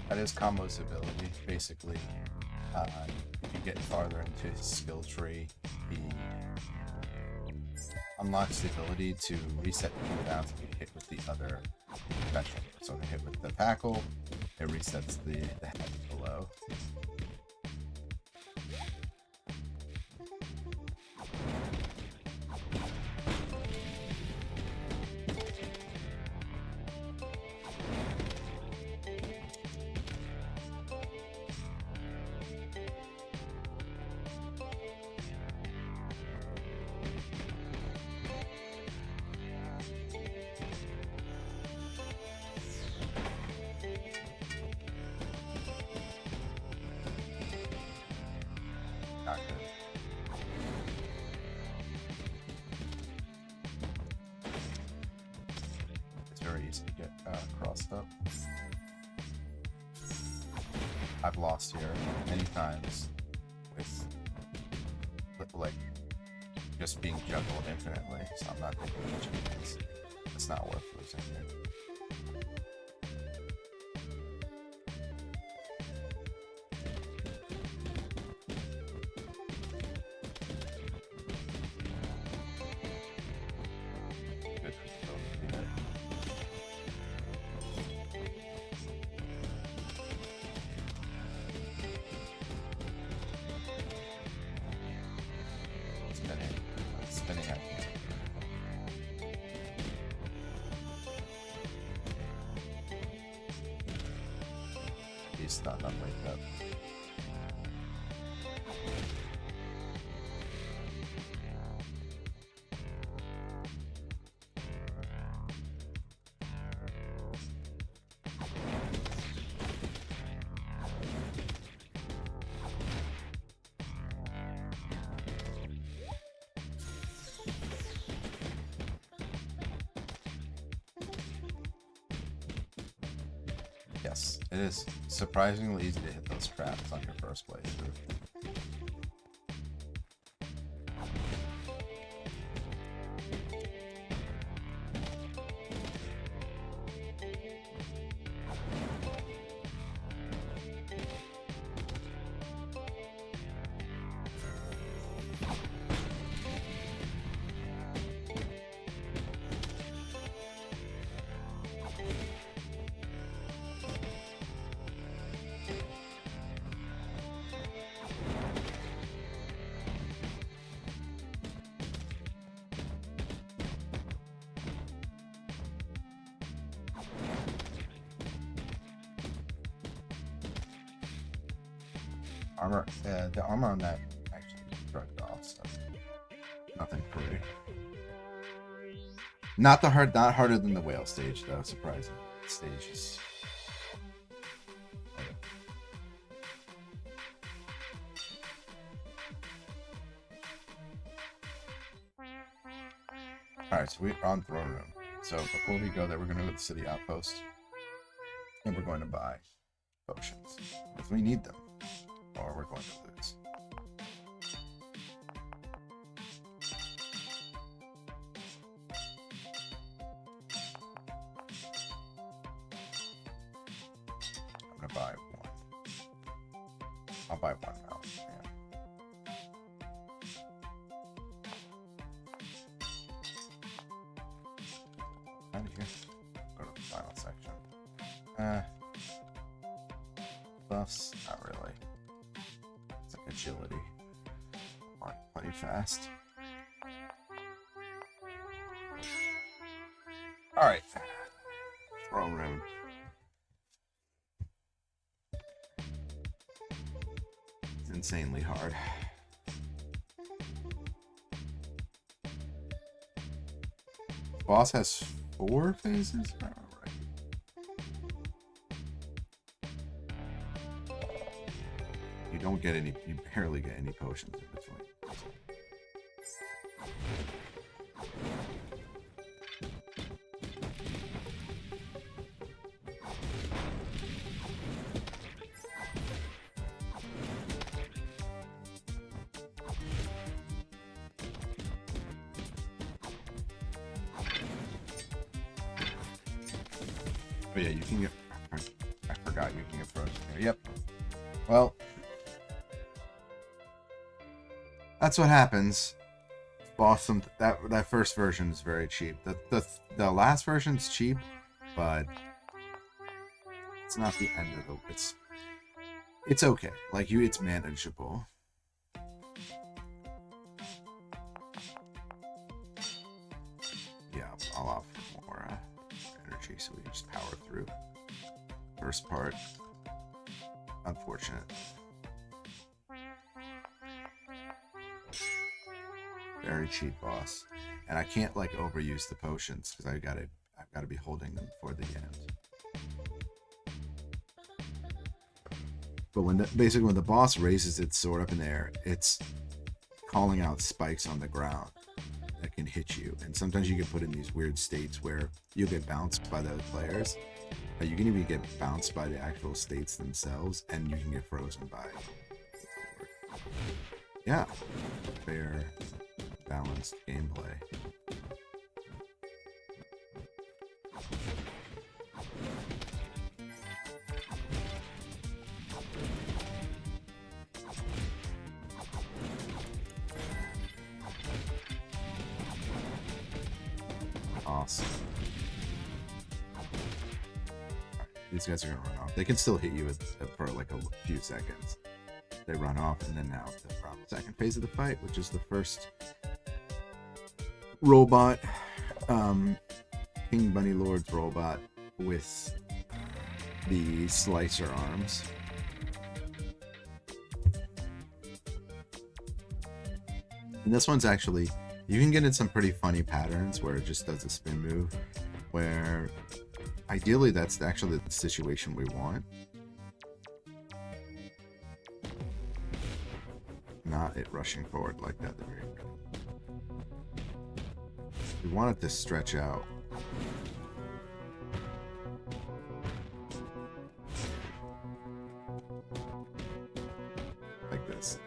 S2: That is Combo's ability, basically. If you get farther into his skill tree, he unlocks the ability to reset cooldowns if you hit with the other special. So when you hit with the tackle, it resets the head below. Not good. It's very easy to get crossed up. I've lost here many times with like just being juggled infinitely, so I'm not taking a chance. It's not worth losing here. Good for the build. Spinning out here. He's not wake up. Yes, it is surprisingly easy to hit those traps on your first playthrough. Armor, the armor on that actually drugged off, so nothing pretty. Not harder than the whale stage though. Surprising stages. Alright, so we're on throne room. So before we go there, we're going to go to the city outpost. And we're going to buy potions. Because we need them. Or we're going to lose. I'm going to buy one. I'll buy one now. Yeah. Out of here. Go to the final section. Buffs? Not really. It's like agility. Aren't plenty fast. Alright. Throne room. It's insanely hard. Boss has 4 phases? All right. You don't get any, you barely get any potions in between. Oh yeah, you can get, I forgot you can get frozen here. Yep. Well, that's what happens. Boss, that first version is very cheap. The last version's cheap, but it's not the end of the, it's okay. Like it's manageable. Yeah, I'll offer more energy so we can just power through. First part, unfortunate. Very cheap boss, and I can't like overuse the potions because I've got to be holding them for the end. But basically when the boss raises its sword up in the air, it's calling out spikes on the ground that can hit you, and sometimes you get put in these weird states where you get bounced by the other players. But you can even get bounced by the actual states themselves, and you can get frozen by. Yeah, fair, balanced gameplay. Awesome. These guys are gonna run off. They can still hit you for like a few seconds. They run off, and then now we're on the second phase of the fight, which is the first robot, King Bunny Lord's robot with the slicer arms. And this one's actually, you can get in some pretty funny patterns where it just does a spin move, where ideally that's actually the situation we want. Not it rushing forward like that. We want it to stretch out. Like this.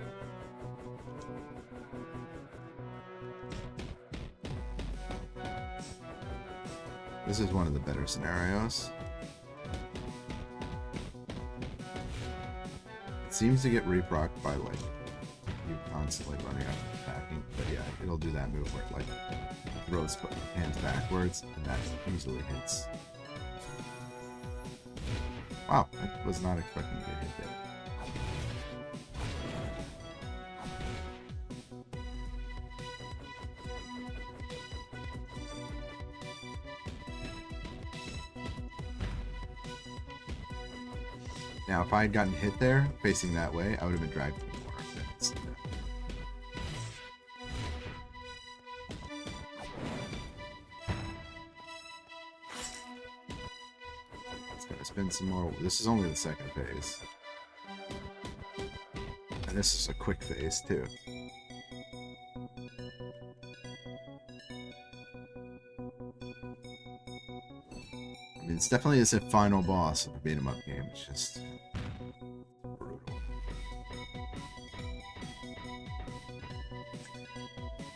S2: This is one of the better scenarios. It seems to get reprocced by like you constantly running out of attacking, but yeah, it'll do that move where it like throws hands backwards, and that easily hits. Wow, I was not expecting to get hit there. Now, if I had gotten hit there, facing that way, I would have been dragged to the corner. I didn't see that. It's gonna spend some more. This is only the second phase. And this is a quick phase, too. I mean, it's definitely is a final boss of a beat 'em up game. It's just brutal.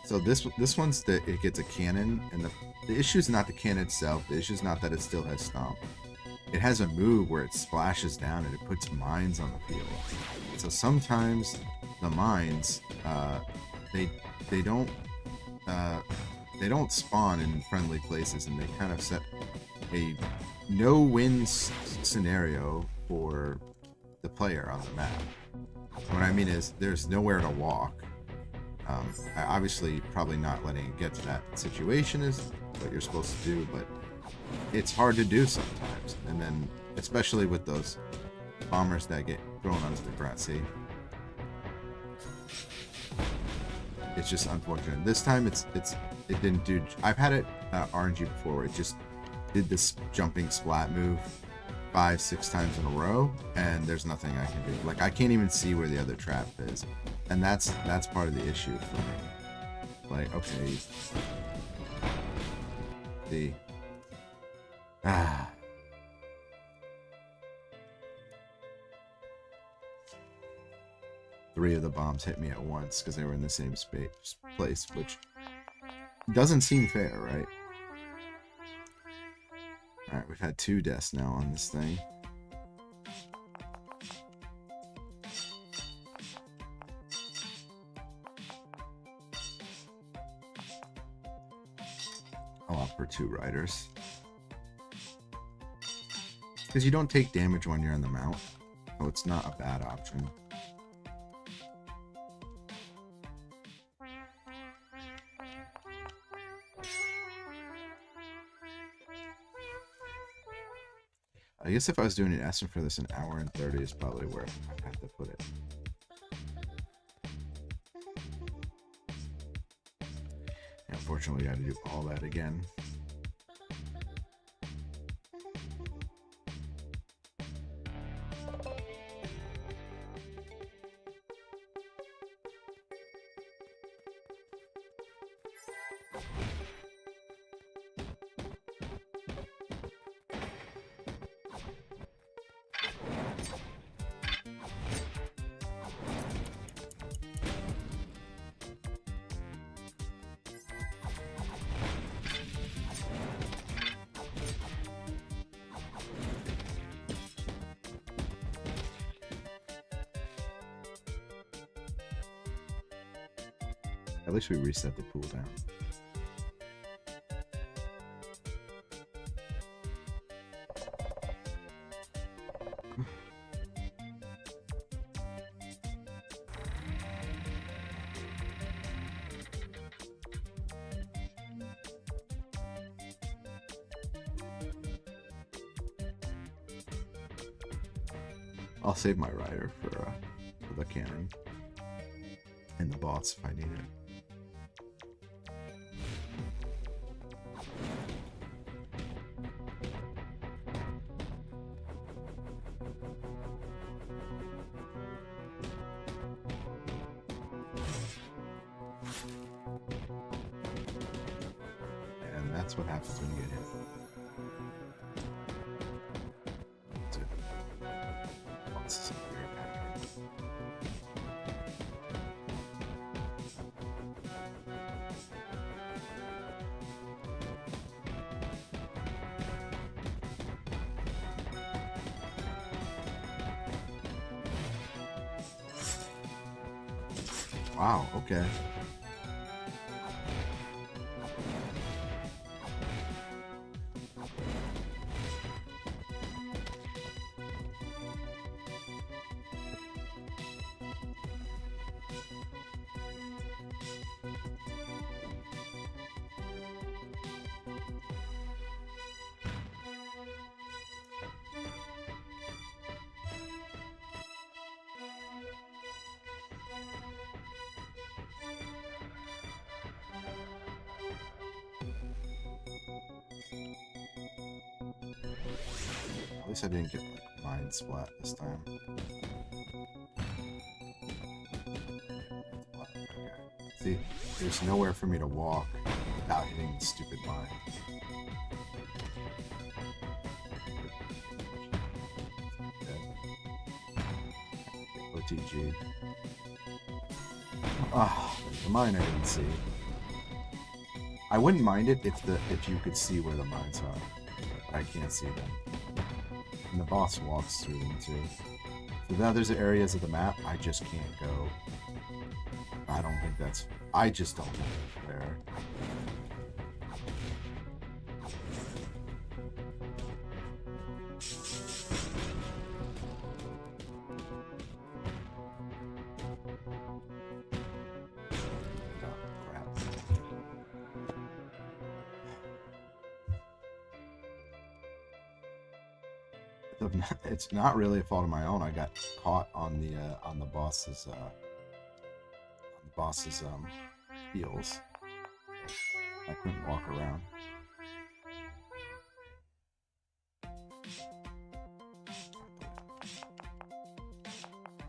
S2: So this one's that it gets a cannon, and the issue is not the cannon itself. The issue is not that it still has stomp. It has a move where it splashes down and it puts mines on the field. So sometimes the mines, they don't spawn in friendly places, and they kind of set a no-win scenario for the player on the map. What I mean is, there's nowhere to walk. Obviously, probably not letting it get to that situation is what you're supposed to do, but it's hard to do sometimes. And then, especially with those bombers that get thrown onto the ground, see? It's just unfortunate. This time, it didn't do. I've had it RNG before, where it just did this jumping splat move 5-6 times in a row, and there's nothing I can do. Like, I can't even see where the other trap is, and that's part of the issue for me. Like, okay, see, three of the bombs hit me at once because they were in the same place, which doesn't seem fair, right? Alright, we've had 2 deaths now on this thing. I'll opt for 2 riders. Because you don't take damage when you're on the mount, so it's not a bad option. I guess if I was doing an estimate for this, an hour and 30 is probably where I'd have to put it. And unfortunately, I had to do all that again. At least we reset the cooldown. I'll save my rider for the cannon and the boss if I need it. And that's what happens when you get hit. That's it. Oh, this is a weird pattern. Wow, okay. least I didn't get like mind splat this time. Okay. See, there's nowhere for me to walk without hitting the stupid mine. Okay. OTG. Ah, the mine I didn't see. I wouldn't mind it if you could see where the mines are. But I can't see them. And the boss walks through them too. So now there's areas of the map I just can't go. I don't think that's... I just don't think it's fair. It's not really a fault of my own. I got caught on the boss's heels. I couldn't walk around.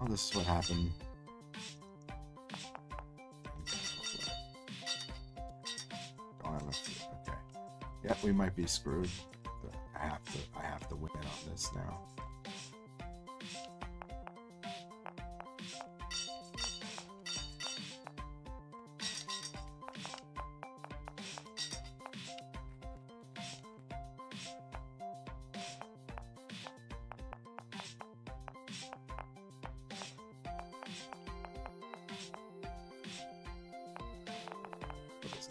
S2: Oh, this is what happened. Don't have enough. Okay. Yep, we might be screwed. But I have to win on this now.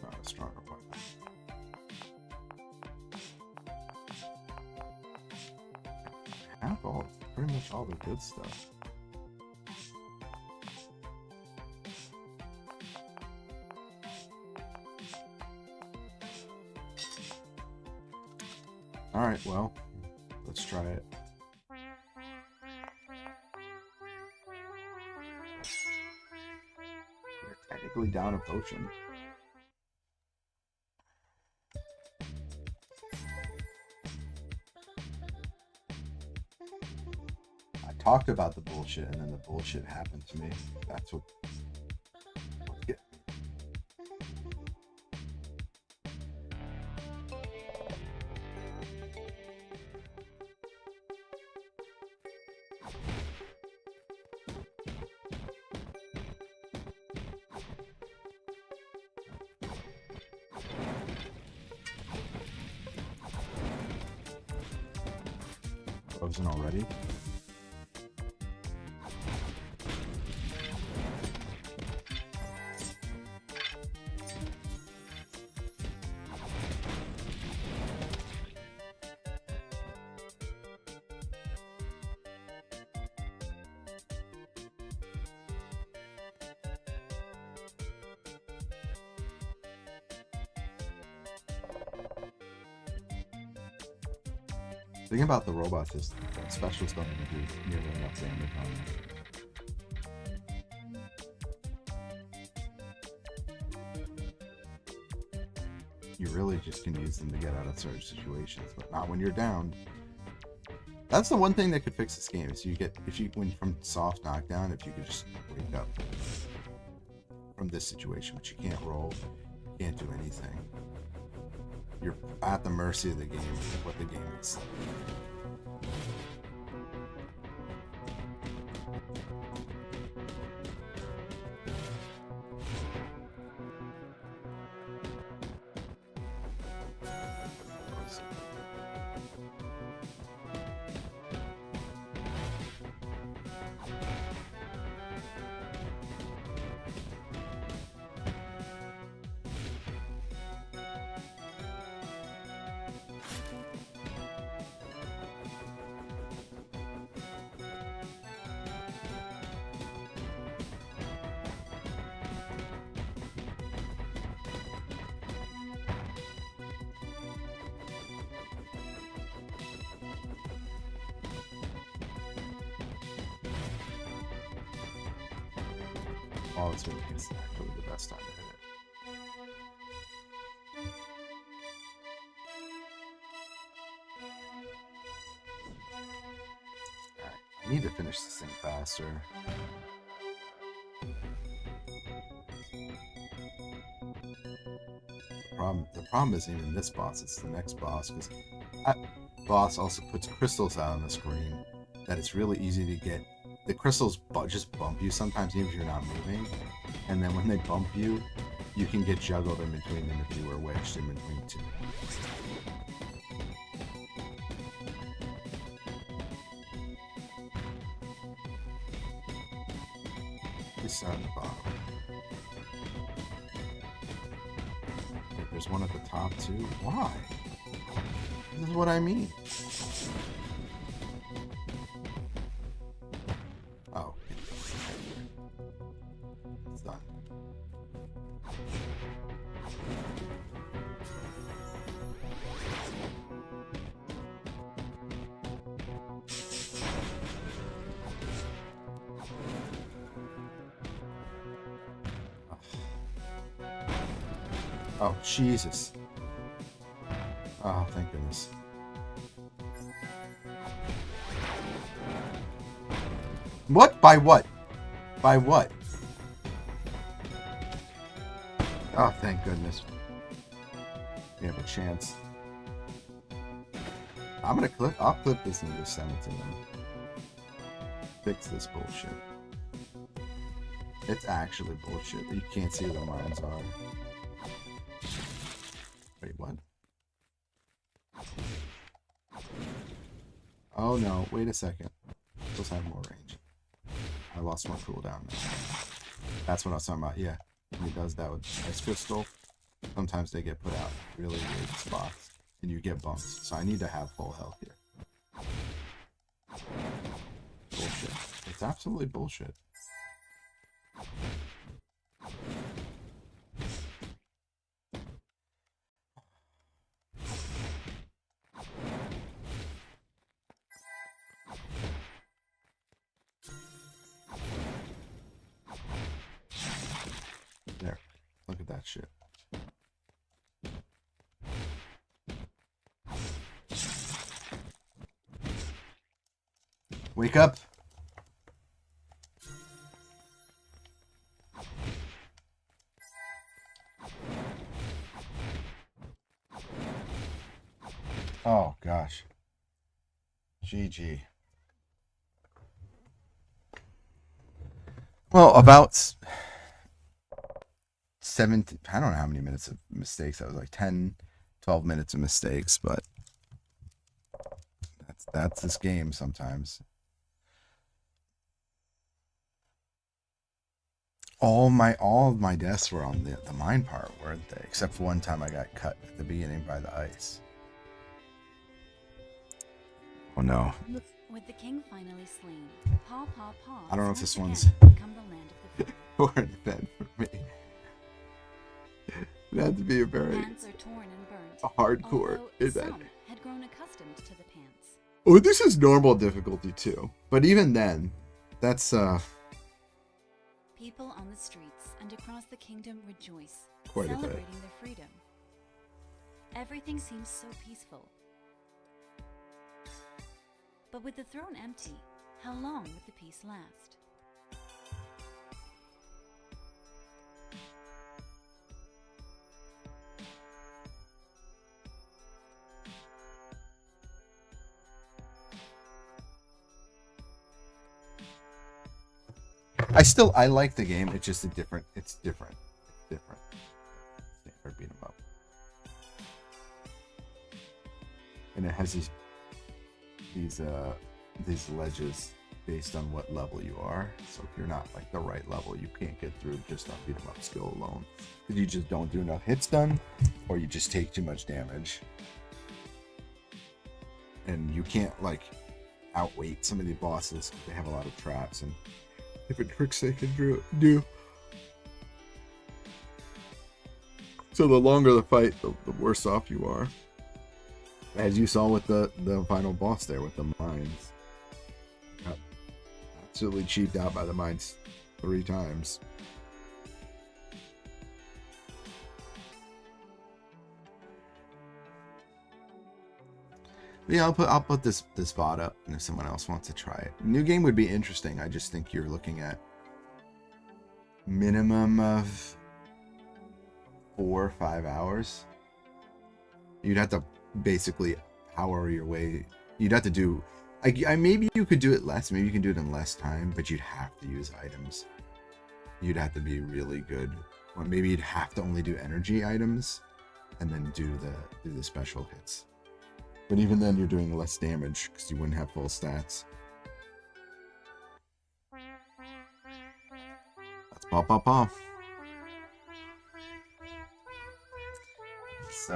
S2: Not a stronger weapon. I have pretty much all the good stuff. Alright, well, let's try it. We're technically down a potion. Talked about the bullshit and then the bullshit happened to me. That's what get frozen already. The thing about the robots is that specials don't even do nearly enough damage on them. You really just can use them to get out of certain situations, but not when you're down. That's the one thing that could fix this game is when from soft knockdown, if you could just wake up from this situation, but you can't roll, you can't do anything. You're at the mercy of the game, what the game is. Oh, it's really exactly the best time to hit it. I need to finish this thing faster. The problem isn't even this boss, it's the next boss, because that boss also puts crystals out on the screen that it's really easy to get. The crystals just bump you sometimes even if you're not moving, and then when they bump you, you can get juggled in between them if you were wedged in between two. This side of the bottom. Wait, there's one at the top too? Why? This is what I mean. Oh. It's done. Oh, Jesus. Oh, thank goodness. What? By what? By what? Oh, thank goodness. We have a chance. I'll clip this and just send it to them. Fix this bullshit. It's actually bullshit. You can't see where the lines are. Wait, what? Oh no, wait a second. Supposed to have more range. I lost my cooldown now. That's what I was talking about, yeah. When he does that with Ice Crystal, sometimes they get put out in really weird spots. And you get bumps. So I need to have full health here. Bullshit. It's absolutely bullshit. There. Look at that shit. Wake up! Oh gosh. GG. Well, about 17, I don't know how many minutes of mistakes. That was like 10, 12 minutes of mistakes, but that's this game sometimes. All of my deaths were on the mine part, weren't they? Except for one time I got cut at the beginning by the ice. Oh no.
S8: With the king finally slain, Paw Paw Paw
S2: I don't know if this one's
S8: become the land of the free.
S2: or an event for me. It had to be a very
S8: Pants are torn and burnt,
S2: hardcore
S8: although
S2: event.
S8: some had grown accustomed to the pants.
S2: Oh, this is normal difficulty too. But even then, that's
S8: People on the streets and across the kingdom rejoice,
S2: Quite a bit.
S8: celebrating their freedom. Everything seems so peaceful. But with the throne empty, how long would the peace last?
S2: I like the game. It's just different. It's different. Standard beat 'em up. And it has these ledges based on what level you are. So if you're not like the right level, you can't get through just on beat 'em up skill alone. Because you just don't do enough hits done, or you just take too much damage. And you can't like outweight some of the bosses. They have a lot of traps and different tricks they can do. So the longer the fight, the worse off you are. As you saw with the final boss there with the mines. Got absolutely cheaped out by the mines 3 times. But yeah, I'll put this VOD up, and if someone else wants to try it, new game would be interesting. I just think you're looking at minimum of 4 or 5 hours. You'd have to basically power your way. You'd have to do. I maybe you could do it less. Maybe you can do it in less time, but you'd have to use items. You'd have to be really good. Or maybe you'd have to only do energy items, and then do the special hits. But even then, you're doing less damage because you wouldn't have full stats. That's Paw Paw Paw. It's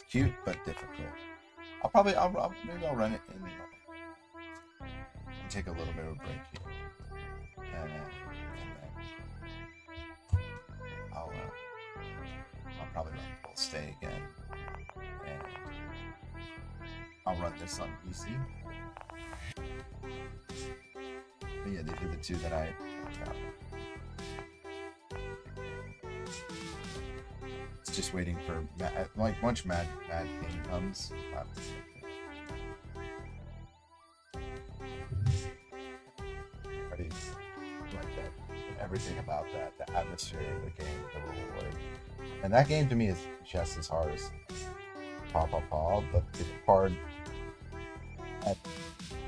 S2: cute but difficult. Maybe I'll run it and take a little bit of a break here, and then I'll probably run Full Stay again, and I'll run this on PC. But yeah, these are the two that I got. It's just waiting for once Mad Pain comes. Already like that. Everything about that, the atmosphere of the game, the reward, and that game to me is just as hard as Paw Paw Paw, but it's hard.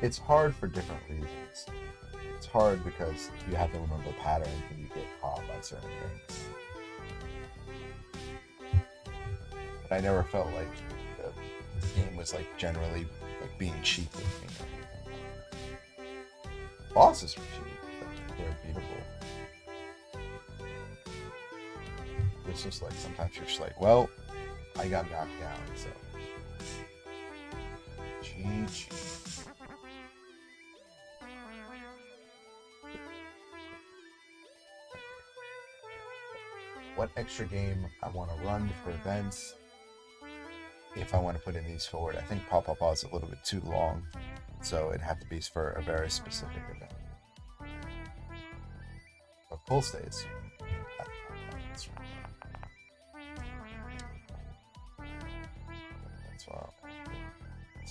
S2: It's hard for different reasons. It's hard because you have to remember patterns and you get caught by certain things. But I never felt like the game was like generally like being cheap with me. Bosses were cheap, but they're beatable. It's just like sometimes you're just like, well, I got knocked down, so GG. What extra game I want to run for events? If I want to put in these forward, I think Paw Paw Paw is a little bit too long, so it'd have to be for a very specific event. But Full Stay is